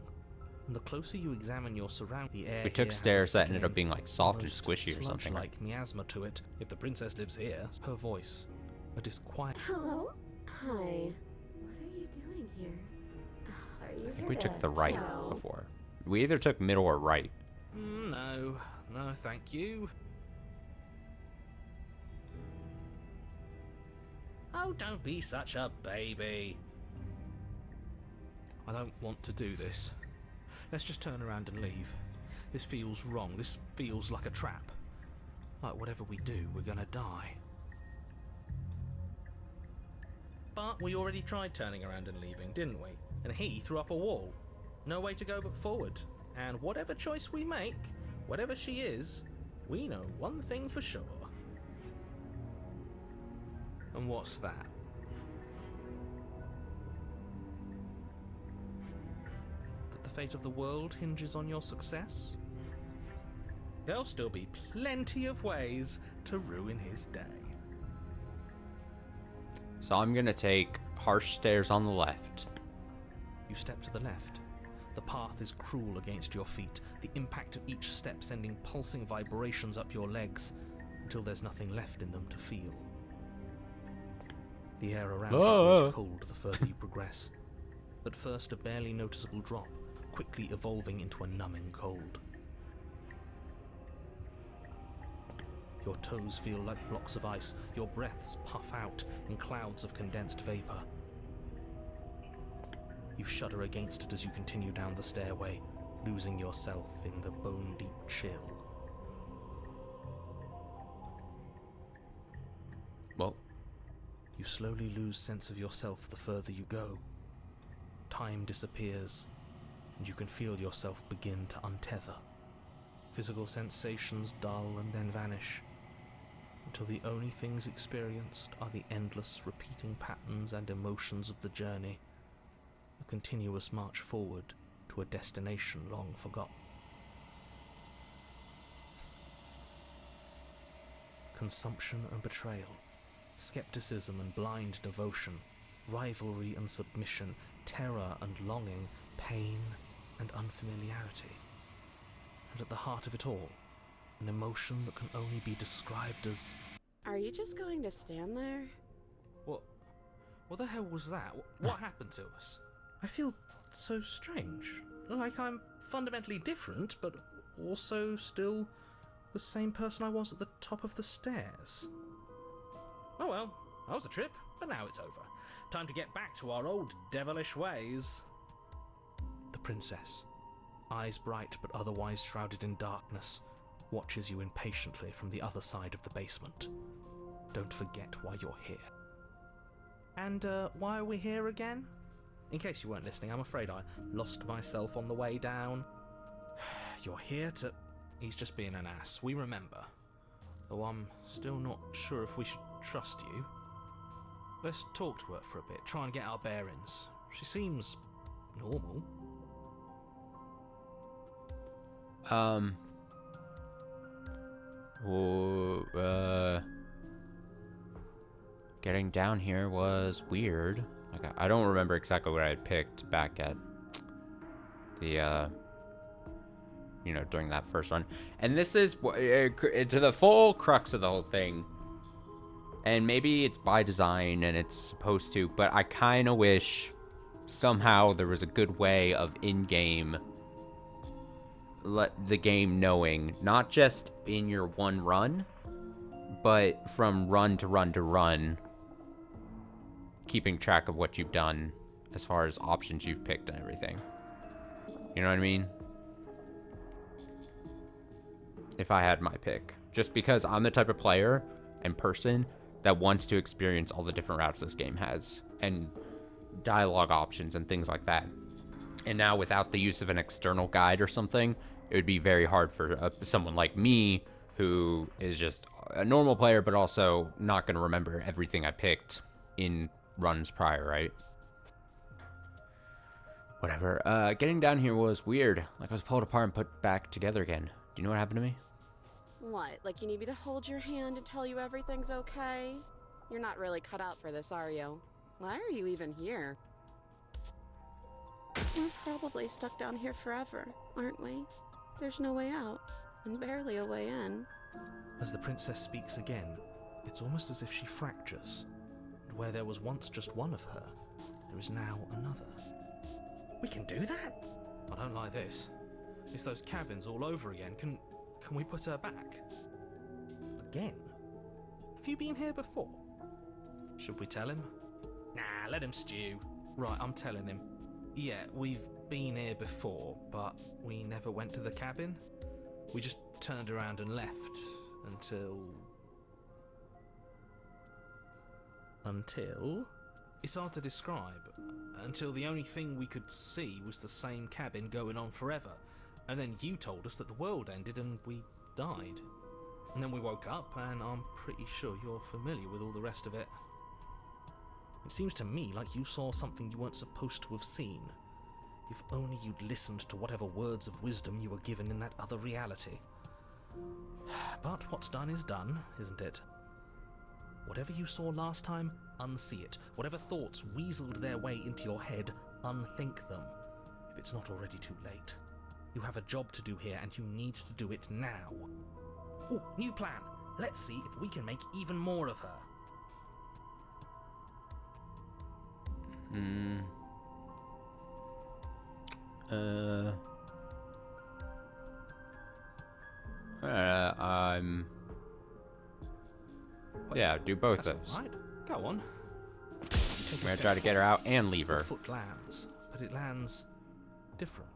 And the closer you examine your surroundings, the air We here took has a stairs that ended sickening, up being like soft and almost squishy or something. sludge-like miasma to it. If the princess lives here, her voice, a disquiet. Hello? Hi. What are you doing here? Are you I think here we to took the right help? before. We either took middle or right. No, thank you. Oh, don't be such a baby. I don't want to do this. Let's just turn around and leave. This feels wrong. This feels like a trap. Like whatever we do, we're gonna die. But we already tried turning around and leaving, didn't we? And he threw up a wall. No way to go but forward. And whatever choice we make, whatever she is, we know one thing for sure. And what's that? That the fate of the world hinges on your success? There'll still be plenty of ways to ruin his day. So I'm gonna take harsh stairs on the left. You step to the left. The path is cruel against your feet, the impact of each step sending pulsing vibrations up your legs until there's nothing left in them to feel. The air around you grows cold the further you progress. At first, a barely noticeable drop, quickly evolving into a numbing cold. Your toes feel like blocks of ice, your breaths puff out in clouds of condensed vapor. You shudder against it as you continue down the stairway, losing yourself in the bone-deep chill. Well, you slowly lose sense of yourself the further you go. Time disappears, and you can feel yourself begin to untether. Physical sensations dull and then vanish, until the only things experienced are the endless repeating patterns and emotions of the journey, a continuous march forward to a destination long forgotten. Consumption and betrayal, skepticism and blind devotion, rivalry and submission, terror and longing, pain and unfamiliarity. And at the heart of it all, an emotion that can only be described as... Are you just going to stand there? What the hell was that? What happened to us? I feel so strange. Like I'm fundamentally different, but also still the same person I was at the top of the stairs. Oh well, that was a trip, but now it's over. Time to get back to our old devilish ways. The princess, eyes bright but otherwise shrouded in darkness, watches you impatiently from the other side of the basement. Don't forget why you're here. And why are we here again? In case you weren't listening, I'm afraid I lost myself on the way down. You're here to... He's just being an ass, we remember. Though I'm still not sure if we should trust you. Let's talk to her for a bit, try and get our bearings. She seems... normal. Getting down here was weird. Like, I don't remember exactly what I had picked back at the, during that first run. And this is to the full crux of the whole thing. And maybe it's by design and it's supposed to, but I kind of wish somehow there was a good way of in-game let the game knowing, not just in your one run, but from run to run to run, keeping track of what you've done as far as options you've picked and everything. You know what I mean? If I had my pick. Just because I'm the type of player and person that wants to experience all the different routes this game has, and dialogue options and things like that. And now without the use of an external guide or something, it would be very hard for someone like me, who is just a normal player, but also not going to remember everything I picked in runs prior, right? Whatever. Getting down here was weird. Like I was pulled apart and put back together again. Do you know what happened to me? What, like you need me to hold your hand and tell you everything's okay? You're not really cut out for this, are you? Why are you even here? We're probably stuck down here forever, aren't we? There's no way out, and barely a way in. As the princess speaks again, it's almost as if she fractures. And where there was once just one of her, there is now another. We can do that? I don't like this. It's those cabins all over again. Can we put her back? Again? Have you been here before? Should we tell him? Nah, let him stew. Right, I'm telling him. Yeah, we've been here before, but we never went to the cabin. We just turned around and left until... It's hard to describe. Until the only thing we could see was the same cabin going on forever. And then you told us that the world ended and we died. And then we woke up, and I'm pretty sure you're familiar with all the rest of it. It seems to me like you saw something you weren't supposed to have seen. If only you'd listened to whatever words of wisdom you were given in that other reality. But what's done is done, isn't it? Whatever you saw last time, unsee it. Whatever thoughts weaseled their way into your head, unthink them. If it's not already too late. You have a job to do here, and you need to do it now. Ooh, new plan. Let's see if we can make even more of her. Mm. Uh. Yeah, do both That's those. all right. Go on. I'm gonna try to get her out and leave her. The foot lands, but it lands different.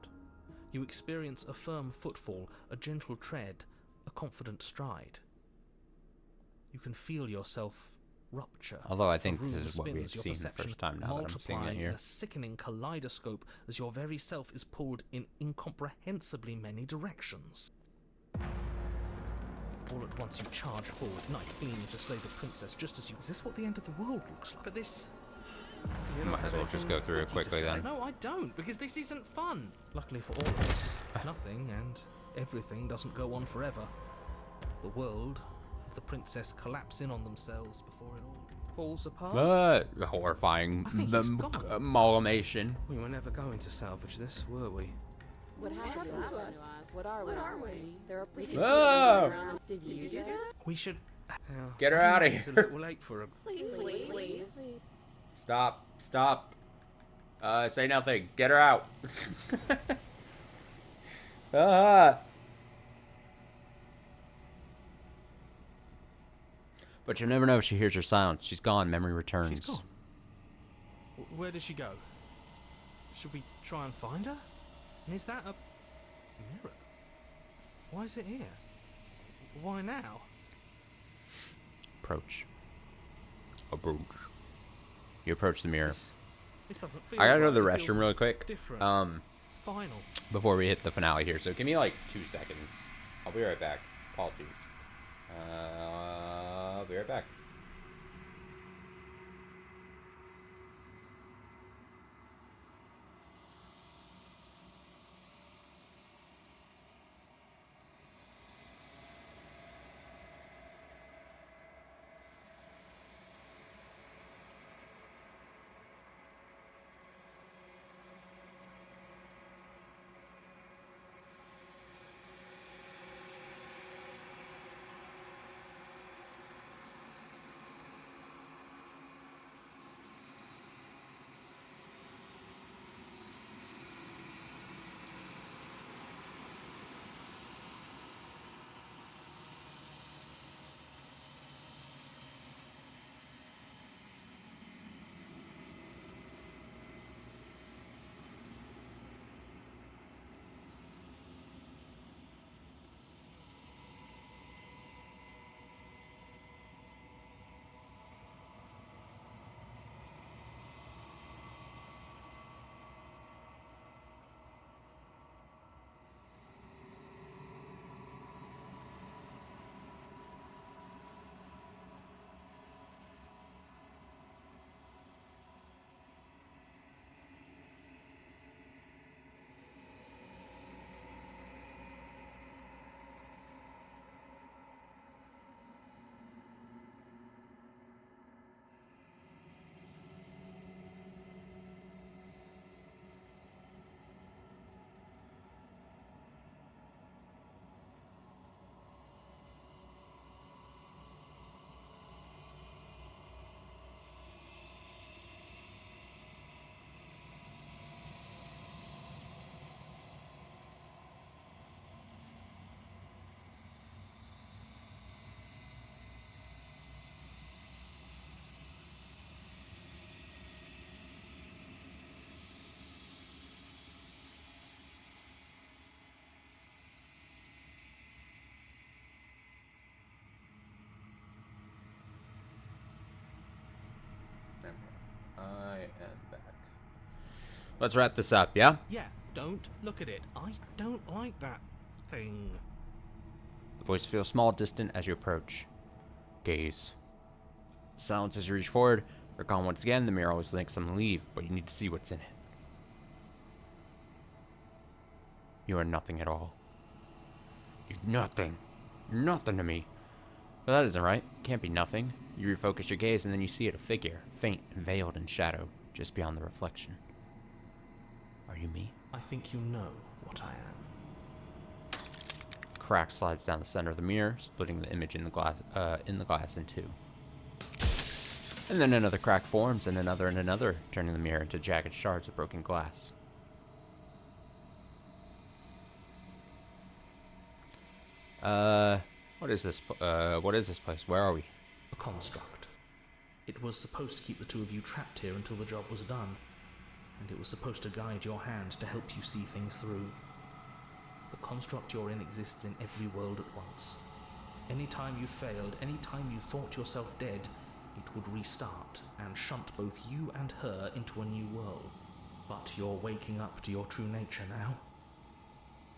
You experience a firm footfall, a gentle tread, a confident stride. You can feel yourself rupture. Although I think The room this is what we had spins, your seen the perception first time now that I'm seeing it multiplying here. in a sickening kaleidoscope as your very self is pulled in incomprehensibly many directions. All at once you charge forward, night beaming to slay the princess just as you... Is this what the end of the world looks like? But this... So you Might as well just go through it quickly then. No, I don't, because this isn't fun. Luckily for all of us, nothing and everything doesn't go on forever. The world, the princess collapse in on themselves before it all falls apart. Horrifying I think he's gone. amalgamation. We were never going to salvage this, were we? What happened to us? What are we? There are people Oh! around. Did you do this? We should... Get her I think outta It's a here. little late for a... Please. Stop. Say nothing. Get her out. Ah. But you never know if she hears your silence. She's gone. Memory returns. She's gone. Where did she go? Should we try and find her? And is that a mirror? Why is it here? Why now? Approach. You approach the mirror. This doesn't feel I gotta go right. to the It feels restroom really quick. different. Final. Before we hit the finale here. So give me like 2 seconds. I'll be right back. Apologies. I'll be right back. I am back. Let's wrap this up, yeah? Yeah, don't look at it. I don't like that thing. The voice feels small, distant as you approach. Gaze. Silence as you reach forward. You're gone once again. The mirror always thinks something to leave, but you need to see what's in it. You are nothing at all. You're nothing. You're nothing to me. But that isn't right. It can't be nothing. You refocus your gaze and then you see it, a figure, faint and veiled in shadow, just beyond the reflection. Are you me? I think you know what I am. Crack slides down the center of the mirror, splitting the image in the glass in two. And then another crack forms, and another, turning the mirror into jagged shards of broken glass. What is this place? Where are we? A construct. It was supposed to keep the two of you trapped here until the job was done, and it was supposed to guide your hand to help you see things through. The construct you're in exists in every world at once. Any time you failed, any time you thought yourself dead, it would restart and shunt both you and her into a new world. But you're waking up to your true nature now.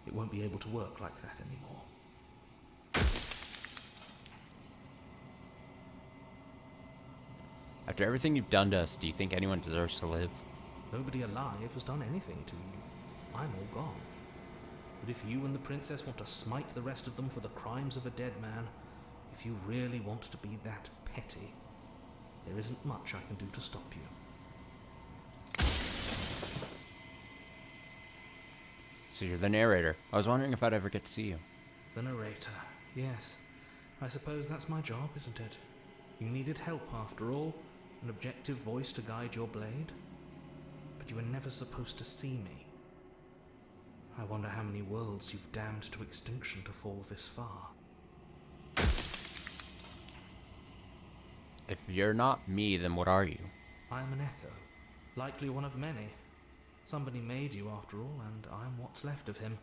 It won't be able to work like that anymore. After everything you've done to us, do you think anyone deserves to live? Nobody alive has done anything to you. I'm all gone. But if you and the princess want to smite the rest of them for the crimes of a dead man, if you really want to be that petty, there isn't much I can do to stop you. So you're the narrator. I was wondering if I'd ever get to see you. The narrator, yes. I suppose that's my job, isn't it? You needed help after all, an objective voice to guide your blade. But you were never supposed to see me. I wonder how many worlds you've damned to extinction to fall this far. If you're not me, then what are you? I'm an echo, likely one of many. Somebody made you after all, and I'm what's left of him.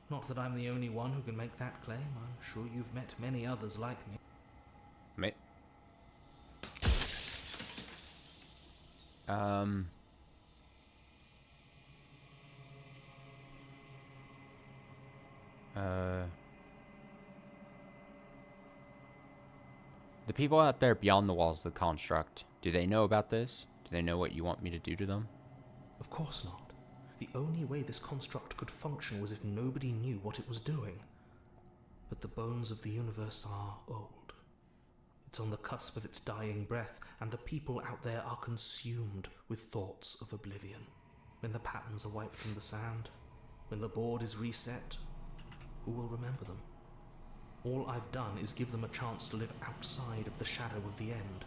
Not that I'm the only one who can make that claim. I'm sure you've met many others like me. Mate. The people out there beyond the walls of the construct, do they know about this? Do they know what you want me to do to them? Of course not. The only way this construct could function was if nobody knew what it was doing. But the bones of the universe are old. It's on the cusp of its dying breath, and the people out there are consumed with thoughts of oblivion. When the patterns are wiped from the sand, when the board is reset, who will remember them? All I've done is give them a chance to live outside of the shadow of the end.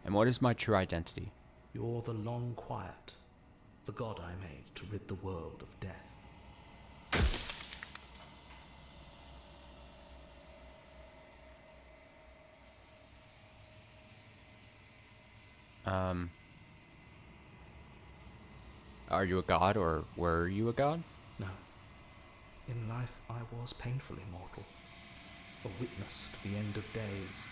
And what is my true identity? You're the long quiet, the god I made to rid the world of death. Are you a god, or were you a god? No. In life I was painfully mortal, a witness to the end of days.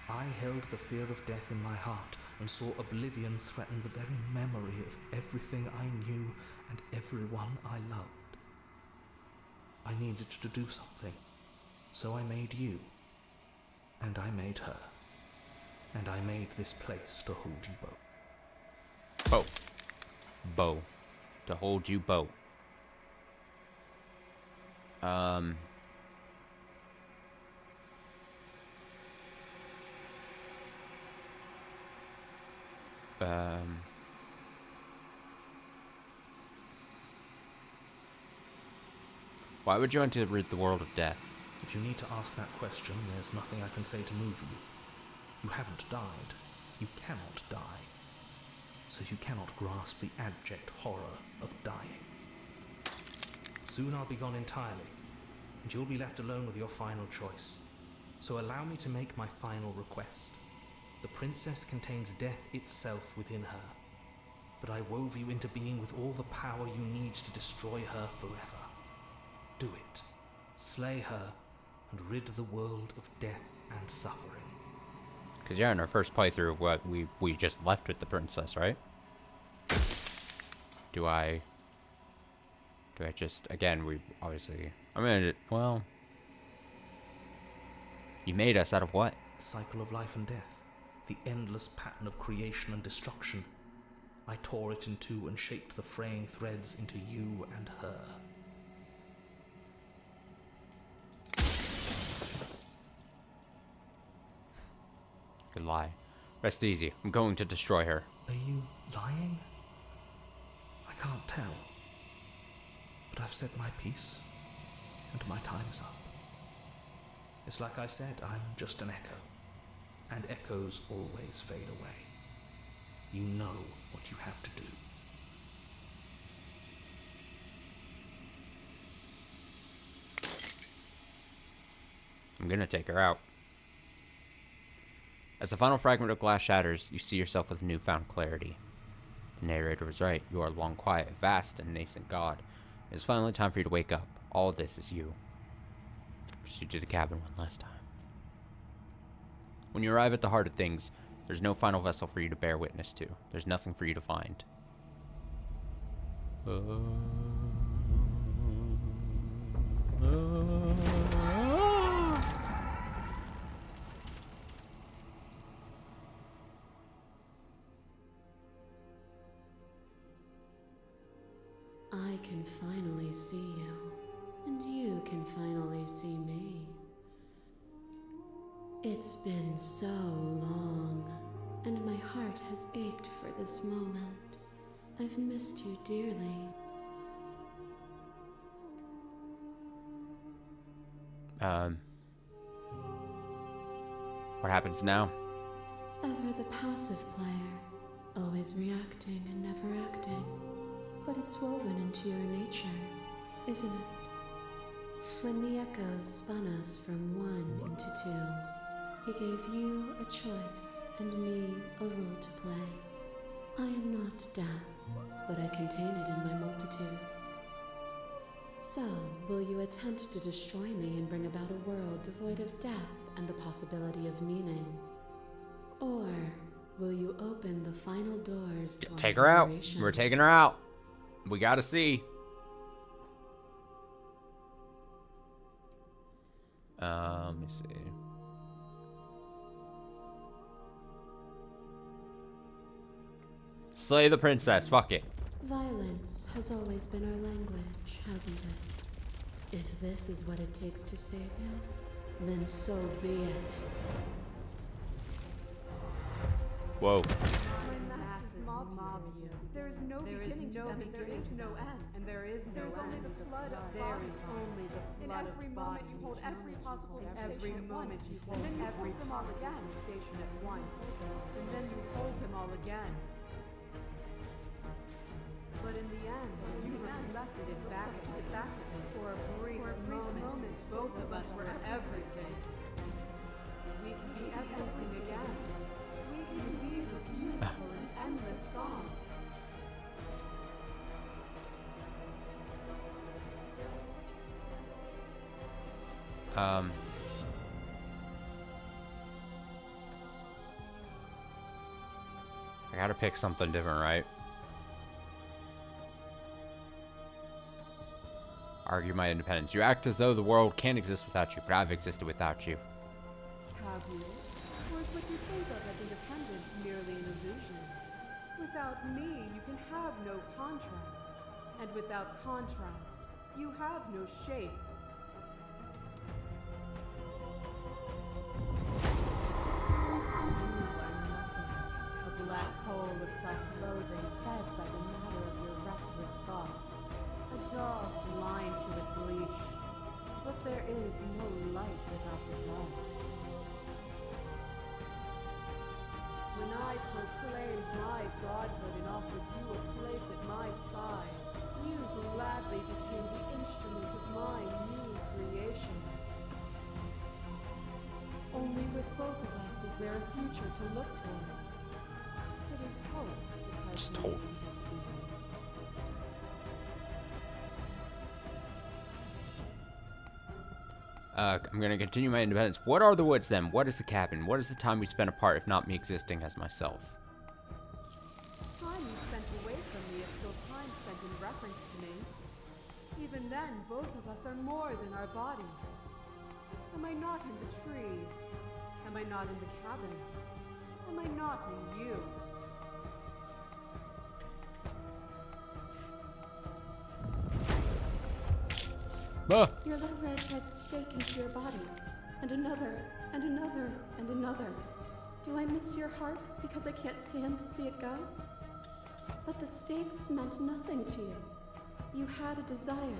I held the fear of death in my heart and saw oblivion threaten the very memory of everything I knew and everyone I loved. I needed to do something, so I made you, and I made her, and I made this place to hold you both. Bow. Bow. To hold you bow. Why would you want to rid the world of death? If you need to ask that question, there's nothing I can say to move you. You haven't died. You cannot die. So you cannot grasp the abject horror of dying. Soon I'll be gone entirely, and you'll be left alone with your final choice. So allow me to make my final request. The princess contains death itself within her, but I wove you into being with all the power you need to destroy her forever. Do it. Slay her, and rid the world of death and suffering. Because yeah, in our first playthrough, what we just left with the princess, right? Do I just, again, we obviously, I mean, well, you made us out of what? The cycle of life and death, the endless pattern of creation and destruction. I tore it in two and shaped the fraying threads into you and her. Good lie. Rest easy. I'm going to destroy her. Are you lying? I can't tell. But I've said my piece, and my time's up. It's like I said, I'm just an echo, and echoes always fade away. You know what you have to do. I'm gonna take her out. As the final fragment of glass shatters, you see yourself with newfound clarity. The narrator was right. You are long quiet, vast, and nascent god. It is finally time for you to wake up. All of this is you. Proceed to the cabin one last time. When you arrive at the heart of things, there's no final vessel for you to bear witness to. There's nothing for you to find. I can finally see you, and you can finally see me. It's been so long, and my heart has ached for this moment. I've missed you dearly. What happens now? Ever the passive player, always reacting and never acting. But it's woven into your nature, isn't it? When the echoes spun us from one into two, he gave you a choice and me a role to play. I am not death, but I contain it in my multitudes. So, will you attempt to destroy me and bring about a world devoid of death and the possibility of meaning? Or will you open the final doors to Take our her out. liberation? We're taking her out. We gotta see. Let me see. Slay the princess. Fuck it. Violence has always been our language, hasn't it? If this is what it takes to save you, then so be it. Whoa. Mob you. There is no beginning to them, and there is no end. And there is no end. Only the flood of there is only the flood of bodies. You hold every possible sensation at once. You hold every possible sensation at once. And then you hold them all again. But in the end, you reflected it back at me. For a brief moment, both of us were everything. We can be everything again. We can weave a beautiful and endless song. I gotta pick something different, right? Argue my independence. You act as though the world can't exist without you, but I've existed without you. Have you? Or is what you think of as independence merely an illusion? Without me, you can have no contrast. And without contrast, you have no shape. A black hole of self-loathing fed by the matter of your restless thoughts. A dog blind to its leash. But there is no light without the dark. When I proclaimed my godhood and offered you a place at my side, you gladly became the instrument of my new creation. Only with both of us is there a future to look towards. It is hope because Just we hope. need it to be here. I'm gonna continue my independence. What are the woods then? What is the cabin? What is the time we spent apart if not me existing as myself? Time you spent away from me is still time spent in reference to me. Even then, both of us are more than our bodies. Am I not in the trees? Am I not in the cabin? Am I not in you? Ah! Your lover drives a stake into your body, and another, and another, and another. Do I miss your heart because I can't stand to see it go? But the stakes meant nothing to you. You had a desire,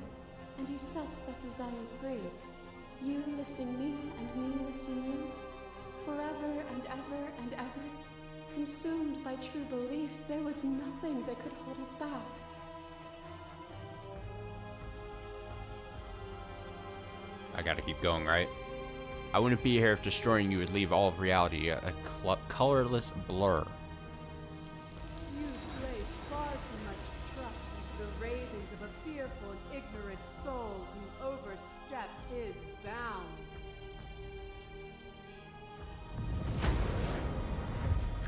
and you set that desire free. You lifting me and me lifting you, forever and ever and ever. Consumed by true belief, there was nothing that could hold us back. I gotta keep going, right? I wouldn't be here if destroying you would leave all of reality a colorless blur. You place far too much trust into the ravings of a fearful and ignorant soul who overstepped his bounds.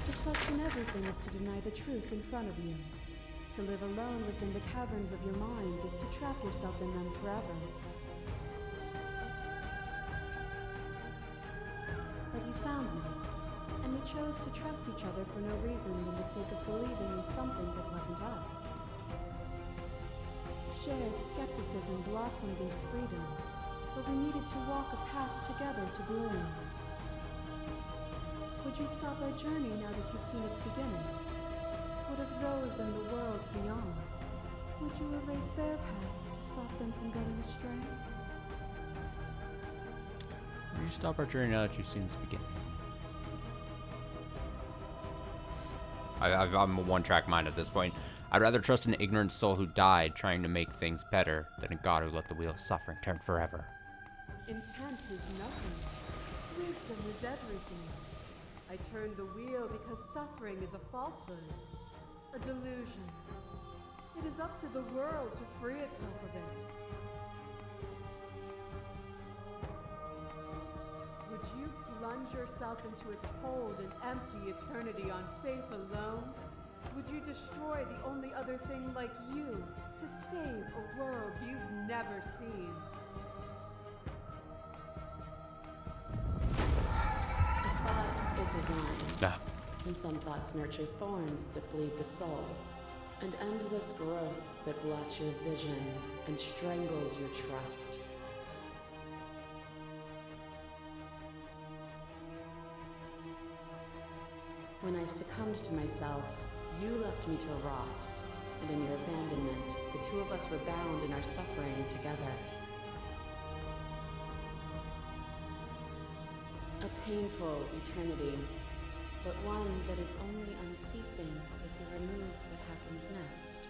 To question everything is to deny the truth in front of you. To live alone within the caverns of your mind is to trap yourself in them forever. But you found me, and we chose to trust each other for no reason than the sake of believing in something that wasn't us. Shared skepticism blossomed into freedom, but we needed to walk a path together to bloom. Would you stop our journey now that you've seen its beginning? What of those and the worlds beyond? Would you erase their paths to stop them from going astray? Will you stop our journey now that you've seen its beginning? I'm a one-track mind at this point. I'd rather trust an ignorant soul who died trying to make things better than a god who let the wheel of suffering turn forever. Intent is nothing. Wisdom is everything. I turned the wheel because suffering is a falsehood, a delusion. It is up to the world to free itself of it. Would you plunge yourself into a cold and empty eternity on faith alone? Would you destroy the only other thing like you to save a world you've never seen? A thought is a vine, Nah. and some thoughts nurture thorns that bleed the soul, and endless growth that blots your vision and strangles your trust. When I succumbed to myself, you left me to rot, and in your abandonment, the two of us were bound in our suffering together. A painful eternity, but one that is only unceasing if you remove what happens next.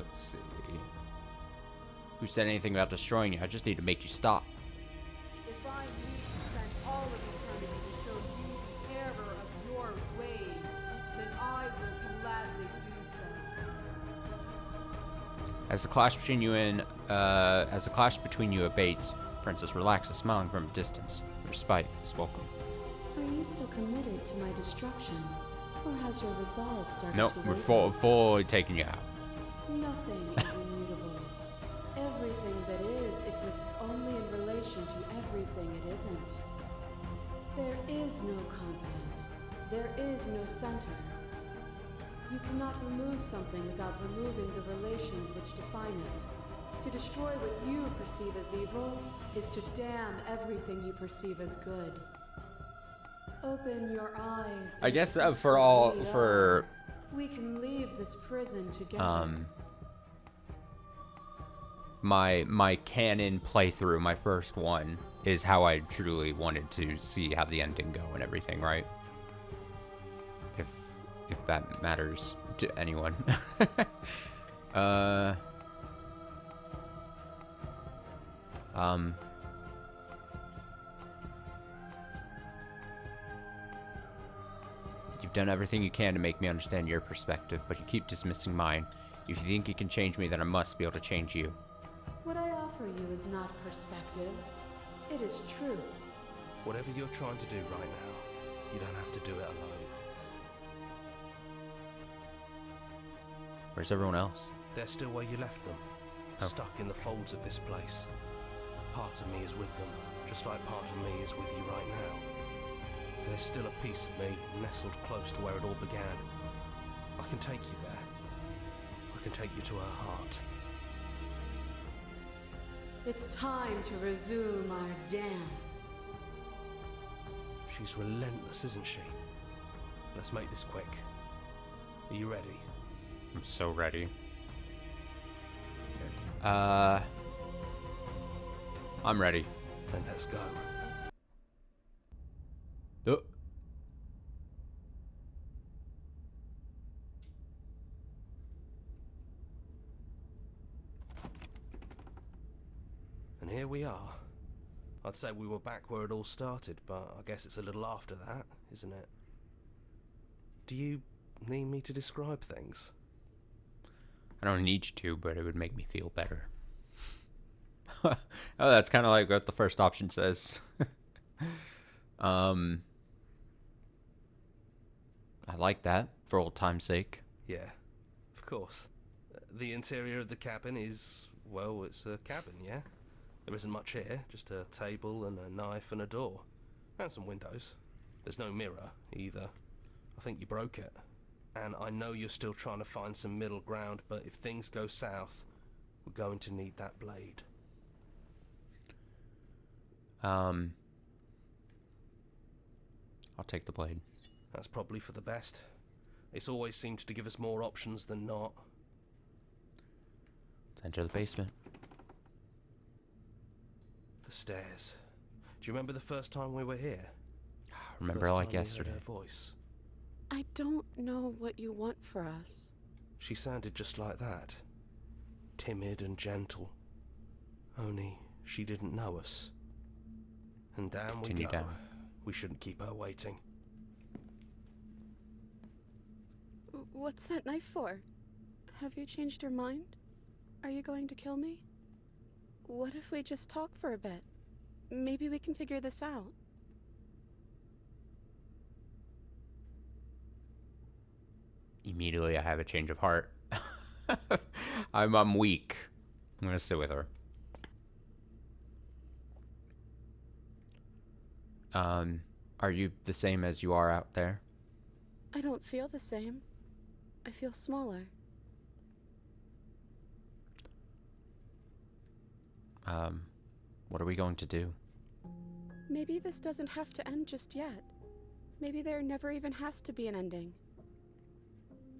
Let's see. Who said anything about destroying you? I just need to make you stop. If I need to spend all of eternity to show you the error of your ways, then I will gladly do so. As the clash between you abates, Princess relaxes, smiling from a distance. Respite is welcome. Are you still committed to my destruction, or has your resolve started Nope, to we're waver? fully taking you out. Nothing is immutable. Everything that is exists only in relation to everything it isn't. There is no constant. There is no center. You cannot remove something without removing the relations which define it. To destroy what you perceive as evil is to damn everything you perceive as good. Open your eyes. I and guess accept for what all we for are. We can leave this prison together. my canon playthrough, my first one, is how I truly wanted to see how the ending go and everything, right? If that matters to anyone. You've done everything you can to make me understand your perspective, but you keep dismissing mine. If you think you can change me, then I must be able to change you. What I offer you is not perspective. It is truth. Whatever you're trying to do right now, you don't have to do it alone. Where's everyone else? They're still where you left them, stuck in the folds of this place. Part of me is with them, just like part of me is with you right now. There's still a piece of me nestled close to where it all began. I can take you there. I can take you to her heart. It's time to resume our dance. She's relentless, isn't she? Let's make this quick. Are you ready? I'm so ready. I'm ready. Then let's go. Oh. And here we are. I'd say we were back where it all started, but I guess it's a little after that, isn't it? Do you need me to describe things? I don't need you to, but it would make me feel better. Oh, that's kind of like what the first option says. I like that, for old time's sake. Yeah, of course. The interior of the cabin is, well, it's a cabin, yeah? There isn't much here, just a table and a knife and a door. And some windows. There's no mirror, either. I think you broke it. And I know you're still trying to find some middle ground, but if things go south, we're going to need that blade. I'll take the blade. That's probably for the best. It's always seemed to give us more options than not. Let's enter the basement. The stairs. Do you remember the first time we were here? Remember First like time we heard yesterday. her voice. I don't know what you want for us. She sounded just like that. Timid and gentle. Only she didn't know us. And down we Continue go. down. We shouldn't keep her waiting. What's that knife for? Have you changed your mind? Are you going to kill me? What if we just talk for a bit? Maybe we can figure this out. Immediately I have a change of heart. I'm weak. I'm gonna sit with her. Are you the same as you are out there? I don't feel the same. I feel smaller. What are we going to do? Maybe this doesn't have to end just yet. Maybe there never even has to be an ending.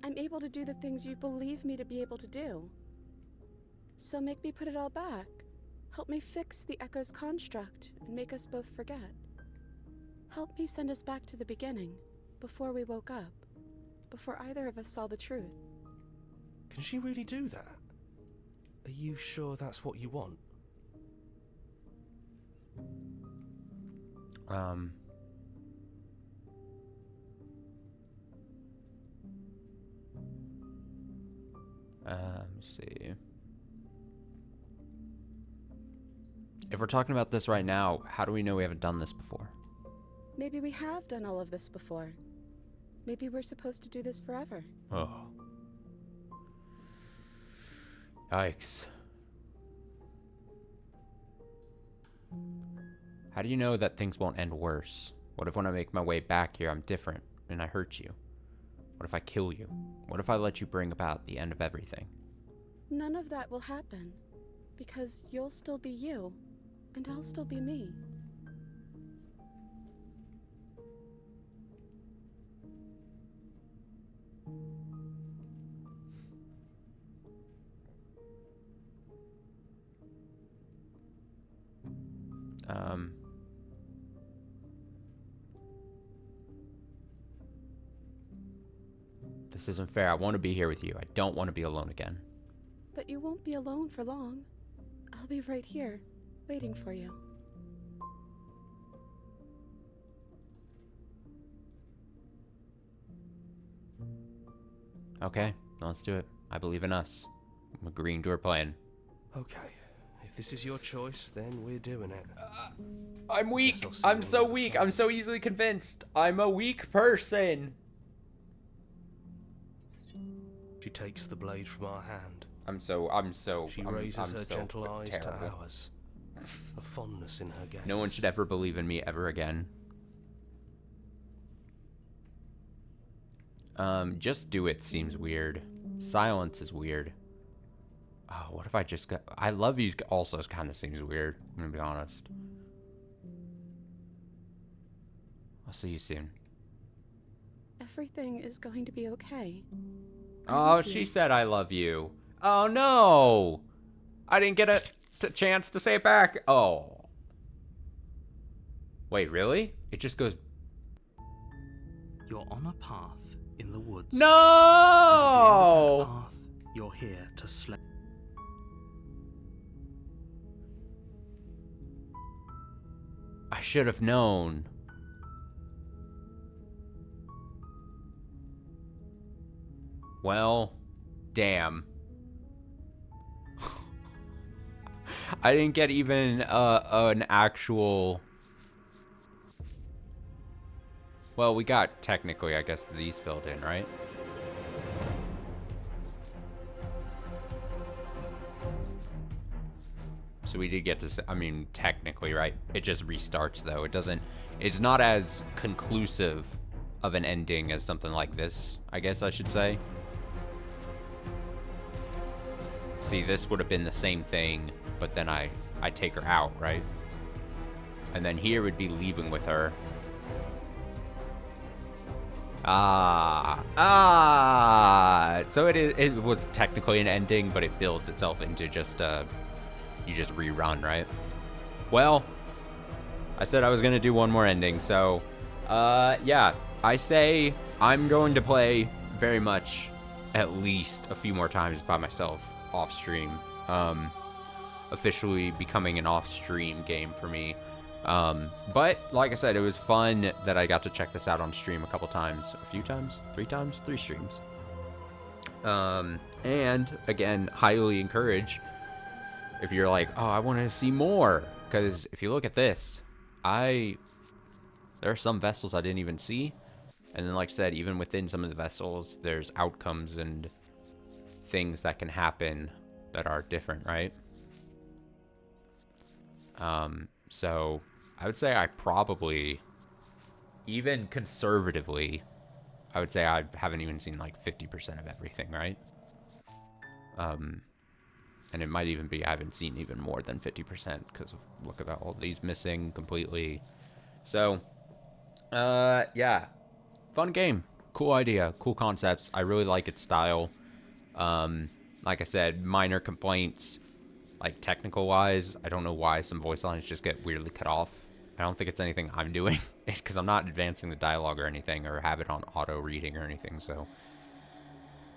I'm able to do the things you believe me to be able to do. So make me put it all back. Help me fix the Echo's construct and make us both forget. Help me send us back to the beginning, before we woke up, before either of us saw the truth. Can she really do that? Are you sure that's what you want? Let's see. If we're talking about this right now, how do we know we haven't done this before? Maybe we have done all of this before. Maybe we're supposed to do this forever. Oh. Yikes. How do you know that things won't end worse? What if when I make my way back here I'm different and I hurt you? What if I kill you? What if I let you bring about the end of everything? None of that will happen, because you'll still be you, and I'll still be me. This isn't fair. I want to be here with you. I don't want to be alone again. But you won't be alone for long. I'll be right here, waiting for you. Okay, let's do it. I believe in us. I'm agreeing to her plan. Okay. If this is your choice, then we're doing it. I'm weak. Guess I'll see I'm you so on the other weak. side. I'm so easily convinced. I'm a weak person. She takes the blade from our hand. She raises her so gentle eyes terrible. to ours. A fondness in her gaze. No one should ever believe in me ever again. Just do it seems weird. Silence is weird. Oh, what if I just got... I love you also kind of seems weird. I'm gonna be honest. I'll see you soon. Everything is going to be okay. Oh, she said I love you. Oh, no. I didn't get a chance to say it back. Oh. Wait, really? It just goes... You're on a path in the woods. No! And at the end of that path, you're here to slay. I should have known. Well, damn. I didn't get even an actual... Well, we got, technically, I guess, these filled in, right? So we did get to, I mean, technically, right? It just restarts, though. It doesn't, it's not as conclusive of an ending as something like this, I guess I should say. See, this would have been the same thing, but then I take her out, right? And then here would be leaving with her. So it was technically an ending, but it builds itself into just, you just rerun, right? Well, I said I was gonna do one more ending, so, yeah. I say I'm going to play very much at least a few more times by myself off stream. Officially becoming an off stream game for me. But like I said, it was fun that I got to check this out on stream a couple times, a few times, 3 times, 3 streams. And again, highly encourage if you're like, oh, I want to see more, because if you look at this, there are some vessels I didn't even see. And then, like I said, even within some of the vessels, there's outcomes and things that can happen that are different, right? So I would say I probably, even conservatively, I would say I haven't even seen like 50% of everything, right? And it might even be I haven't seen even more than 50% because look at all these missing completely. So, yeah. Fun game. Cool idea. Cool concepts. I really like its style. Like I said, minor complaints, like technical wise. I don't know why some voice lines just get weirdly cut off. I don't think it's anything I'm doing. It's because I'm not advancing the dialogue or anything, or have it on auto reading or anything. So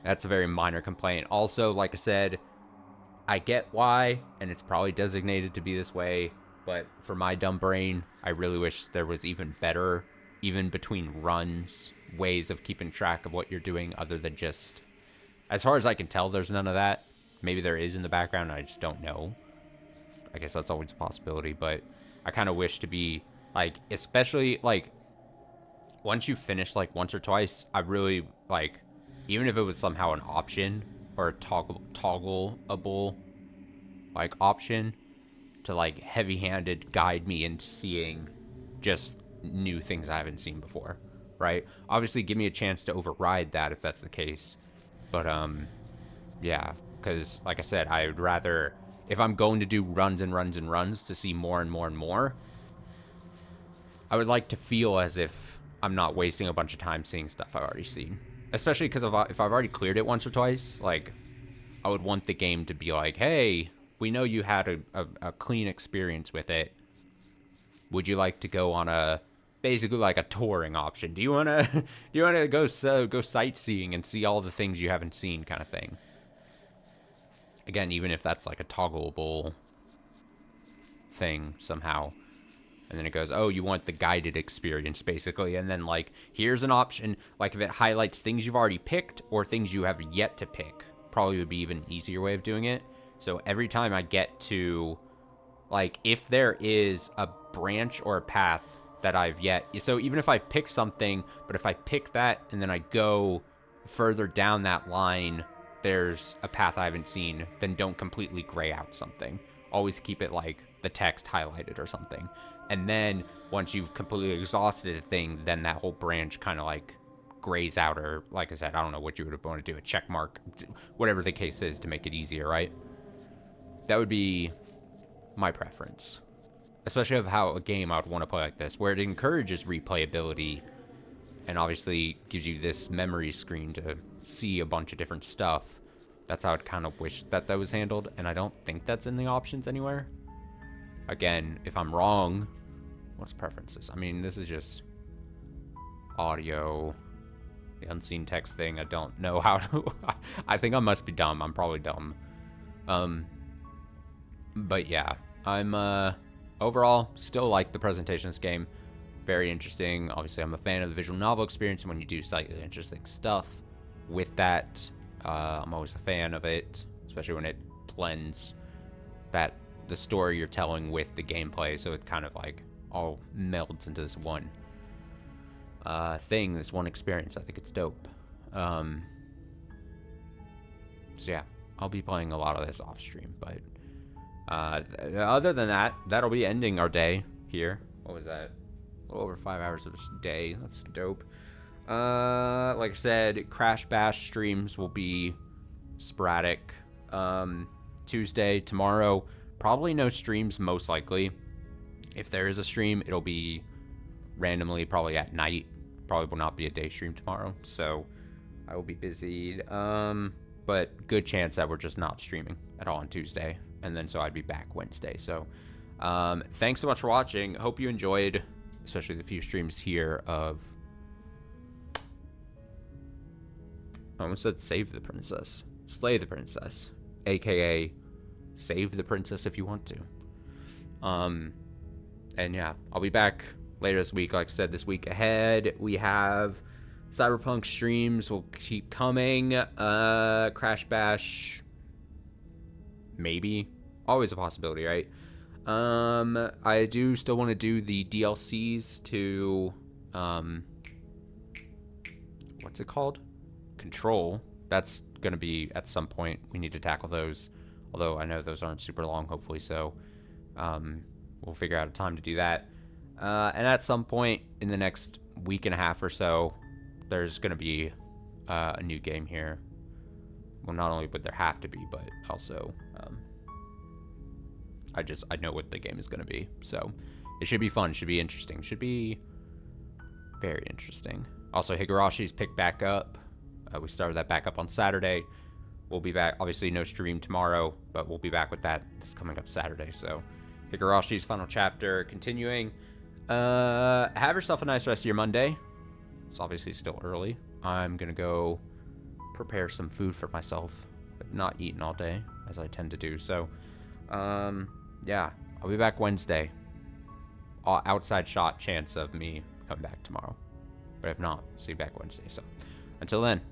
that's a very minor complaint. Also, like I said, I get why, and it's probably designated to be this way, but for my dumb brain, I really wish there was even better, even between runs, ways of keeping track of what you're doing other than just, as far as I can tell, there's none of that. Maybe there is in the background, I just don't know. I guess that's always a possibility, but I kind of wish to be, like, especially, like, once you finish, like, once or twice, I really, like, even if it was somehow an option, or a toggleable, like, option, to, like, heavy-handed guide me into seeing just new things I haven't seen before, right? Obviously, give me a chance to override that if that's the case, but, yeah, because, like I said, I would rather, if I'm going to do runs and runs and runs to see more and more and more, I would like to feel as if I'm not wasting a bunch of time seeing stuff I've already seen. Especially because if I've already cleared it once or twice, like, I would want the game to be like, hey, we know you had a clean experience with it. Would you like to go on a, basically like a touring option? Do you want to go sightseeing and see all the things you haven't seen kind of thing? Again, even if that's like a toggleable thing somehow. And then it goes, oh, you want the guided experience, basically. And then, like, here's an option. Like, if it highlights things you've already picked or things you have yet to pick, probably would be even an easier way of doing it. So every time I get to, like, if there is a branch or a path that I've yet... So even if I pick something, but if I pick that and then I go further down that line, there's a path I haven't seen, then don't completely gray out something. Always keep it, like, the text highlighted or something. And then once you've completely exhausted a thing, then that whole branch kind of like grays out, or like I said, I don't know what you would want to do, a check mark, whatever the case is to make it easier, right? That would be my preference. Especially of how a game I would want to play like this, where it encourages replayability and obviously gives you this memory screen to see a bunch of different stuff. That's how I'd kind of wish that was handled, and I don't think that's in the options anywhere. Again, if I'm wrong, what's preferences? I mean, this is just audio, the unseen text thing. I don't know how to. I think I must be dumb. I'm probably dumb. But yeah, I'm overall still like the presentation of this game. Very interesting. Obviously, I'm a fan of the visual novel experience, and when you do slightly interesting stuff with that, I'm always a fan of it, especially when it blends the story you're telling with the gameplay, so it kind of like all melds into this one thing, this one experience. I think it's dope. So yeah, I'll be playing a lot of this off stream, but other than that, that'll be ending our day here. What was that? A little over 5 hours of this day. That's dope. Like I said, Crash Bash streams will be sporadic. Tuesday, tomorrow, probably no streams, most likely. If there is a stream, it'll be randomly, probably at night. Probably will not be a day stream tomorrow, so I will be busy. But good chance that we're just not streaming at all on Tuesday, and then so I'd be back Wednesday. So thanks so much for watching. Hope you enjoyed, especially the few streams here of... I almost said save the princess. Slay the princess. AKA save the princess if you want to. And yeah, I'll be back later this week. Like I said, this week ahead, we have Cyberpunk streams will keep coming. Crash Bash, maybe. Always a possibility, right? I do still want to do the DLCs to, what's it called? Control. That's going to be at some point. We need to tackle those. Although I know those aren't super long, hopefully. So we'll figure out a time to do that. And at some point in the next week and a half or so, there's going to be a new game here. Well, not only would there have to be, but also I know what the game is going to be. So it should be fun. Should be interesting. Should be very interesting. Also, Higarashi's picked back up. We started that back up on Saturday. We'll be back. Obviously, no stream tomorrow, but we'll be back with that this coming up Saturday. So Higarashi's final chapter continuing. Have yourself a nice rest of your Monday. It's obviously still early. I'm going to go prepare some food for myself, but not eating all day, as I tend to do. So, yeah, I'll be back Wednesday. Outside shot chance of me coming back tomorrow. But if not, see you back Wednesday. So, until then.